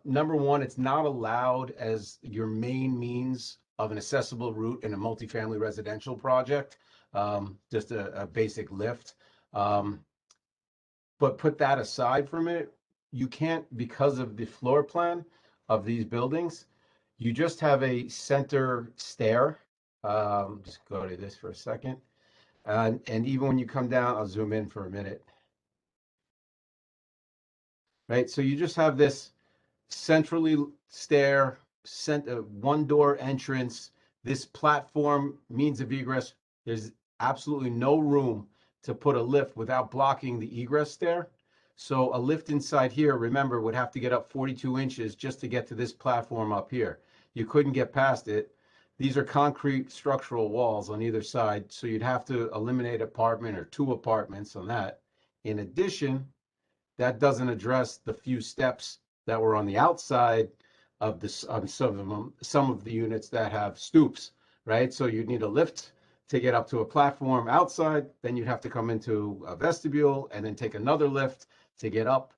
Number one, it's not allowed as your main means of an accessible route in a multifamily residential project, just a basic lift. But put that aside from it, you can't, because of the floor plan of these buildings, you just have a center stair. Just go to this for a second. And even when you come down, I'll zoom in for a minute. Right, so you just have this centrally stair, one door entrance, this platform means of egress. There's absolutely no room to put a lift without blocking the egress stair. So a lift inside here, remember, would have to get up 42 inches just to get to this platform up here. You couldn't get past it. These are concrete structural walls on either side, so you'd have to eliminate an apartment or two apartments on that. In addition, that doesn't address the few steps that were on the outside of this, some of the units that have stoops, right? So you'd need a lift to get up to a platform outside, then you'd have to come into a vestibule and then take another lift to get up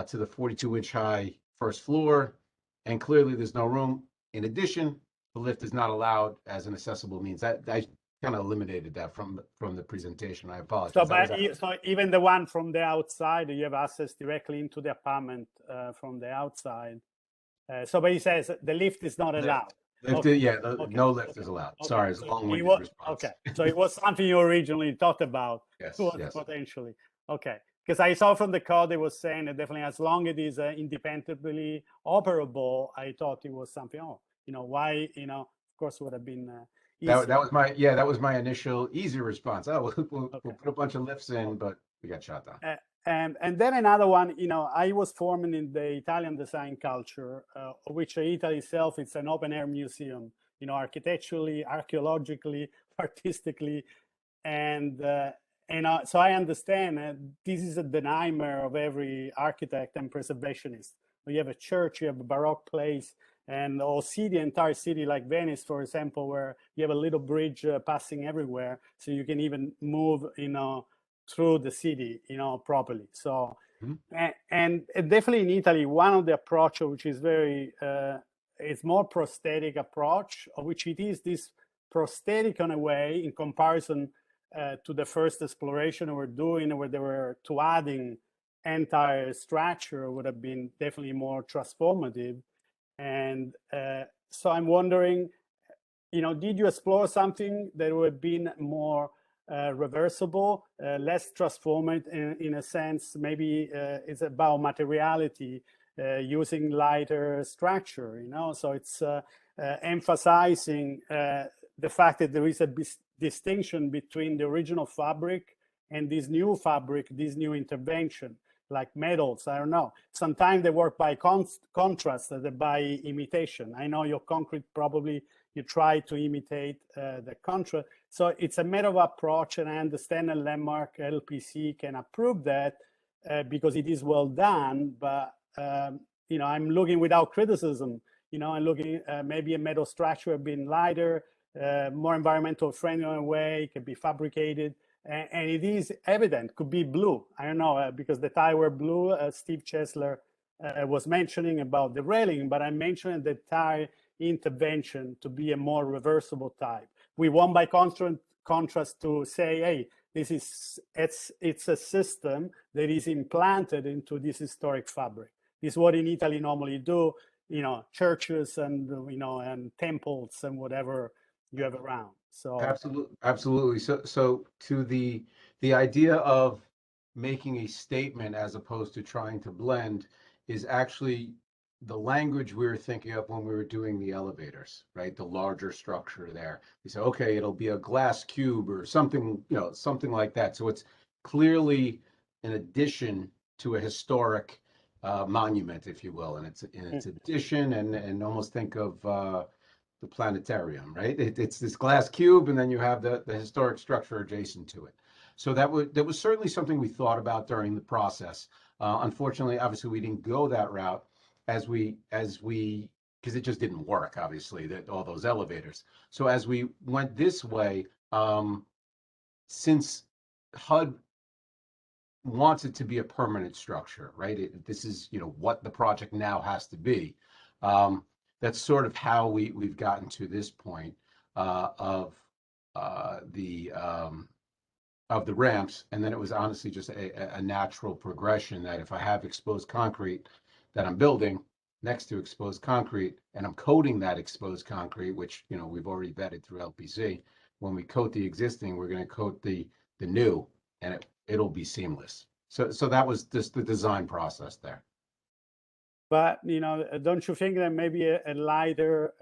to the 42-inch high first floor. And clearly there's no room. In addition, the lift is not allowed as an accessible means. That I kind of eliminated that from the presentation. I apologize. So even the one from the outside, you have access directly into the apartment from the outside. But he says the lift is not allowed. No lift is allowed. Okay. Sorry, it's a long-winded response. Okay, so it was something you originally thought about. Yes. Potentially. Okay, because I saw from the code it was saying that definitely as long as it is independently operable, I thought it was something, oh, why, of course would have been easy. That was my initial easy response. Oh, we'll put a bunch of lifts in, but we got shot down. And then another one, I was formed in the Italian design culture, which Italy itself, it's an open air museum, architecturally, archaeologically, artistically. And so I understand this is the nightmare of every architect and preservationist. You have a church, you have a Baroque place, and or entire city like Venice, for example, where you have a little bridge passing everywhere, so you can even move, through the city, properly. So, and definitely in Italy, one of the approach which is very, it's more prosthetic approach, which it is this prosthetic in a way in comparison to the first exploration we're doing, where they were to adding entire structure would have been definitely more transformative. And so I'm wondering, did you explore something that would have been more reversible, less transformative in a sense? Maybe it's about materiality, using lighter structure, so it's emphasizing the fact that there is a distinction between the original fabric and this new fabric, this new intervention, like metals. I don't know. Sometimes they work by contrast than by imitation. I know your concrete probably you try to imitate the contrast. So it's a matter of approach, and I understand a landmark LPC can approve that because it is well done. But I'm looking without criticism. I'm looking maybe a metal structure being lighter, more environmental friendly in a way, can be fabricated. And it is evident, could be blue. I don't know, because the tire were blue. Steve Chesler was mentioning about the railing, but I mentioned the tire intervention to be a more reversible type. We want by contrast to say, hey, it's a system that is implanted into this historic fabric. This is what in Italy normally do, churches and and temples and whatever you have around. So Absolutely. So to the idea of making a statement as opposed to trying to blend is actually the language we were thinking of when we were doing the elevators, right? The larger structure there. We say, okay, it'll be a glass cube or something, something like that. So it's clearly an addition to a historic monument, if you will, and it's addition, and almost think of the planetarium, right? It's this glass cube, and then you have the historic structure adjacent to it. So that was certainly something we thought about during the process. Unfortunately, obviously, we didn't go that route as we because it just didn't work. Obviously, all those elevators. So as we went this way, since HUD wants it to be a permanent structure, right? This is what the project now has to be. That's sort of how we've gotten to this point of the ramps, and then it was honestly just a natural progression that if I have exposed concrete that I'm building next to exposed concrete, and I'm coating that exposed concrete, which we've already vetted through LPC. When we coat the existing, we're going to coat the new, and it'll be seamless. So that was just the design process there. But don't you think that maybe a lighter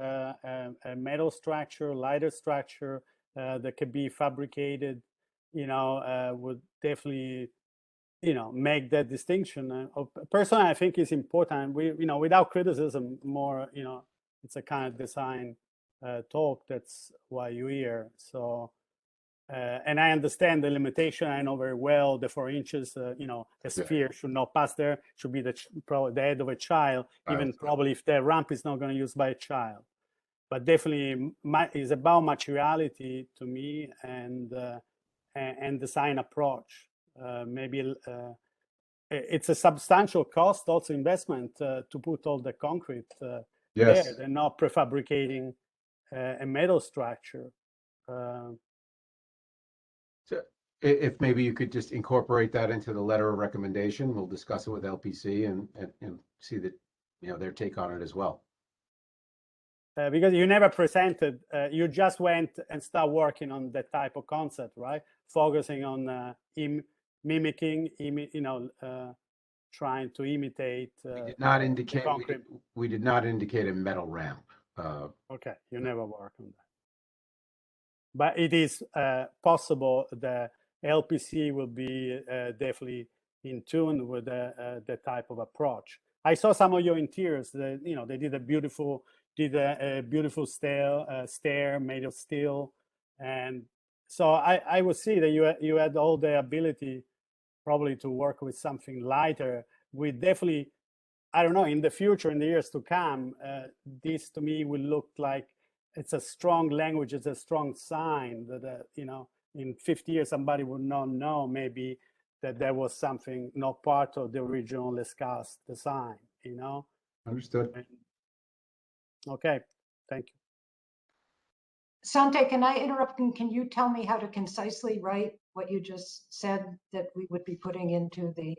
a metal structure, lighter structure that could be fabricated, would definitely make that distinction? Personally, I think it's important. We without criticism, more it's a kind of design talk. That's why you're here. So. And I understand the limitation. I know very well the 4 inches. A sphere should not pass there. Should be probably the head of a child. Even probably if the ramp is not going to use by a child. But definitely, it's about materiality to me and design approach. Maybe it's a substantial cost, also investment to put all the concrete there. They're not prefabricating a metal structure. So if maybe you could just incorporate that into the letter of recommendation, we'll discuss it with LPC and see that their take on it as well. Because you never presented, you just went and start working on that type of concept, right? Focusing on mimicking, trying to imitate. We did not indicate, concrete. we did not indicate a metal ramp. Okay, you never work on that. But it is possible the LPC will be definitely in tune with the type of approach. I saw some of your interiors. They did a beautiful stair made of steel, and so I would see that you had all the ability probably to work with something lighter. We definitely, I don't know, in the future, in the years to come, this to me will look like it's a strong language, it's a strong sign that, in 50 years, somebody would not know maybe that there was something not part of the original Lescas design, Understood. Okay, thank you. Sante, can I interrupt? Can you tell me how to concisely write what you just said that we would be putting into the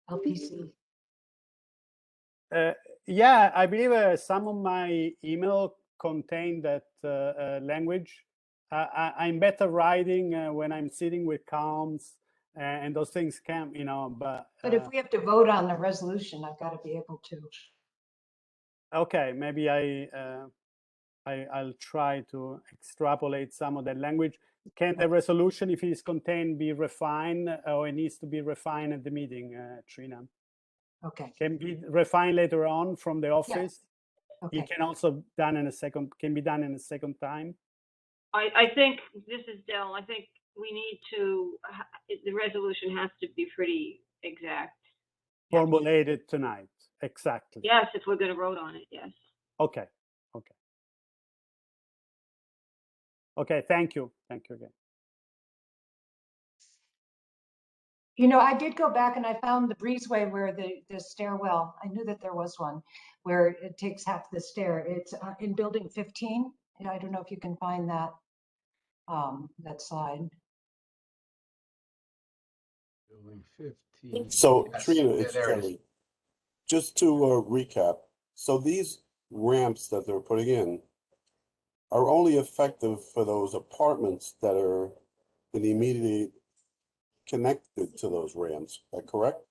LPC? Yeah, I believe some of my email contain that language. I'm better writing when I'm sitting with columns and those things can, but. But if we have to vote on the resolution, I've got to be able to. Okay, maybe I'll try to extrapolate some of that language. Can the resolution, if it is contained, be refined, or it needs to be refined at the meeting, Trina? Okay. Can be refined later on from the office. Okay. It can also done in a second. Can be done in a second time. I think this is Dell. I think we need to. The resolution has to be pretty exact. Formulated tonight, exactly. Yes, if we're going to vote on it, yes. Okay. Okay. Okay. Thank you. Thank you again. I did go back and I found the breezeway where the stairwell, I knew that there was one where it takes half the stair. It's in building 15. I don't know if you can find that, that slide. Building 15. So Yes. Trina, Yeah, it's there it is. Jerry. Just to recap, so these ramps that they're putting in are only effective for those apartments that are in the immediate connected to those ramps. Is that correct?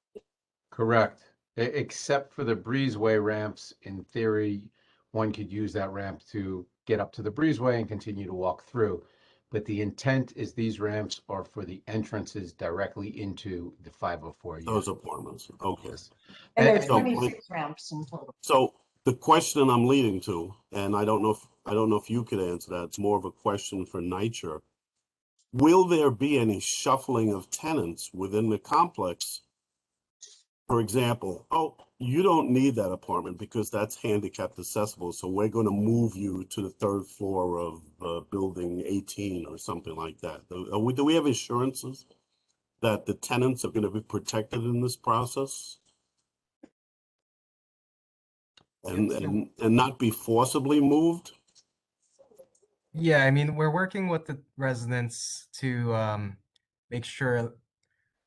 Correct. Except for the breezeway ramps, in theory, one could use that ramp to get up to the breezeway and continue to walk through. But the intent is these ramps are for the entrances directly into the 504 Those unit. apartments. Okay. Yes. And there's so- 26 ramps in total. So the question I'm leading to, and I don't know if you could answer that. It's more of a question for NYCHR. Will there be any shuffling of tenants within the complex? For example, you don't need that apartment because that's handicapped accessible, so we're going to move you to the third floor of building 18 or something like that. Do we have assurances that the tenants are going to be protected in this process? And not be forcibly moved? Yeah, I mean, we're working with the residents to make sure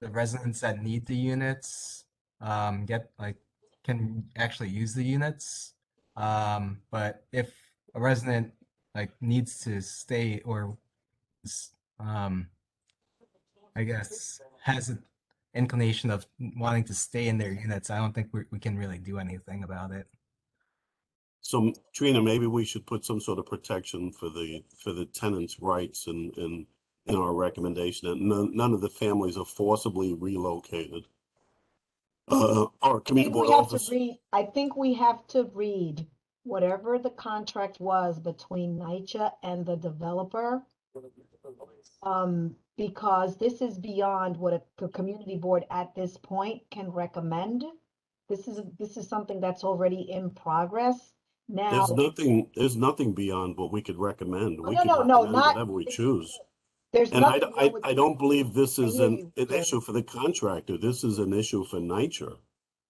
the residents that need the units can actually use the units. But if a resident needs to stay or I guess has an inclination of wanting to stay in their units, I don't think we can really do anything about it. So Trina, maybe we should put some sort of protection for the tenants' rights in our recommendation that none of the families are forcibly relocated. Our community board office. I think we have to read whatever the contract was between NYCHA and the developer. Because this is beyond what a community board at this point can recommend. This is something that's already in progress. Now, There's nothing beyond what we could recommend. We no, can no, recommend not- whatever we choose. there's And nothing wrong with I don't believe this is hear an you, Jerry. issue for the contractor. This is an issue for NYCHR.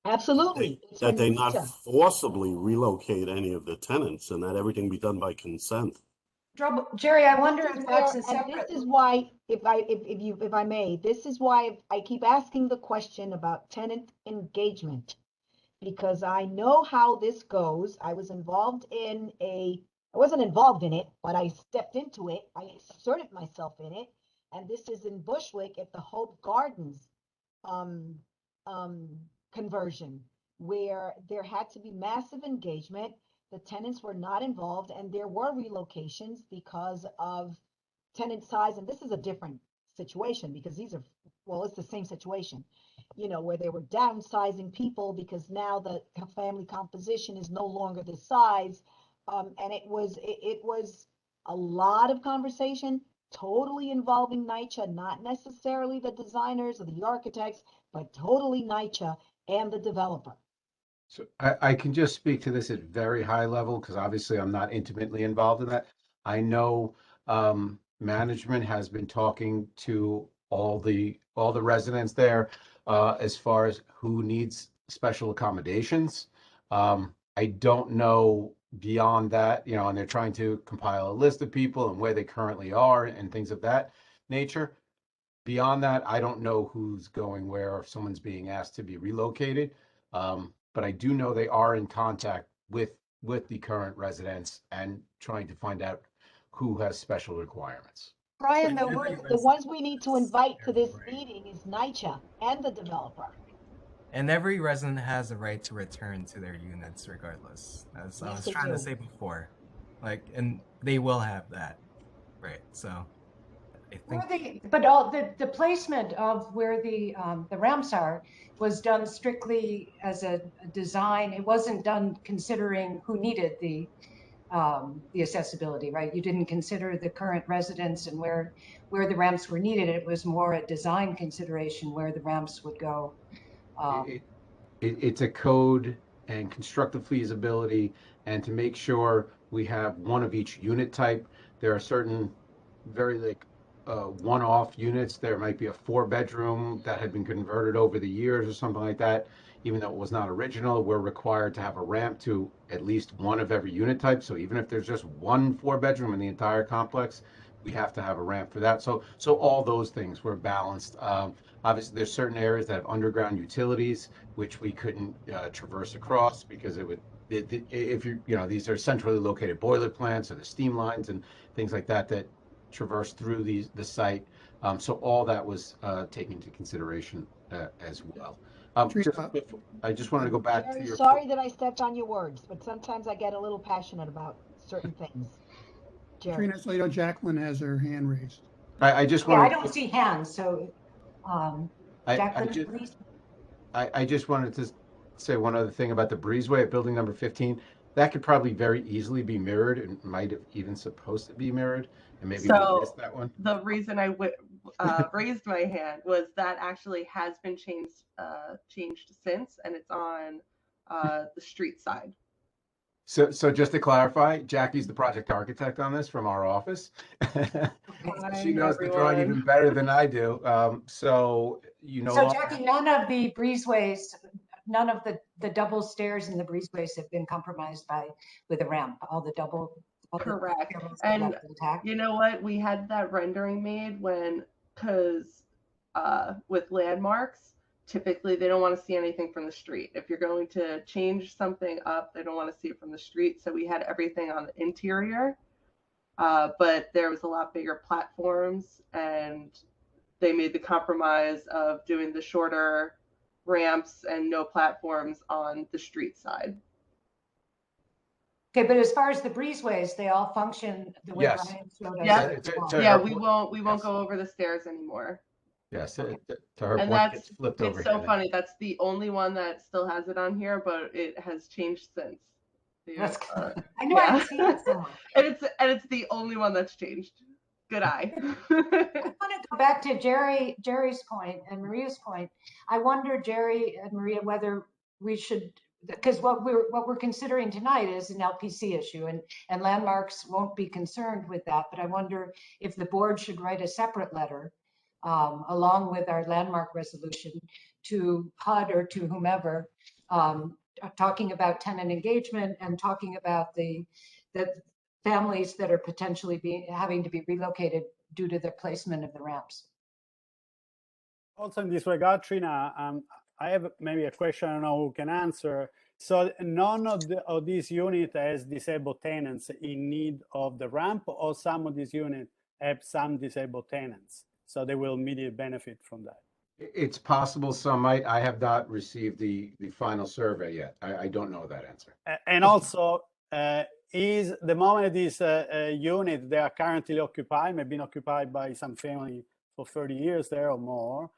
Absolutely. It's That for they not NYCHA. forcibly relocate any of the tenants and that everything be done by consent. Jerry, I wonder This is if that's where- a separate. And this is why, if I may, this is why I keep asking the question about tenant engagement. Because I know how this goes. I wasn't involved in it, but I stepped into it. I inserted myself in it. and this is in Bushwick at the Hope Gardens conversion, where there had to be massive engagement. The tenants were not involved, and there were relocations because of tenant size. And this is a different situation because these are, well, it's the same situation, you know, where they were downsizing people because now the family composition is no longer the size. And it was a lot of conversation, totally involving NYCHA, not necessarily the designers or the architects, but totally NYCHA and the developer. So I can just speak to this at very high level because obviously I'm not intimately involved in that. I know management has been talking to all the residents there as far as who needs special accommodations. I don't know beyond that, you know, and they're trying to compile a list of people and where they currently are and things of that nature. Beyond that, I don't know who's going where or if someone's being asked to be relocated. But I do know they are in contact with the current residents and trying to find out who has special requirements. Brian, But the every ones we need to invite to this Right. meeting is NYCHA and the developer. And every resident has a right to return to their units regardless, as I Yes, was they trying to do. say before. Like, and they will have that, right? So I think But all the placement of where the ramps are was done strictly as a design. It wasn't done considering who needed the accessibility, right? You didn't consider the current residents and where the ramps were needed. It was more a design consideration where the ramps would go. It's a code and constructive feasibility, and to make sure we have one of each unit type. There are certain very one-off units. There might be a 4-bedroom that had been converted over the years or something like that. Even though it was not original, we're required to have a ramp to at least one of every unit type. So even if there's just one 4-bedroom in the entire complex, we have to have a ramp for that. So all those things were balanced. Obviously, there's certain areas that have underground utilities, which we couldn't traverse across because it would, if you know, these are centrally located boiler plants or the steam lines and things like that that traverse through the site. So all that was taken into consideration as well. Trina, I just wanted to go back to Very your. sorry that I stepped on your words, but sometimes I get a little passionate about certain things. Jerry. Trina, so you know, Jacqueline has her hand raised. I just Yeah, wanted. I don't see hands, so Jacqueline, please. I just wanted to say one other thing about the breezeway at building number 15. That could probably very easily be mirrored and might have even supposed to be mirrored. And maybe we missed that one. The reason I raised my hand was that actually has been changed since, and it's on the street side. So just to clarify, Jackie's the project architect on this from our office. She knows the drawing even better than I do. So you know. So Jackie, none of the breezeways, none of the double stairs in the breezeways have been compromised with a ramp. All the double. Correct. And you know what? We had that rendering made because with landmarks, typically they don't want to see anything from the street. If you're going to change something up, they don't want to see it from the street. So we had everything on the interior, but there was a lot bigger platforms, and they made the compromise of doing the shorter ramps and no platforms on the street side. Okay, but as far as the breezeways, they all function the way Brian showed us. Yeah, we won't go over the stairs anymore. Yes, to her and point, it's flipped over. It's so funny. That's the only one that still has it on here, but it has changed since. I knew I had seen it somewhere. And it's the only one that's changed. Good eye. I want to go back to Jerry's point and Maria's point. I wonder, Jerry and Maria, whether we should, because what we're considering tonight is an LPC issue, and landmarks won't be concerned with that. But I wonder if the board should write a separate letter along with our landmark resolution to HUD or to whomever, talking about tenant engagement and talking about the families that are potentially having to be relocated due to the placement of the ramps. Also in this regard, Trina, I have maybe a question I don't know who can answer. So none of these units has disabled tenants in need of the ramp, or some of these units have some disabled tenants? so they will immediately benefit from that. It's possible some might. I have not received the final survey yet. I don't know that answer. And also, is the moment these units they are currently occupied, may have been occupied by some family for 30 years there or more,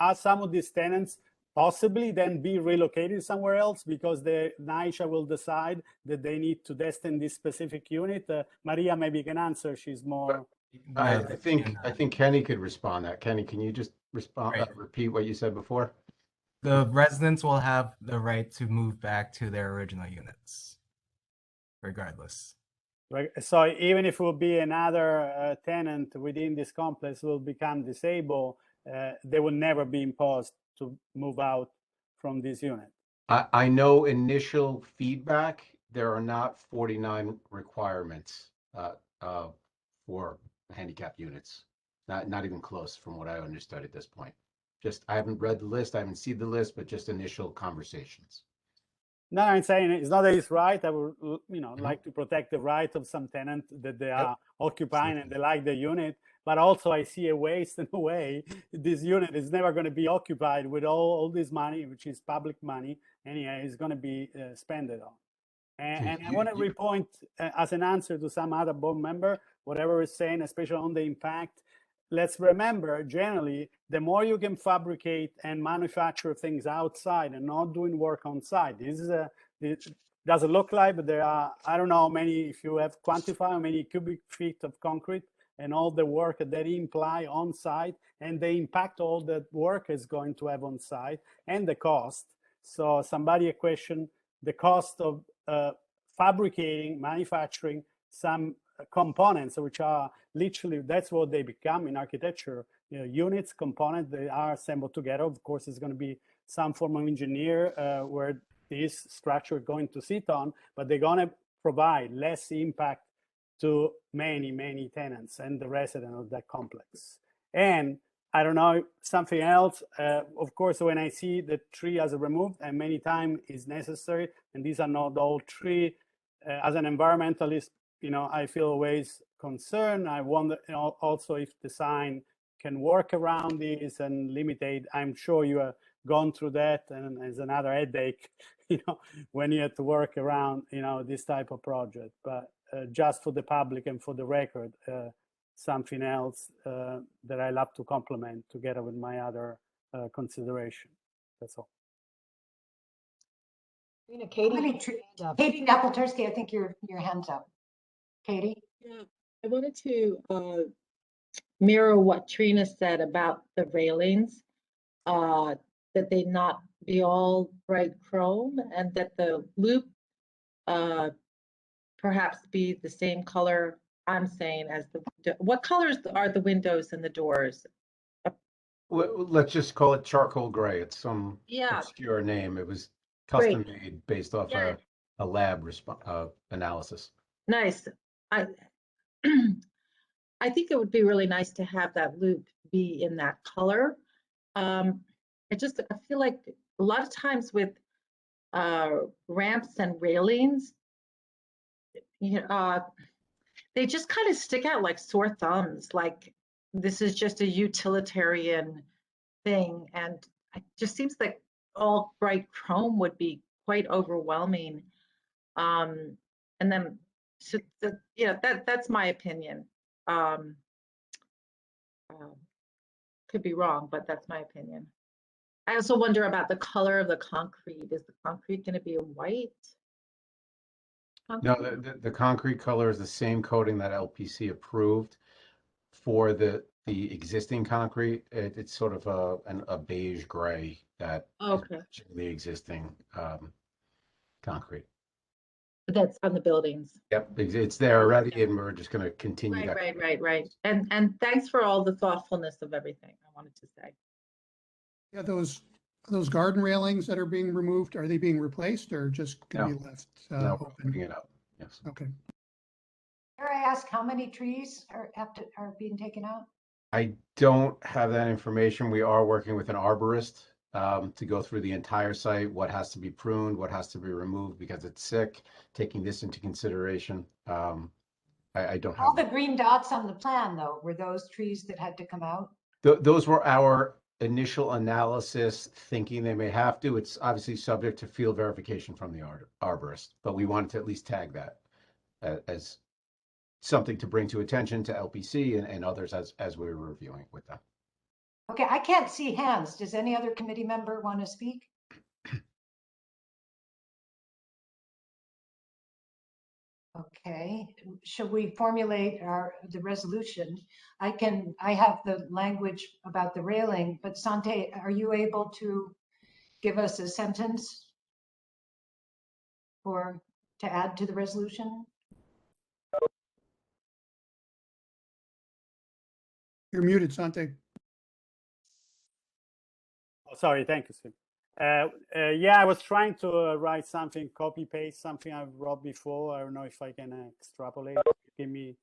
are some of these tenants possibly then be relocated somewhere else because the NYCHA will decide that they need to destine this specific unit? Maria maybe can answer. She's more. I think Kenny could respond that. Kenny, can you just respond, Right. repeat what you said before? The residents will have the right to move back to their original units, regardless. Right. So even if it will be another tenant within this complex will become disabled, they will never be imposed to move out from this unit. I know initial feedback, there are not 49 requirements for handicap units. Not even close from what I understood at this point. Just, I haven't read the list, I haven't seen the list, but just initial conversations. No, I'm saying it's not that it's right. I would, like to protect the right of some tenant that they are occupying and they like the unit. But also I see a waste in a way. This unit is never going to be occupied with all this money, which is public money. Anyway, is going to be spent on. And I want to repoint as an answer to some other board member, whatever is saying, especially on the impact. Let's remember, generally, the more you can fabricate and manufacture things outside and not doing work on site. This is it doesn't look like, but there are, I don't know how many, if you have quantified how many cubic feet of concrete and all the work that imply on site and the impact all that work is going to have on site and the cost. So somebody a question, the cost of fabricating, manufacturing some components, which are literally, that's what they become in architecture, units, components, they are assembled together. Of course, it's going to be some form of engineer where this structure is going to sit on, but they're going to provide less impact to many tenants and the resident of that complex. And I don't know, something else, of course, when I see the tree as removed, and many times is necessary, and these are not all tree, as an environmentalist, I feel always concerned. I wonder also if design can work around this and limitate. I'm sure you have gone through that, and it's another headache, when you have to work around, this type of project. But just for the public and for the record, something else that I love to complement together with my other consideration. That's all. Katie, Katie Napoltursky, I think your hand's up. Katie? Yeah, I wanted to mirror what Trina said about the railings, that they not be all bright chrome and that the loop perhaps be the same color I'm saying as the, what colors are the windows and the doors? Let's just call it charcoal gray. It's some Yeah. obscure name. It was custom made based off Yeah. a lab analysis. Nice. I think it would be really nice to have that loop be in that color. I feel like a lot of times with ramps and railings, they just kind of stick out like sore thumbs, like this is just a utilitarian thing. And it just seems like all bright chrome would be quite overwhelming. And then, so that's my opinion. Could be wrong, but that's my opinion. I also wonder about the color of the concrete. Is the concrete going to be a white? No, the concrete color is the same coating that LPC approved for the existing concrete. It's sort of a beige gray that Okay. is the existing concrete. But that's on the buildings. Yep, it's there already, and we're just going to continue that. Right. And thanks for all the thoughtfulness of everything, I wanted to say. Yeah, those garden railings that are being removed, are they being replaced or just going to be left No, open? putting it up. Yes. Okay. Dare I ask how many trees are being taken out? I don't have that information. We are working with an arborist to go through the entire site, what has to be pruned, what has to be removed because it's sick, taking this into consideration. I don't All have. the green dots on the plan, though, were those trees that had to come out? Those were our initial analysis, thinking they may have to. It's obviously subject to field verification from the arborist, but we wanted to at least tag that as something to bring to attention to LPC and others as we were reviewing with them. Okay, I can't see hands. Does any other committee member want to speak? Okay, should we formulate the resolution? I have the language about the railing, but Sante, are you able to give us a sentence to add to the resolution? You're muted, Sante. Oh, sorry, thank you, Steve. Yeah, I was trying to write something, copy paste something I wrote before. I don't know if I can extrapolate. Give me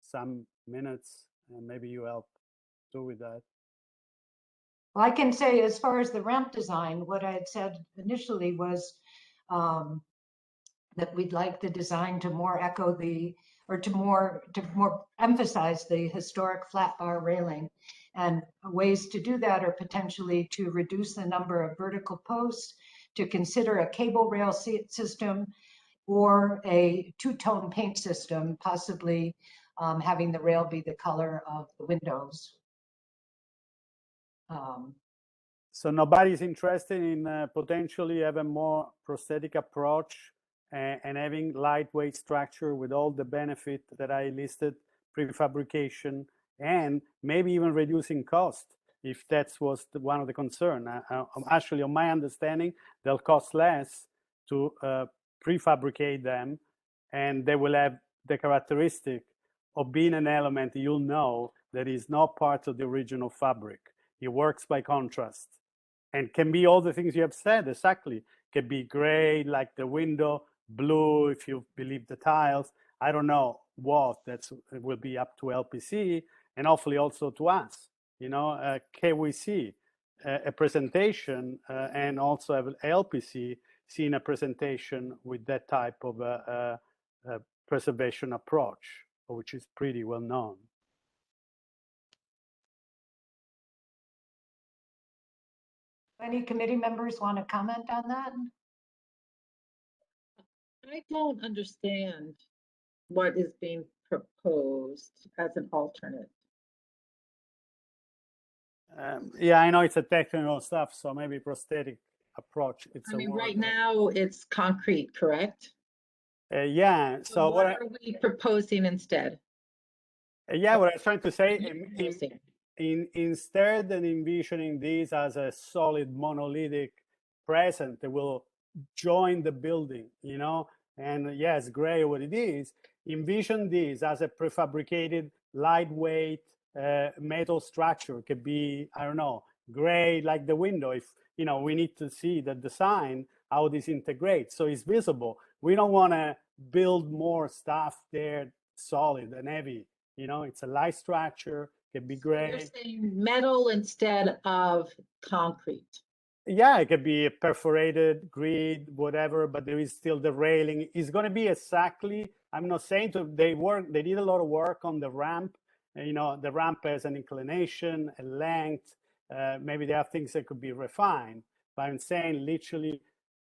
some minutes, and maybe you help do with that. Well, I can say as far as the ramp design, what I had said initially was that we'd like the design to more echo to more emphasize the historic flat bar railing. And ways to do that are potentially to reduce the number of vertical posts, to consider a cable rail system, or a two-tone paint system, possibly having the rail be the color of the windows. So nobody's interested in potentially have a more prosthetic approach and having lightweight structure with all the benefit that I listed, prefabrication, and maybe even reducing cost, if that was one of the concern. Actually, on my understanding, they'll cost less to prefabricate them, and they will have the characteristic of being an element you'll know that is not part of the original fabric. It works by contrast and can be all the things you have said, exactly. Can be gray, like the window, blue, if you believe the tiles. I don't know what, it will be up to LPC and hopefully also to us. You know, can we see a presentation and also have LPC seeing a presentation with that type of preservation approach, which is pretty well known. Any committee members want to comment on that? I don't understand what is being proposed as an alternate. Yeah, I know it's a technical stuff, so maybe prosthetic approach. I mean, right now it's concrete, correct? Yeah. So what are we proposing instead? Yeah, what I was trying to say, instead than envisioning this as a solid monolithic present that will join the building, you know, and yes, gray what it is, envision this as a prefabricated, lightweight metal structure. It could be, I don't know, gray like the window. If, you know, we need to see the design, how this integrates so it's visible. We don't want to build more stuff there solid and heavy. You know, it's a light structure, it could be gray. So you're saying metal instead of concrete? Yeah, it could be a perforated grid, whatever, but there is still the railing. It's going to be exactly, I'm not saying they did a lot of work on the ramp. You know, the ramp has an inclination, a length. Maybe there are things that could be refined, but I'm saying literally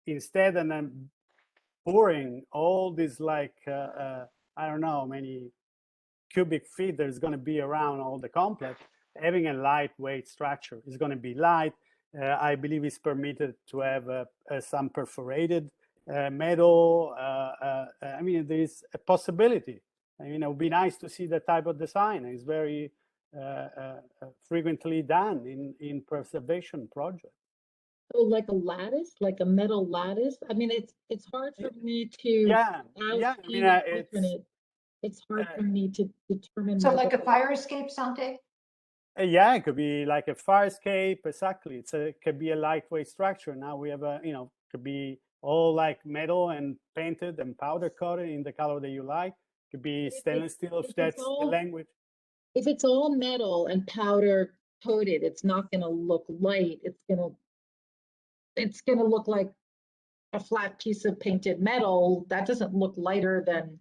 instead of them pouring all this like, I don't know, many cubic feet there's going to be around all the complex, having a lightweight structure is going to be light. I believe it's permitted to have some perforated metal. I mean, there is a possibility. You know, it would be nice to see that type of design. It's very frequently done in preservation projects. So like a lattice, like a metal lattice? I mean, it's hard for me to. Yeah, yeah. I mean, it's hard for me to determine. So like a fire escape, Sante? Yeah, it could be like a fire escape, exactly. It could be a lightweight structure. Now we have you know, could be all like metal and painted and powder coated in the color that you like. Could be stainless steel if that's the language. If it's all metal and powder coated, it's not going to look light. It's going to look like a flat piece of painted metal. That doesn't look lighter than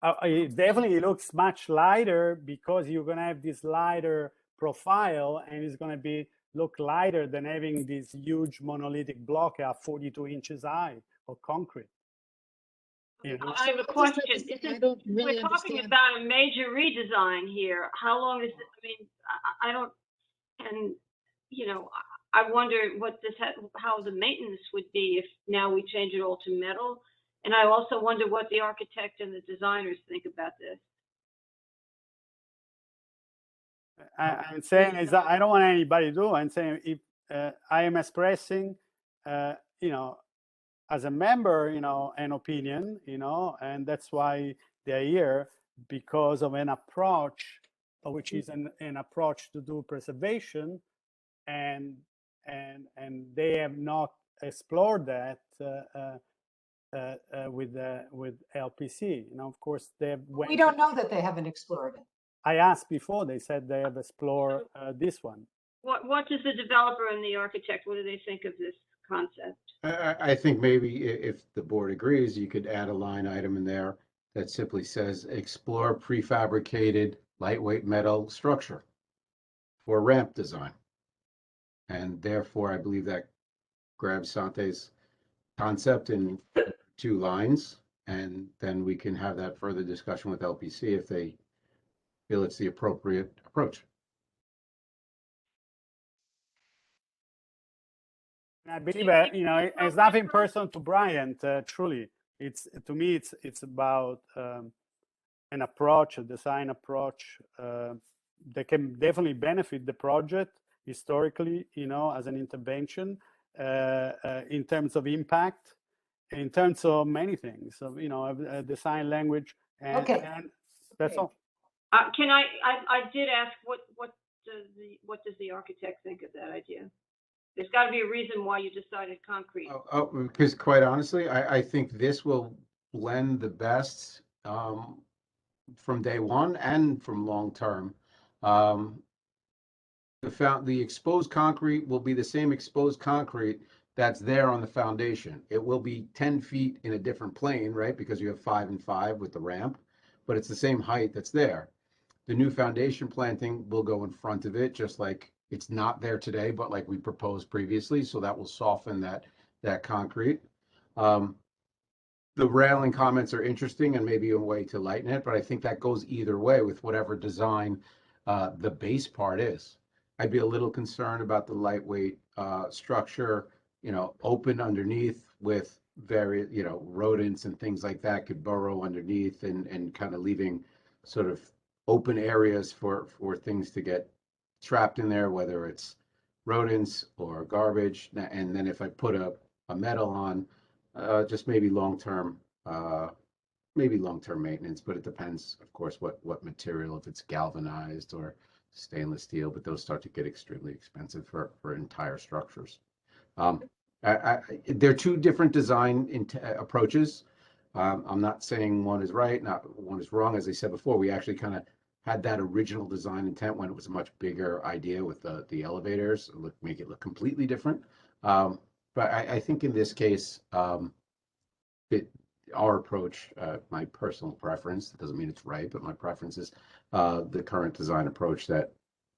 It definitely looks much lighter because you're gonna have this lighter profile, and it's gonna look lighter than having this huge monolithic block at 42 inches high of concrete. You know? I have a I just have to question. say, I don't really We're talking understand. about a major redesign here. How long is it? I mean, I don't, and, you know, I wonder what how the maintenance would be if now we change it all to metal. And I also wonder what the architect and the designers think about this. I'm saying is that I don't want anybody to do. I'm saying if I am expressing, you know, as a member, you know, an opinion, you know, and that's why they're here, because of an approach, which is an approach to do preservation, and they have not explored that with LPC. You know, of course, they have. We don't know that they haven't explored it. I asked before. They said they have explored this one. What does the developer and the architect, what do they think of this concept? I think maybe if the board agrees, you could add a line item in there that simply says, explore prefabricated lightweight metal structure for ramp design. And therefore, I believe that grabs Sante's concept in 2 lines, and then we can have that further discussion with LPC if they feel it's the appropriate approach. I believe that, you know, it's nothing personal to Brian. Truly, it's, to me, it's about an approach, a design approach that can definitely benefit the project historically, you know, as an intervention in terms of impact, in terms of many things, of, you know, a design language, and, Okay. and that's all. Can I did ask what does the architect think of that idea? There's got to be a reason why you decided concrete. Because quite honestly, I think this will blend the best from day one and from long term. The exposed concrete will be the same exposed concrete that's there on the foundation. It will be 10 feet in a different plane, right? Because you have 5 and 5 with the ramp, but it's the same height that's there. The new foundation planting will go in front of it, just like it's not there today, but like we proposed previously. So that will soften that concrete. The railing comments are interesting and maybe a way to lighten it, but I think that goes either way with whatever design the base part is. I'd be a little concerned about the lightweight structure, you know, open underneath with various, you know, rodents and things like that could burrow underneath and kind of leaving sort of open areas for things to get trapped in there, whether it's rodents or garbage. And then if I put a metal on, just maybe long-term maintenance, but it depends, of course, what material, if it's galvanized or stainless steel, but those start to get extremely expensive for entire structures. They're 2 different design approaches. I'm not saying one is right, not one is wrong. As I said before, we actually kind of had that original design intent when it was a much bigger idea with the elevators, make it look completely different. But I think in this case, our approach, my personal preference, doesn't mean it's right, but my preference is the current design approach that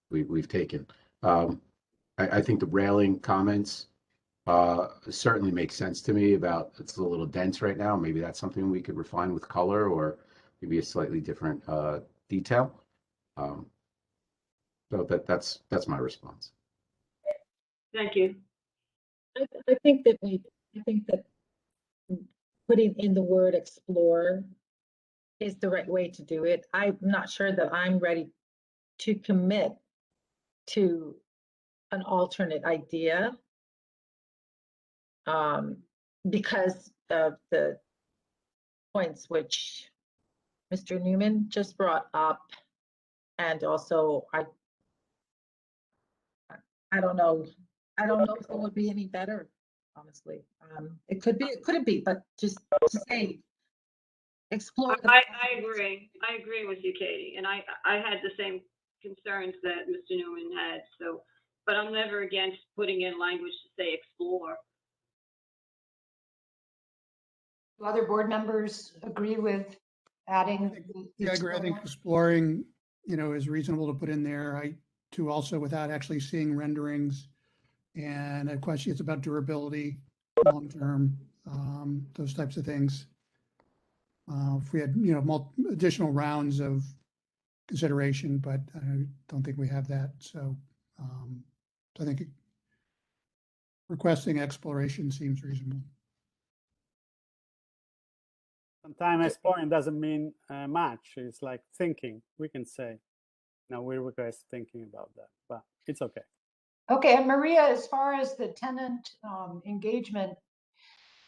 we've taken. I think the railing comments certainly make sense to me about it's a little dense right now. Maybe that's something we could refine with color or maybe a slightly different detail. So that's my response. Thank you. I think that putting in the word explore is the right way to do it. I'm not sure that I'm ready to commit to an alternate idea because of the points which Mr. Newman just brought up. And also, I don't know. I don't know if it would be any better, honestly. It could be, it couldn't be, but just to say, explore. I agree. I agree with you, Katie. And I had the same concerns that Mr. Newman had. So, but I'm never against putting in language to say explore. Do other board members agree with adding Yeah, I each agree. I think building? exploring, is reasonable to put in there. To also without actually seeing renderings. And a question is about durability, long-term, those types of things. If we had, additional rounds of consideration, but I don't think we have that. So I think requesting exploration seems reasonable. Sometimes exploring doesn't mean much. It's like thinking. We can say, no, we request thinking about that, but it's okay. Okay, and Maria, as far as the tenant engagement,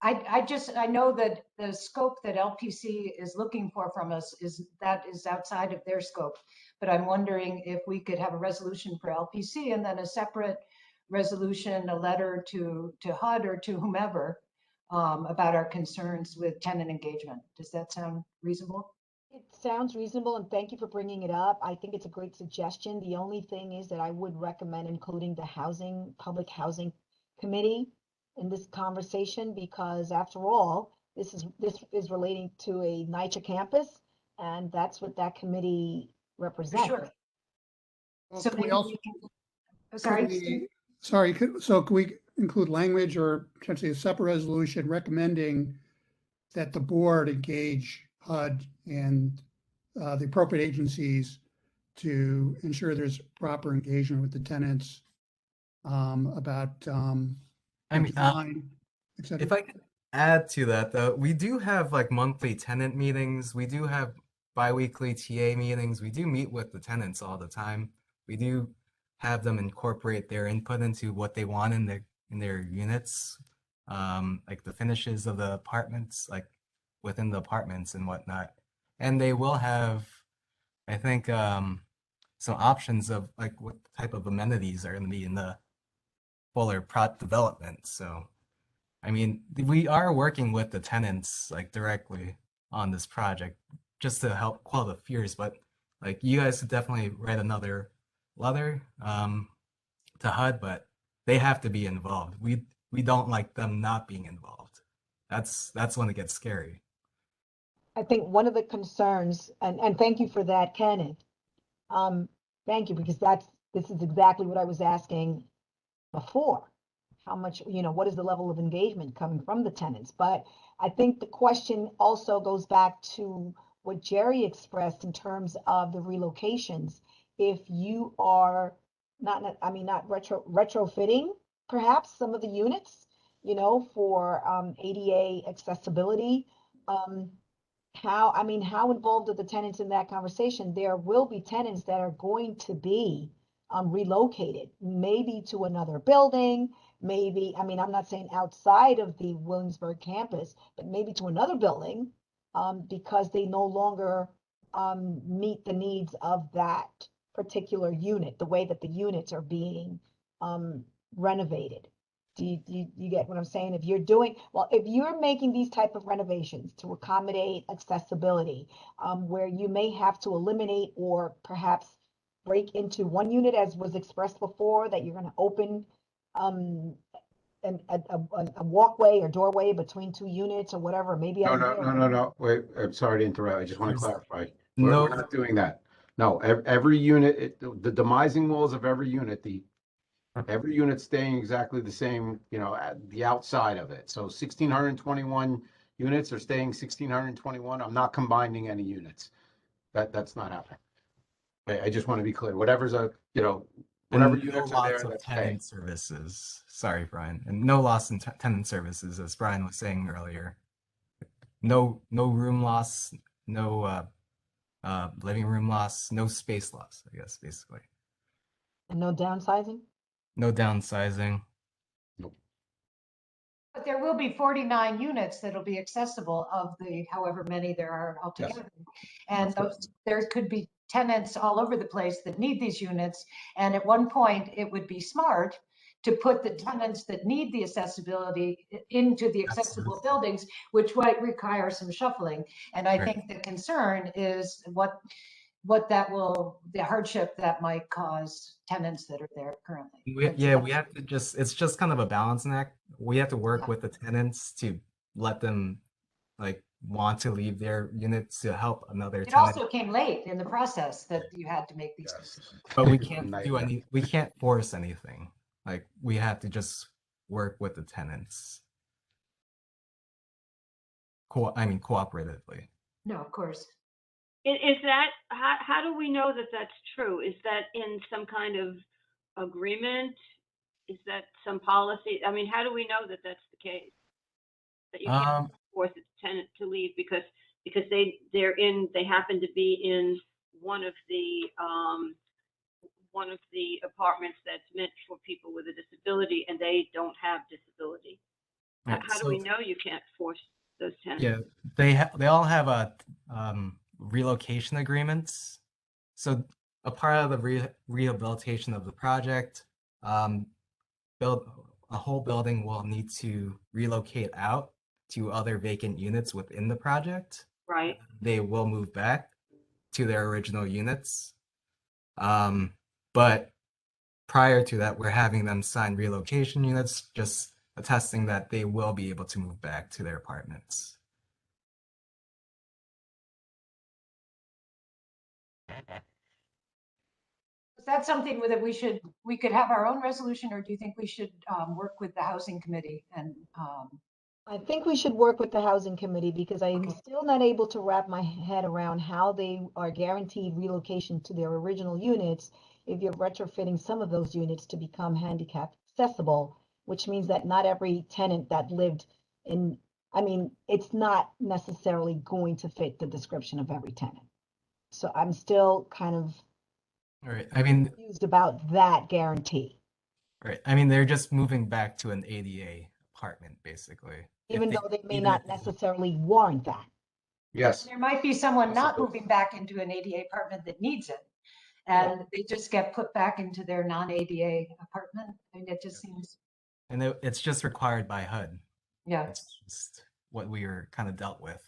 I know that the scope that LPC is looking for from us is outside of their scope. But I'm wondering if we could have a resolution for LPC and then a separate resolution, a letter to HUD or to whomever about our concerns with tenant engagement. Does that sound reasonable? It sounds reasonable, and thank you for bringing it up. I think it's a great suggestion. The only thing is that I would recommend including the Public Housing Committee in this conversation, because after all, this is relating to a NYCHA campus, and that's what that committee represents. Sure. Well, So could we maybe also, we can, could we include language or potentially a separate resolution recommending that the board engage HUD and the appropriate agencies to ensure there's proper engagement with the tenants about design, et cetera. If I could add to that, though, we do have like monthly tenant meetings. We do have biweekly TA meetings. We do meet with the tenants all the time. We do have them incorporate their input into what they want in their units, like the finishes of the apartments, like within the apartments and whatnot. And they will have, I think, some options of like what type of amenities are going to be in the fuller product development. So, I mean, we are working with the tenants like directly on this project just to help quell the fears. But like, you guys could definitely write another letter to HUD, but they have to be involved. We don't like them not being involved. That's when it gets scary. I think one of the concerns, and thank you for that, Kenneth. Thank you, because this is exactly what I was asking before. How much, what is the level of engagement coming from the tenants? But I think the question also goes back to what Jerry expressed in terms of the relocations. If you are not retrofitting perhaps some of the units, for ADA accessibility, how involved are the tenants in that conversation? There will be tenants that are going to be relocated, maybe to another building, maybe, I'm not saying outside of the Williamsburg campus, but maybe to another building, because they no longer meet the needs of that particular unit, the way that the units are being renovated. Do you get what I'm saying? If you're making these type of renovations to accommodate accessibility, where you may have to eliminate or perhaps break into one unit, as was expressed before, that you're going to open a walkway or doorway between two units or whatever, maybe. No. Wait, I'm sorry to interrupt. I just want to clarify. No. We're not doing that. No, every unit, the demising walls of every unit, every unit staying exactly the same, at the outside of it. So 1,621 units are staying 1,621. I'm not combining any units. That's not happening. I just want to be clear. Whatever's whatever units are there, that's tenant services. Sorry, Brian. And no loss in tenant services, as Brian was saying earlier. No room loss, no living room loss, no space loss, I guess, basically. And no downsizing? No downsizing. Nope. But there will be 49 units that'll be accessible of the however many there are altogether. Yes. And there could be tenants all over the place that need these units. And at one point, it would be smart to put the tenants that need the accessibility into the accessible buildings, which might require some shuffling. And I think the concern is the hardship that might cause tenants that are there currently. We have to it's just kind of a balancing act. We have to work with the tenants to let them like want to leave their units to help another It tenant. also came late in the process that you had to make these Yes. decisions. But we It's a can't nightmare. we can't force anything. Like, we have to just work with the tenants. Cooperatively. No, of course. Is that, how do we know that that's true? Is that in some kind of agreement? Is that some policy? I mean, how do we know that that's the case? That you can't force a tenant to leave because they happen to be in one of the apartments that's meant for people with a disability and they don't have disability. Right, How do we know you can't force those tenants? Yeah, they all have a relocation agreements. So a part of the rehabilitation of the project, build a whole building will need to relocate out to other vacant units within the project. Right. They will move back to their original units. But prior to that, we're having them sign relocation units, just attesting that they will be able to move back to their apartments. Is that something that we could have our own resolution, or do you think we should work with the housing committee and I think we should work with the housing committee because I'm Okay. still not able to wrap my head around how they are guaranteed relocation to their original units if you're retrofitting some of those units to become handicap accessible, which means that not every tenant that lived in, I mean, it's not necessarily going to fit the description of every tenant. So I'm still kind of All right. I mean, confused about that guarantee, right. I mean, they're just moving back to an ADA apartment, basically. even though they may even not if they- necessarily warrant that. Yes. there might be someone not Possible. moving back into an ADA apartment that needs it, and they just get put back into their non-ADA apartment. I mean, it just seems, And it's just required by HUD. yeah. It's just what we were kind of dealt with.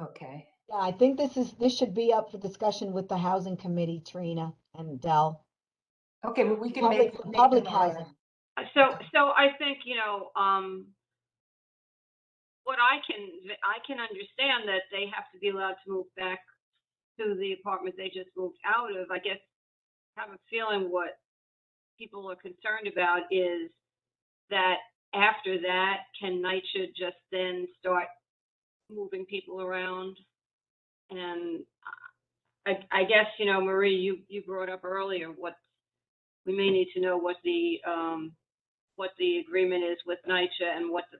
Okay. Yeah, I think this should be up for discussion with the housing committee, Trina and Dell. Okay, well, we can Public, make public them aware. housing. So I think, what I can understand that they have to be allowed to move back to the apartment they just moved out of. I guess I have a feeling what people are concerned about is that after that, can NYCHA just then start moving people around? And I guess, Marie, you brought up earlier what we may need to know what the agreement is with NYCHA and what the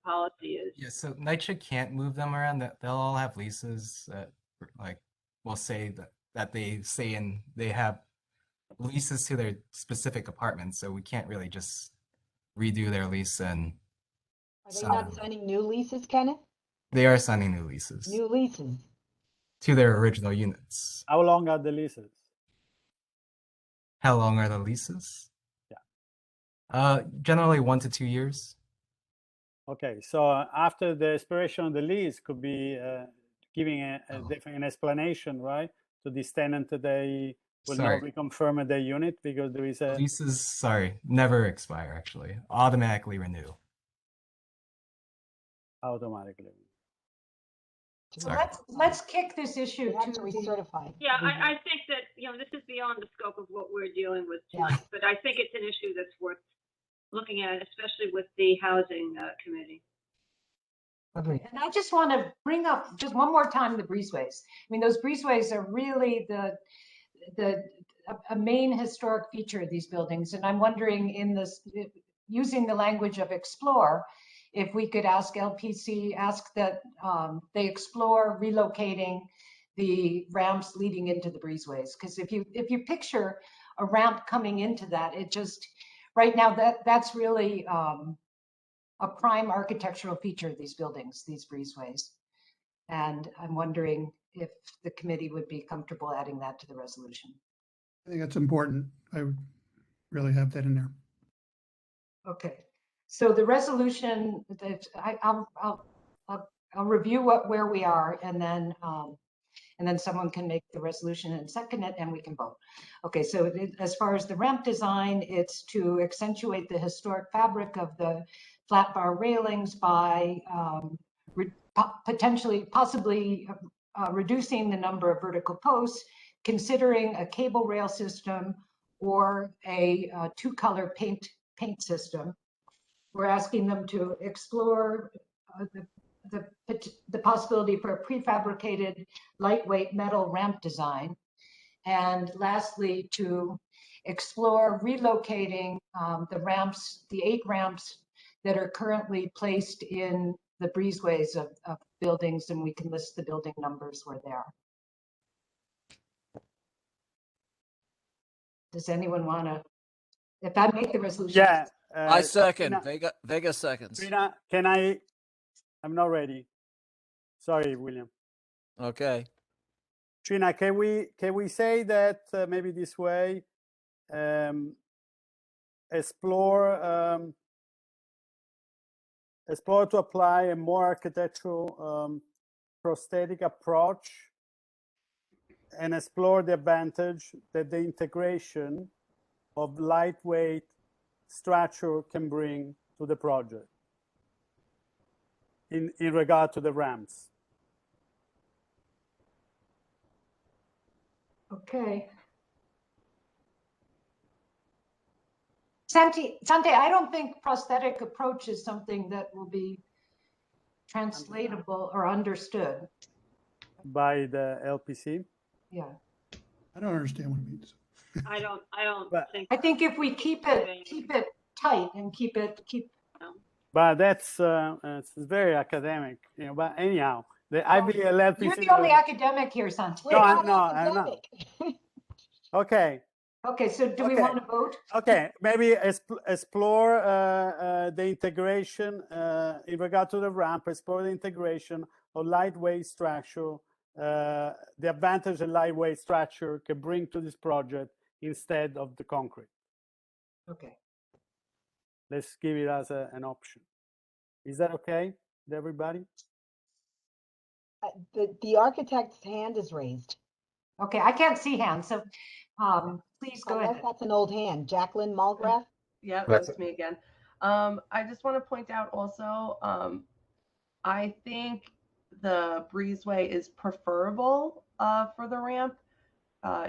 policy is. Yeah, so NYCHA can't move them around. That they'll all have leases that, like, will say that they say and they have leases to their specific apartments. So we can't really just redo their lease and Are they sign not them. signing new leases, Kenneth? They are signing new leases New leases. to their original units. How long are the leases? How long are the leases? Yeah. Generally 1 to 2 years. Okay, so after the expiration of the lease could be giving an explanation, right, to this tenant that they will not reconfirm their unit because there is a Leases, never expire, actually. Automatically renew. automatically. So let's kick this issue They have to to the recertify. Yeah, I think that, this is beyond the scope of what we're dealing with tonight, Yes. but I think it's an issue that's worth looking at, especially with the housing committee. Agreed. And I just want to bring up just one more time the breezeways. I mean, those breezeways are really a main historic feature of these buildings. And I'm wondering, in this, using the language of explore, if we could ask LPC, ask that they explore relocating the ramps leading into the breezeways. Because if you picture a ramp coming into that, it just, right now, that's really a prime architectural feature of these buildings, these breezeways. And I'm wondering if the committee would be comfortable adding that to the resolution. I think that's important. I would really have that in there. Okay, so the resolution that I'll review where we are, and then someone can make the resolution and second it, and we can vote. Okay, so as far as the ramp design, it's to accentuate the historic fabric of the flat bar railings, by possibly reducing the number of vertical posts, considering a cable rail system or a two-color paint system. We're asking them to explore the possibility for a prefabricated lightweight metal ramp design. And lastly, to explore relocating the 8 ramps that are currently placed in the breezeways of buildings, and we can list the building numbers where they are. Does anyone want to, if I make the resolution? Yeah. I second. Trina, Vega seconds. Trina, I'm not ready. Sorry, William. Okay. Trina, can we say that maybe this way, explore to apply a more architectural prosthetic approach and explore the advantage that the integration of lightweight structure can bring to the project in regard to the ramps. Okay. Sante, I don't think prosthetic approach is something that will be translatable or understood by the LPC. Yeah. I don't understand what it means. I don't think. I think if we keep it tight and keep. But that's it's very academic, you know. But anyhow, the IBLLPC. You're the only academic here, Sante. No, I'm not. Okay. Okay, so do we want to vote? Okay, maybe explore the integration in regard to the ramp. Explore the integration of lightweight structure. The advantage a lightweight structure can bring to this project instead of the concrete. Okay. Let's give it as an option. Is that okay with everybody? The architect's hand is raised. Okay, I can't see hands, so please go ahead. That's an old hand. Jacqueline Mulgrath? Yep, that's me again. I just want to point out also, I think the breezeway is preferable for the ramp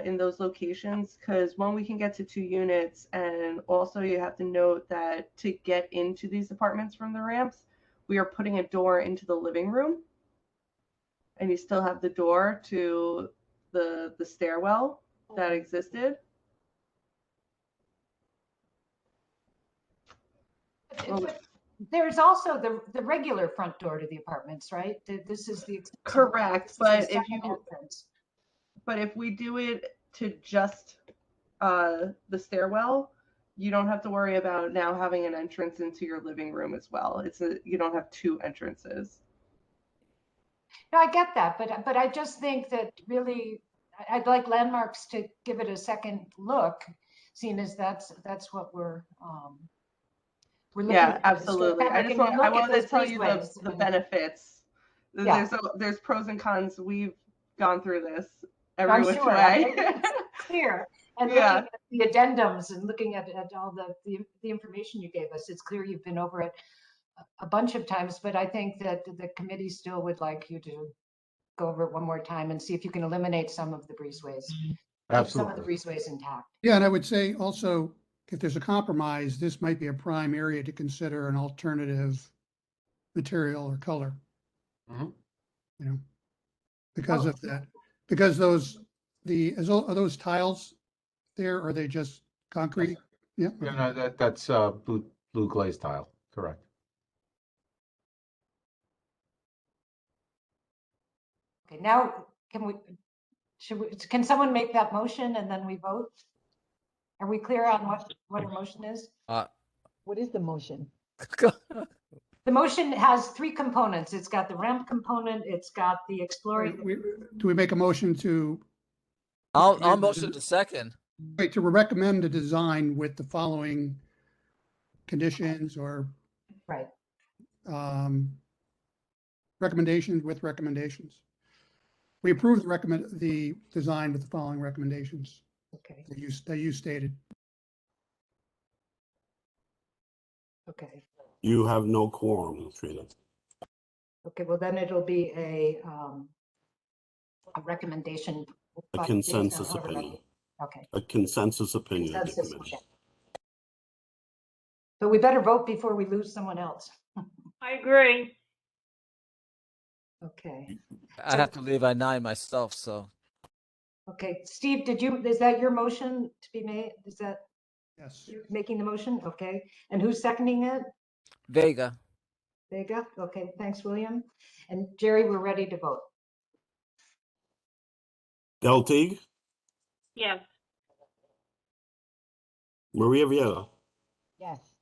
in those locations, because one, we can get to 2 units, and also you have to note that to get into these apartments from the ramps, we are putting a door into the living room, and you still have the door to the stairwell that existed. There's also the regular front door to the apartments, right? This is the correct, but if we do it to just the stairwell, you don't have to worry about now having an entrance into your living room as well. You don't have 2 entrances. No, I get that, but I just think that really I'd like Landmarks to give it a second look, seeing as that's what we're looking yeah, at. absolutely. I wanted to tell you the benefits. Yeah. There's pros and cons. We've gone through this every which way. It's clear. And looking at the addendums and looking at all the information you gave us, it's clear you've been over it a bunch of times, but I think that the committee still would like you to go over it one more time and see if you can eliminate some of the breezeways. Absolutely. Keep some of the breezeways intact. Yeah, and I would say also, if there's a compromise, this might be a prime area to consider an alternative material or color. Mm-hmm. You know, because of that, because are those tiles there, or are they just concrete? Yeah. Yeah, no, that's blue glaze tile, correct. Okay, now can someone make that motion and then we vote? Are we clear on what our motion is? What is the motion? The motion has 3 components. It's got the ramp component, it's got the exploring. Do we make a motion to? I'll motion to second. Wait, to recommend a design with the following conditions or right recommendations with recommendations. We approve the design with the following recommendations. Okay. That you stated. Okay. You have no quorum, Trina. Okay, well, then it'll be a recommendation. A but based on consensus however many- opinion. Okay, A consensus opinion of the consensus, committee. okay. But we better vote before we lose someone else. I agree. Okay, I So- have to leave at 9 myself, so. okay. Steve, is that your motion to be made? Is that Yes. you making the motion? Okay, and who's seconding it? Vega. Vega? Okay, thanks, William. And Jerry, we're ready to vote. Del Teague, Yes. Maria Vieira, Yes.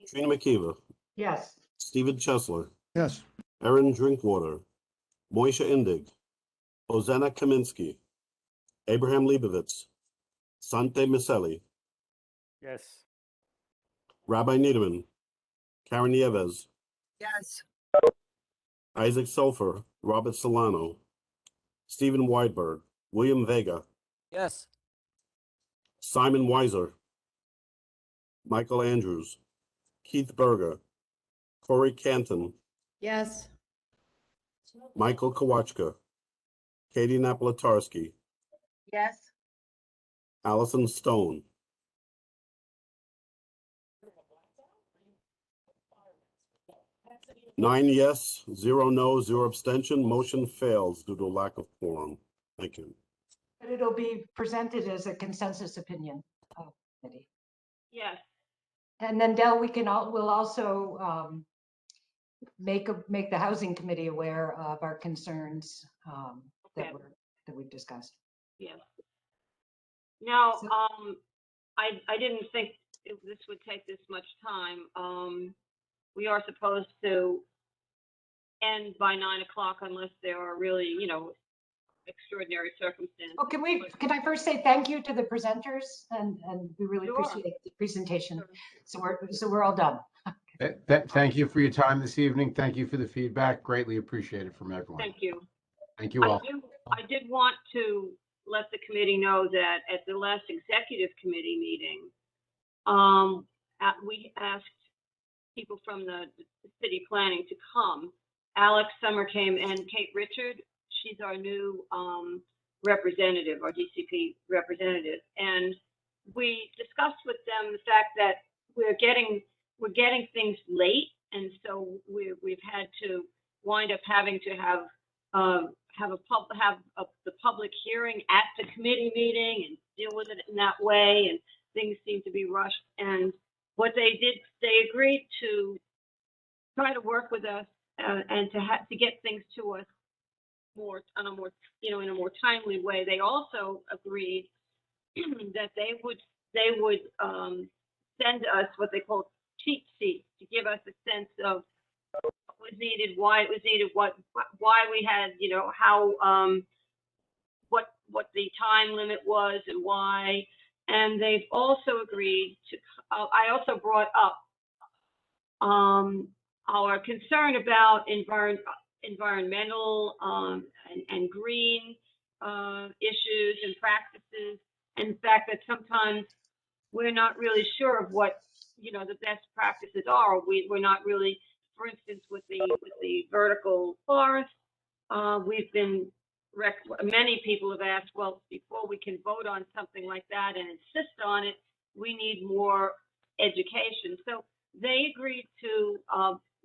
Trina McKeever, Yes, Stephen Chesler, Yes. Erin Drinkwater, Moisha Indig, Ozana Kaminsky, Abraham Leibovitz, Sante Miseli, Yes. Rabbi Niederman, Karen Nieves, Yes. Isaac Sulfur, Robert Solano, Stephen Weidberg, William Vega, Yes. Simon Weiser, Michael Andrews, Keith Berger, Corey Canton, Yes. Michael Kowachka, Katie Napolitarski, Yes. Allison Stone. Nine yes, 0 no, 0 abstention. Motion fails due to lack of quorum. Thank you. but it'll be presented as a consensus opinion of the committee. Yes. And then Del, we'll also make the housing committee aware of our concerns Okay. that we've discussed. Yes. Now, So- I didn't think this would take this much time. We are supposed to end by 9 o'clock unless there are really, extraordinary circumstances. Oh, can I first say thank you to the presenters and we really Sure. appreciate the presentation. Sure. So we're all done. Thank you for your time this evening. Thank you for the feedback. Greatly appreciated from everyone. Thank you. Thank you all. I did want to let the committee know that at the last executive committee meeting, we asked people from the city planning to come. Alex Summer came and Kate Richard, she's our new representative, our DCP representative. And we discussed with them the fact that we're getting things late. And so we've had to wind up having to have the public hearing at the committee meeting and deal with it in that way. And things seem to be rushed. And what they did, they agreed to try to work with us and to get things to us in a more timely way. They also agreed that they would send us what they call cheat sheets to give us a sense of what was needed, why it was needed, why we had, how what the time limit was and why. And they've also agreed to. I also brought up our concern about environmental and green issues and practices, and the fact that sometimes we're not really sure of what the best practices are. We're not really, for instance, with the vertical forest, we've been many people have asked, well, before we can vote on something like that and insist on it, we need more education. So they agreed to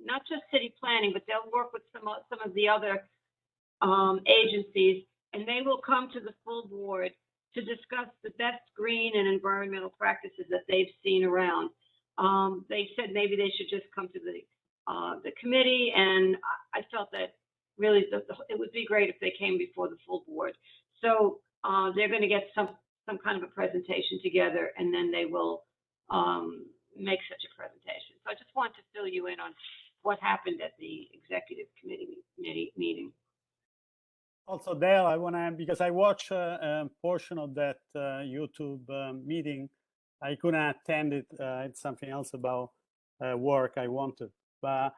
not just city planning, but they'll work with some of the other agencies, and they will come to the full board to discuss the best green and environmental practices that they've seen around. They said maybe they should just come to the committee, and I felt that really it would be great if they came before the full board. So they're going to get some kind of a presentation together, and then they will make such a presentation. So I just want to fill you in on what happened at the executive committee meeting. Also, Dale, I want to, because I watched a portion of that YouTube meeting. I couldn't attend it. It's something else about work I wanted. But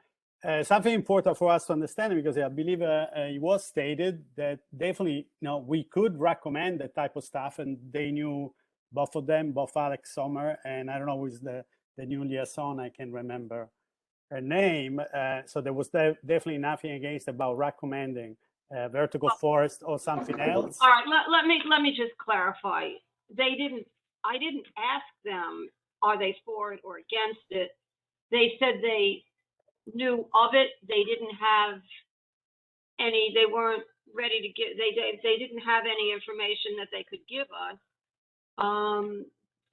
something important for us to understand, because I believe it was stated that definitely, we could recommend that type of stuff, and they knew both of them, both Alex Sommer and I don't know who's the the new liaison, I can remember her name. So there was definitely nothing against about recommending vertical forest or something else. All right, let me just clarify. I didn't ask them, are they for it or against it? They said they knew of it. They didn't have any, they weren't ready to give, they didn't have any information that they could give us.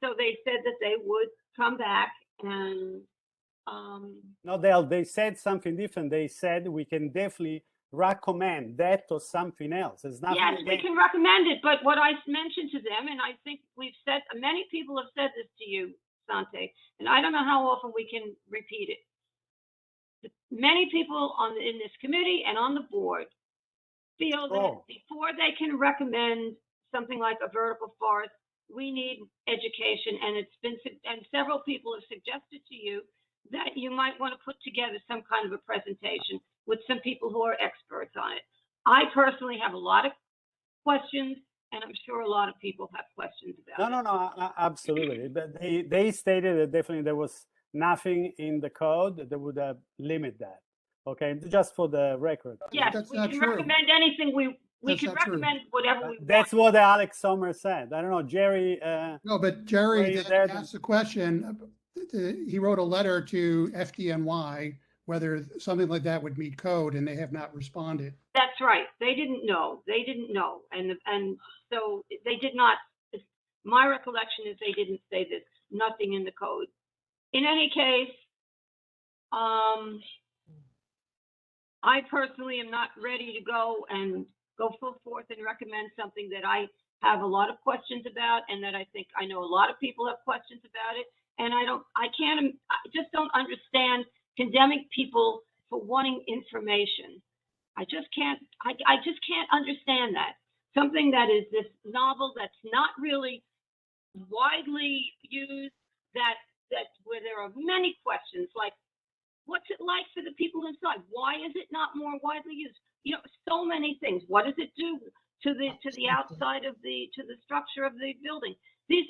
So they said that they would come back and, No, they said something different. They said we can definitely recommend that or something else. There's nothing yes, we can recommend it, but what I mentioned to them, and I think we've said, many people have said this to you, Sante, and I don't know how often we can repeat it. Many people in this committee and on the board feel that before they can recommend something like a vertical forest, we need education, and several people have suggested to you that you might want to put together some kind of a presentation with some people who are experts on it. I personally have a lot of questions, and I'm sure a lot of people have questions about it. No, absolutely. They stated that definitely there was nothing in the code that would limit that. Okay, just for the record. Yes, we can recommend anything. We can recommend whatever we want. That's what Alex Sommer said. I don't know, Jerry. No, but Jerry asked the question. He wrote a letter to FDNY whether something like that would meet code, and they have not responded. That's right. They didn't know. And so they did not. My recollection is they didn't say this. Nothing in the code. In any case, I personally am not ready to go full forth and recommend something that I have a lot of questions about, and that I think I know a lot of people have questions about it. And I just don't understand condemning people for wanting information. I just can't understand that. Something that is this novel, that's not really widely used, that where there are many questions, like, what's it like for the people inside? Why is it not more widely used? You know, so many things. What does it do to the outside of the structure of the building? This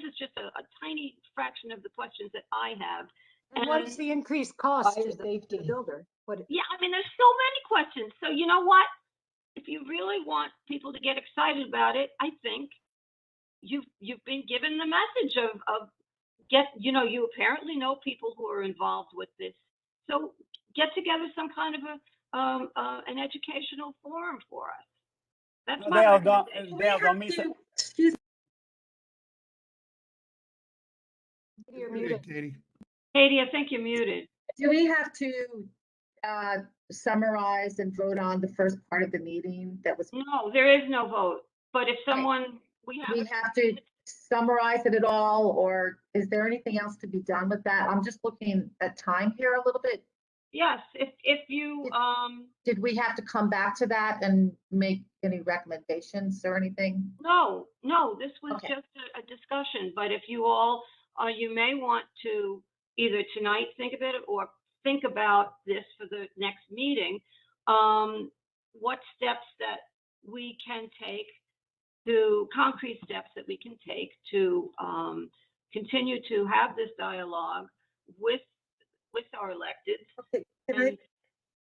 is just a tiny fraction of the questions that I have. And what is the increased cost to the builder? Yeah, I mean, there's so many questions. So you know what? If you really want people to get excited about it, I think you've been given the message of you apparently know people who are involved with this. So get together some kind of an educational forum for us. That's my recommendation. You're muted. Katie, I think you're muted. Do we have to summarize and vote on the first part of the meeting that was? No, there is no vote. But if someone, we have to summarize it at all, or is there anything else to be done with that? I'm just looking at time here a little bit. Yes, if you did we have to come back to that and make any recommendations or anything? No, this was just a discussion. But if you all you may want to either tonight think of it or think about this for the next meeting, what steps that we can take, concrete steps that we can take to continue to have this dialogue with our electeds.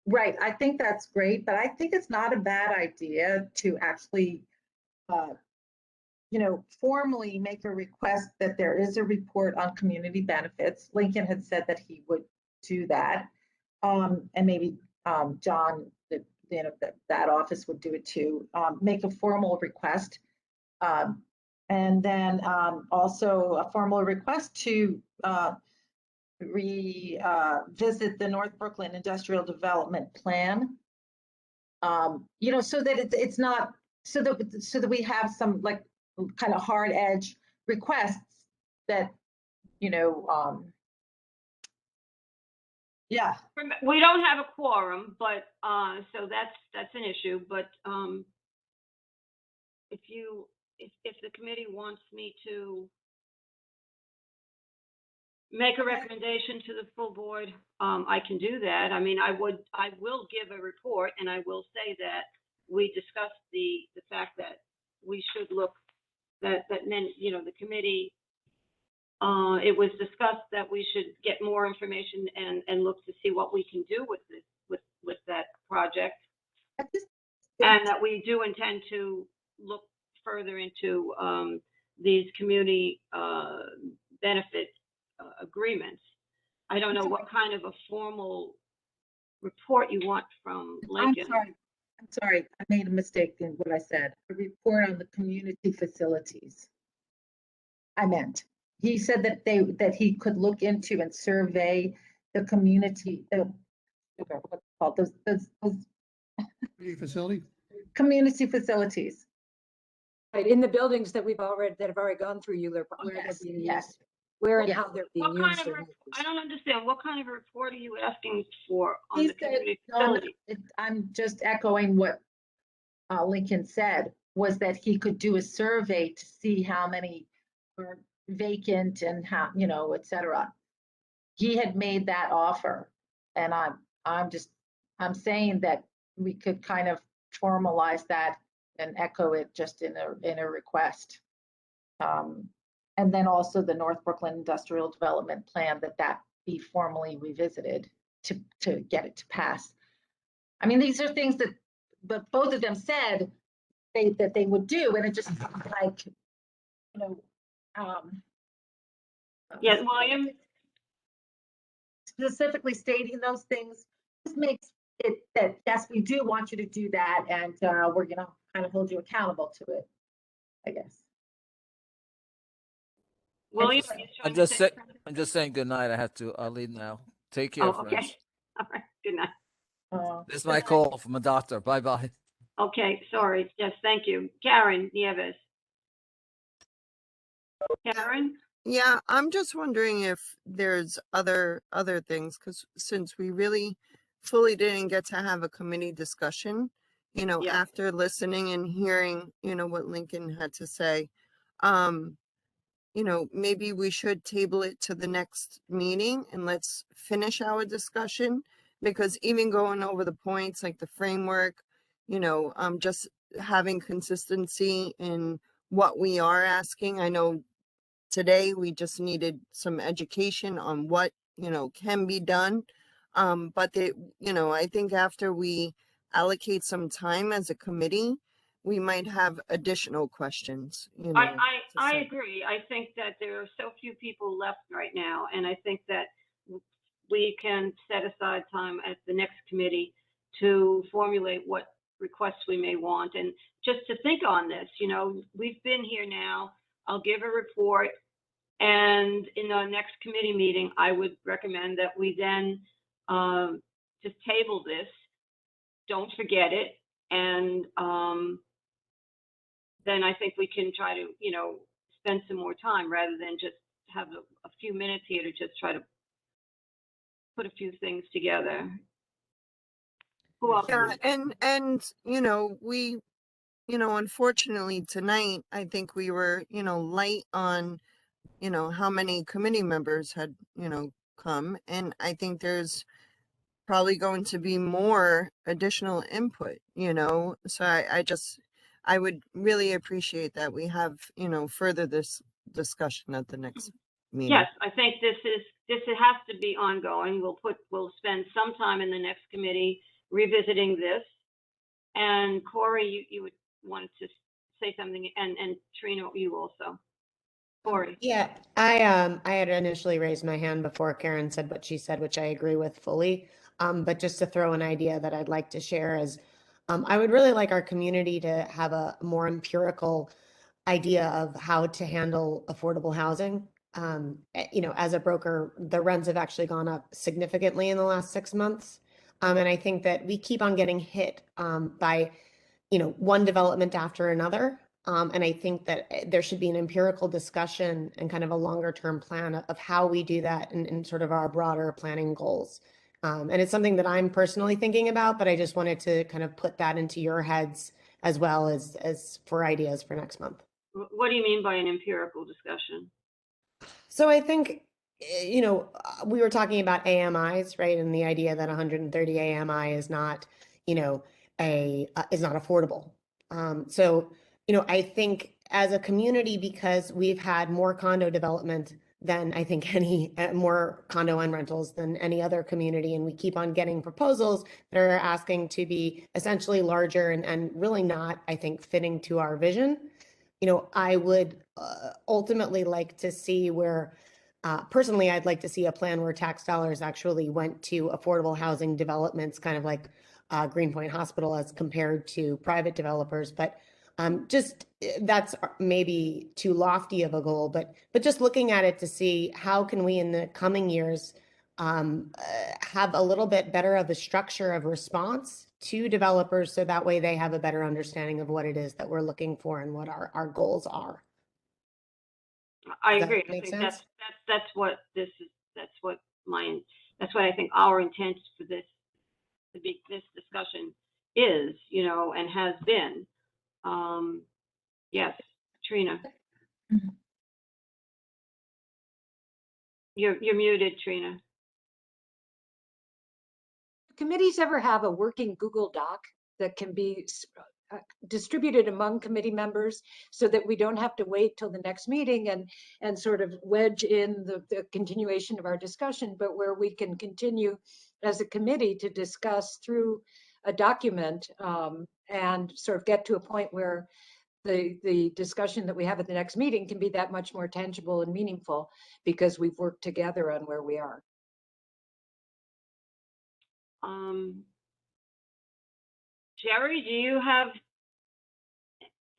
Right, I think that's great, but I think it's not a bad idea to actually formally make a request that there is a report on community benefits. Lincoln had said that he would do that. And maybe John, that office would do it too. Make a formal request. And then also a formal request to revisit the North Brooklyn Industrial Development Plan. So that it's not, so that we have some like kind of hard edge requests that, yeah. We don't have a quorum, but so that's an issue. But if the committee wants me to make a recommendation to the full board, I can do that. I mean, I will give a report, and I will say that we discussed the fact that we should look the committee it was discussed that we should get more information and look to see what we can do with this, with that project. And that we do intend to look further into these community benefit agreements. I don't know what kind of a formal report you want from Lincoln. I'm sorry, I made a mistake in what I said. A report on the community facilities. I meant, he said that he could look into and survey the community, what's it called, those Community facility? community facilities. Right, in the buildings that have already gone through ULURP, where they're Yes, being yes. used, where and Yeah. how they're being What kind used. of, I don't understand, what kind of a report are you asking for on He the said, community no, facility? I'm just echoing what Lincoln said, was that he could do a survey to see how many are vacant and how, et cetera. He had made that offer, and I'm saying that we could kind of formalize that and echo it just in a request. And then also the North Brooklyn Industrial Development Plan, that be formally revisited to get it to pass. I mean, these are things but both of them said that they would do, and it just like, Yes, William? specifically stating those things just makes it that, yes, we do want you to do that, and we're gonna kind of hold you accountable to it, I guess. William, are you trying to say something? I'm just saying good night. I have to leave now. Take care, Oh, okay. friends. All right, good night. This is my call from a doctor. Bye bye. Okay, sorry. Yes, thank you. Karen Nieves. Karen? Yeah, I'm just wondering if there's other things, because since we really fully didn't get to have a committee discussion, Yeah. after listening and hearing, what Lincoln had to say, maybe we should table it to the next meeting and let's finish our discussion, because even going over the points like the framework, just having consistency in what we are asking. I know today we just needed some education on what, can be done. But I think after we allocate some time as a committee, we might have additional questions, I agree. I think that there are so few people left right now, and I think that we can set aside time at the next committee to formulate what requests we may want, and just to think on this. We've been here now. I'll give a report, and in our next committee meeting, I would recommend that we then just table this, don't forget it, and then I think we can try to, spend some more time rather than just have a few minutes here to just try to put a few things together. Who else? Yeah, and we, unfortunately tonight, I think we were, light on, how many committee members had, come. And I think there's probably going to be more additional input, so I would really appreciate that we have, further this discussion at the next meeting. Yes, I think this has to be ongoing. We'll spend some time in the next committee revisiting this. And Corey, you would want to say something, and Trina, you also. Corey. Yeah, I had initially raised my hand before Karen said what she said, which I agree with fully. But just to throw an idea that I'd like to share is, I would really like our community to have a more empirical idea of how to handle affordable housing. As a broker, the rents have actually gone up significantly in the last 6 months. And I think that we keep on getting hit by, one development after another. And I think that there should be an empirical discussion and kind of a longer term plan of how we do that in sort of our broader planning goals. And it's something that I'm personally thinking about, but I just wanted to kind of put that into your heads as well as for ideas for next month. What do you mean by an empirical discussion? So I think, we were talking about AMIs, right? And the idea that 130 AMI is not, is not affordable. So I think as a community, because we've had more condo development than I think any more condo and rentals than any other community. And we keep on getting proposals that are asking to be essentially larger and really not, I think, fitting to our vision. You know, I would ultimately like to see where, personally, I'd like to see a plan where tax dollars actually went to affordable housing developments, kind of like Greenpoint Hospital as compared to private developers. But just that's maybe too lofty of a goal, but just looking at it to see how can we in the coming years have a little bit better of a structure of response to developers, so that way they have a better understanding of what it is that we're looking for and what our goals are. I Does that agree. I make think sense? that's what this is. That's what I think our intent for this discussion is, you know, and has been. Yes, Trina. You're muted, Trina. Committees ever have a working Google Doc that can be distributed among committee members so that we don't have to wait till the next meeting and sort of wedge in the continuation of our discussion, but where we can continue as a committee to discuss through a document and sort of get to a point where the discussion that we have at the next meeting can be that much more tangible and meaningful because we've worked together on where we are. Jerry, do you have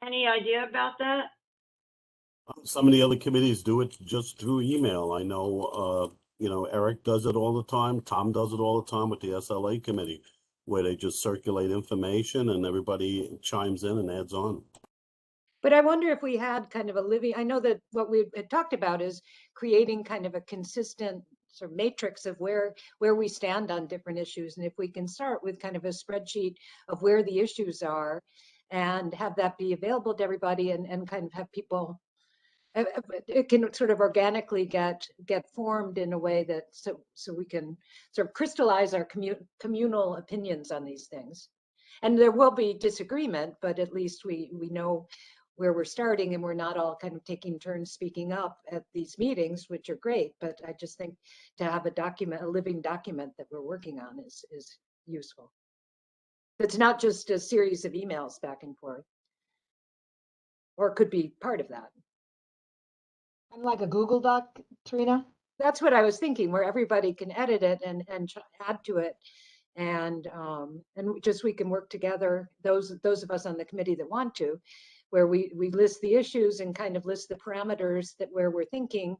any idea about that? Some of the other committees do it just through email. I know, you know, Eric does it all the time. Tom does it all the time with the SLA committee, where they just circulate information and everybody chimes in and adds on. But I wonder if we had kind of a living, I know that what we had talked about is creating kind of a consistent sort of matrix of where we stand on different issues. And if we can start with kind of a spreadsheet of where the issues are and have that be available to everybody and kind of have people, it can sort of organically get formed in a way that so we can sort of crystallize our communal opinions on these things. And there will be disagreement, but at least we know where we're starting, and we're not all kind of taking turns speaking up at these meetings, which are great. But I just think to have a document, a living document that we're working on is useful. It's not just a series of emails back and forth, or it could be part of that. And like a Google Doc, Trina? That's what I was thinking, where everybody can edit it and add to it. And just we can work together, those of us on the committee that want to, where we list the issues and kind of list the parameters that where we're thinking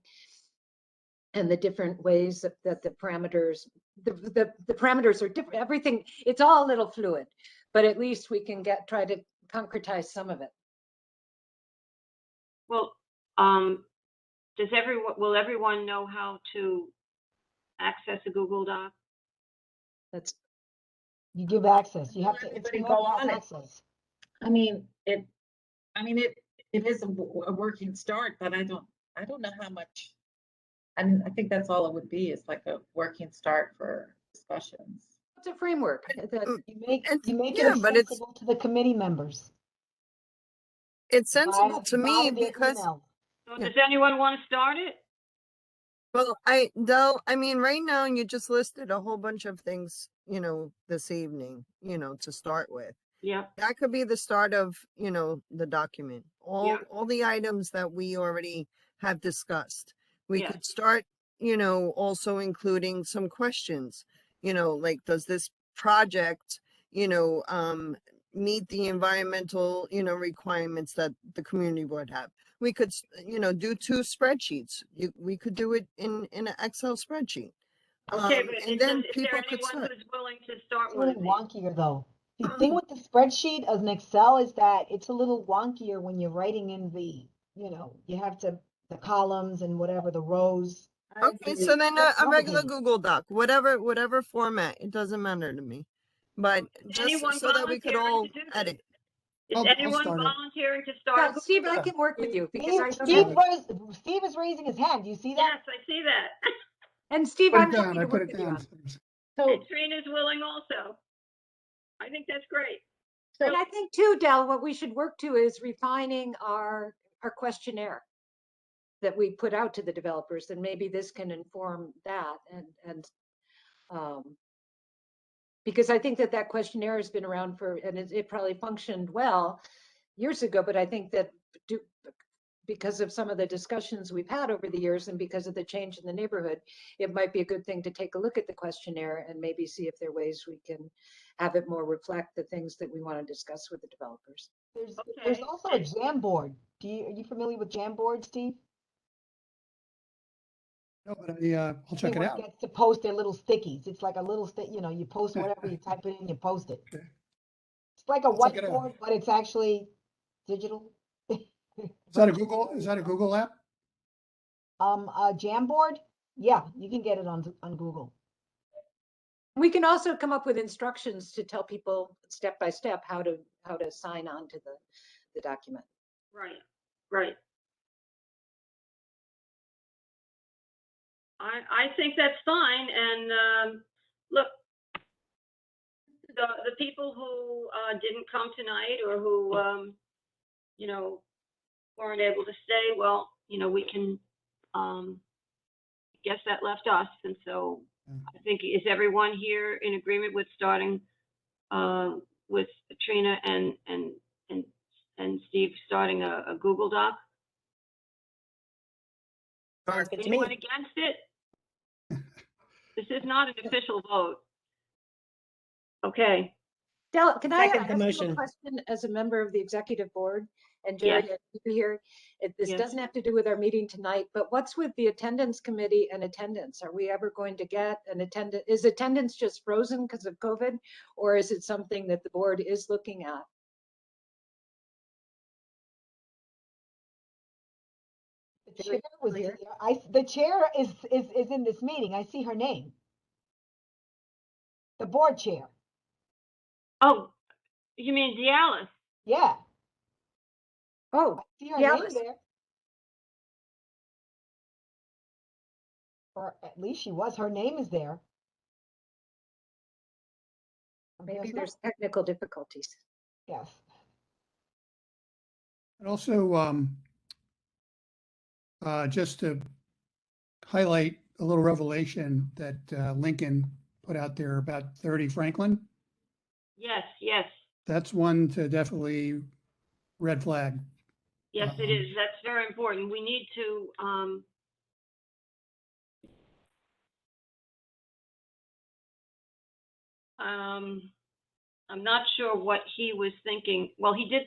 and the different ways that the parameters, the parameters are different. Everything, it's all a little fluid, but at least we can try to concretize some of it. Well, will everyone know how to access a Google Doc? You give access. You have to. Everybody go on it. I mean, it is a working start, but I don't know how much. And I think that's all it would be, is like a working start for discussions. It's a framework. You make it Yeah, but it's accessible to the committee members. sensible to me via because email. So does anyone want to start it? well, I mean, right now you just listed a whole bunch of things, you know, this evening, you know, to start with. Yeah. That could be the start of, you know, the document. All the items that we already have discussed. We could start, you know, also including some questions, you know, like, does this project, you know, meet the environmental, you know, requirements that the community would have? We could, you know, do 2 spreadsheets. We could do it in an Excel spreadsheet. Okay, but and then is people there could anyone start. who's willing to start It's a one of little these? wonkier though. The thing with the spreadsheet of an Excel is that it's a little wonkier when you're writing in the, you know, you have to, the columns and whatever, the rows. Okay, so then a regular Google Doc, whatever format, it doesn't matter to me. But just anyone so that we could volunteering all to do this? edit. Is I'll anyone start it. volunteering to start? Yeah, Steve, I can work with you because I don't have. Steve is raising his hand. Do you see that? Yes, I see that. And Steve, Put I'm it down. happy I to put work it with you on down. it. And Trina's willing also. I think that's great. And I think too, Del, what we should work to is refining our questionnaire. that we put out to the developers, then maybe this can inform that. Because I think that questionnaire has been around for, and it probably functioned well years ago, but I think that because of some of the discussions we've had over the years and because of the change in the neighborhood, it might be a good thing to take a look at the questionnaire and maybe see if there are ways we can have it more reflect the things that we want to discuss with the developers. There's also a Jamboard. Are you familiar with Jamboard, Steve? No, but I'll check it Everyone out. gets to post their little stickies. It's like a little you post whatever, you type it in, you post it. Okay. It's like a I'll check it out. whiteboard, but it's actually digital. Is that a Google app? A Jamboard? Yeah, you can get it on Google. We can also come up with instructions to tell people step by step how to sign on to the document. Right. I think that's fine. And look, the people who didn't come tonight or who weren't able to stay, well, we can guess that left us. And so I think, is everyone here in agreement with starting with Trina and Steve starting a Google Doc? Anyone against it? This is not an official vote. Okay. Della, can I ask Second the you a motion. question as a member of the executive board? And Yes. Jerry, you be here. This Yes. doesn't have to do with our meeting tonight, but what's with the attendance committee and attendance? Are we ever going to get an attendance? Is attendance just frozen because of COVID? Or is it something that the board is looking at? The chair was here. The chair is in this meeting. I see her name. The board chair. Oh, you mean Dialis? Yeah. Oh, I see her Dialis. name there. Or at least she was. Her name is there. Maybe there's technical difficulties. Yes. And also, just to highlight a little revelation that Lincoln put out there about 30 Franklin. Yes. That's one to definitely red flag. Yes, it is. That's very important. We need to I'm not sure what he was thinking. Well, he did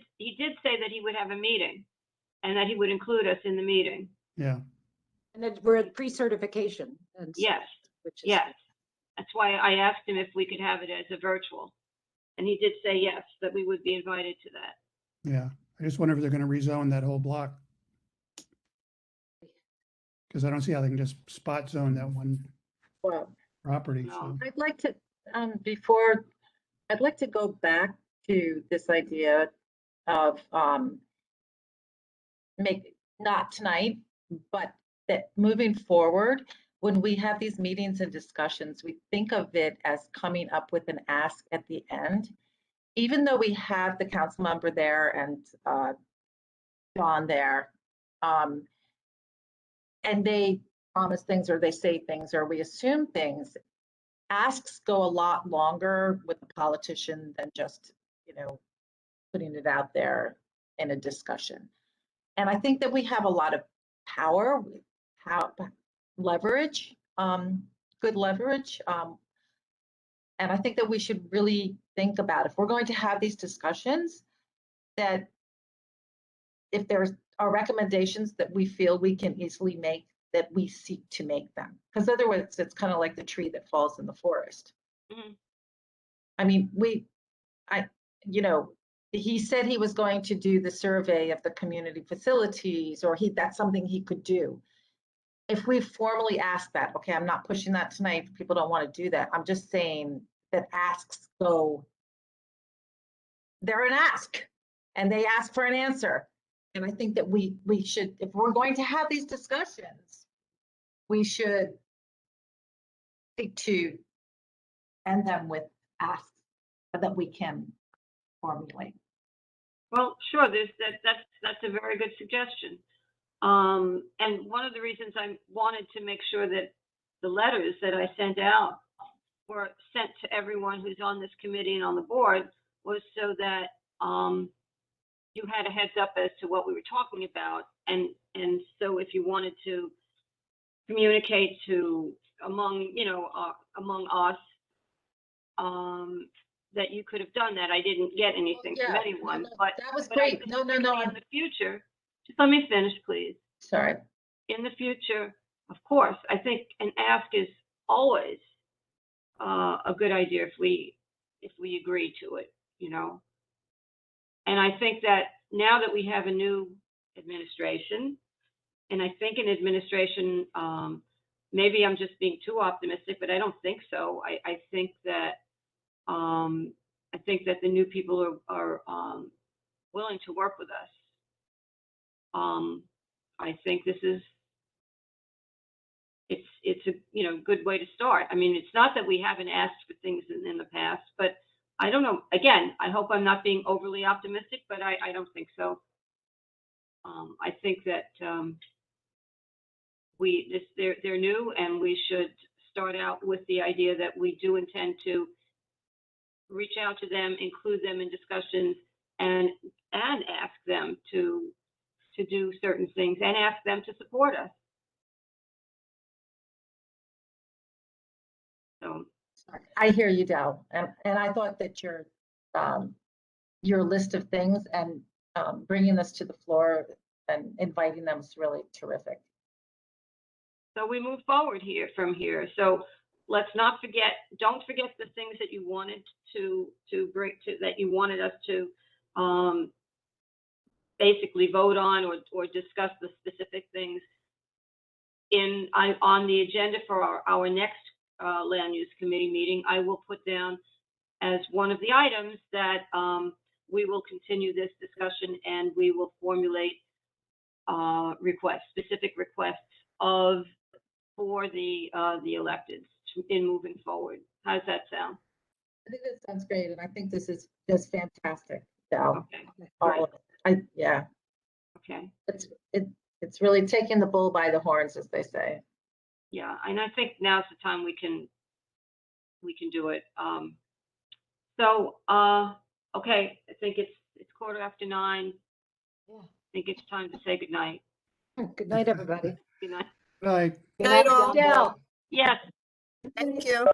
say that he would have a meeting and that he would include us in the meeting. Yeah. And then we're at pre-certification. Yes. Yes. That's why I asked him if we could have it as a virtual. And he did say yes, that we would be invited to that. Yeah. I just wonder if they're going to rezone that whole block. Because I don't see how they can just spot zone that one property. So. I'd like to, I'd like to go back to this idea of not tonight, but that moving forward, when we have these meetings and discussions, we think of it as coming up with an ask at the end. Even though we have the council member there and John there, and they promise things or they say things or we assume things, asks go a lot longer with a politician than just, putting it out there in a discussion. And I think that we have a lot of power, leverage, good leverage. And I think that we should really think about, if we're going to have these discussions, that if there are recommendations that we feel we can easily make, that we seek to make them. Because otherwise it's kind of like the tree that falls in the forest. Mm-hmm. I mean, he said he was going to do the survey of the community facilities, or that's something he could do. If we formally ask that, okay, I'm not pushing that tonight, people don't want to do that. I'm just saying that asks they're an ask and they ask for an answer. And I think that we should, if we're going to have these discussions, we should seek to end them with asks that we can formulate. Well, sure. That's a very good suggestion. And one of the reasons I wanted to make sure that the letters that I sent out were sent to everyone who's on this committee and on the board was so that you had a heads up as to what we were talking about. And so if you wanted to communicate to among us, that you could have done that. I didn't get anything from Yeah, anyone, no, but that was but I great. think No, certainly in the future, just let me finish, please. sorry. In the future, of course, I think an ask is always a good idea if we agree to it, you know. And I think that now that we have a new administration, and I think an administration, maybe I'm just being too optimistic, but I don't think so. I think that the new people are willing to work with us. I think this is it's a good way to start. I mean, it's not that we haven't asked for things in the past, but I don't know. Again, I hope I'm not being overly optimistic, but I don't think so. I think that they're new, and we should start out with the idea that we do intend to reach out to them, include them in discussions, and ask them to do certain things, and ask them to support us. So I hear you, Dal, and I thought that your list of things and bringing this to the floor and inviting them is really terrific. So we move forward from here. So let's not forget, don't forget the things that you wanted to bring to, that you wanted us to basically vote on or discuss the specific things on the agenda for our next land use committee meeting. I will put down as one of the items that we will continue this discussion, and we will formulate specific requests for the electeds in moving forward. How does that sound? I think that sounds great, and I think this is just fantastic, Dal. Okay. Yeah. Okay. It's really taking the bull by the horns, as they say. Yeah, and I think now's the time we can do it. Okay, I think it's 9:15. Yeah. I think it's time to say good night. Good night, everybody. Good night. Right. Good night, all. Dal. Yes. Thank you.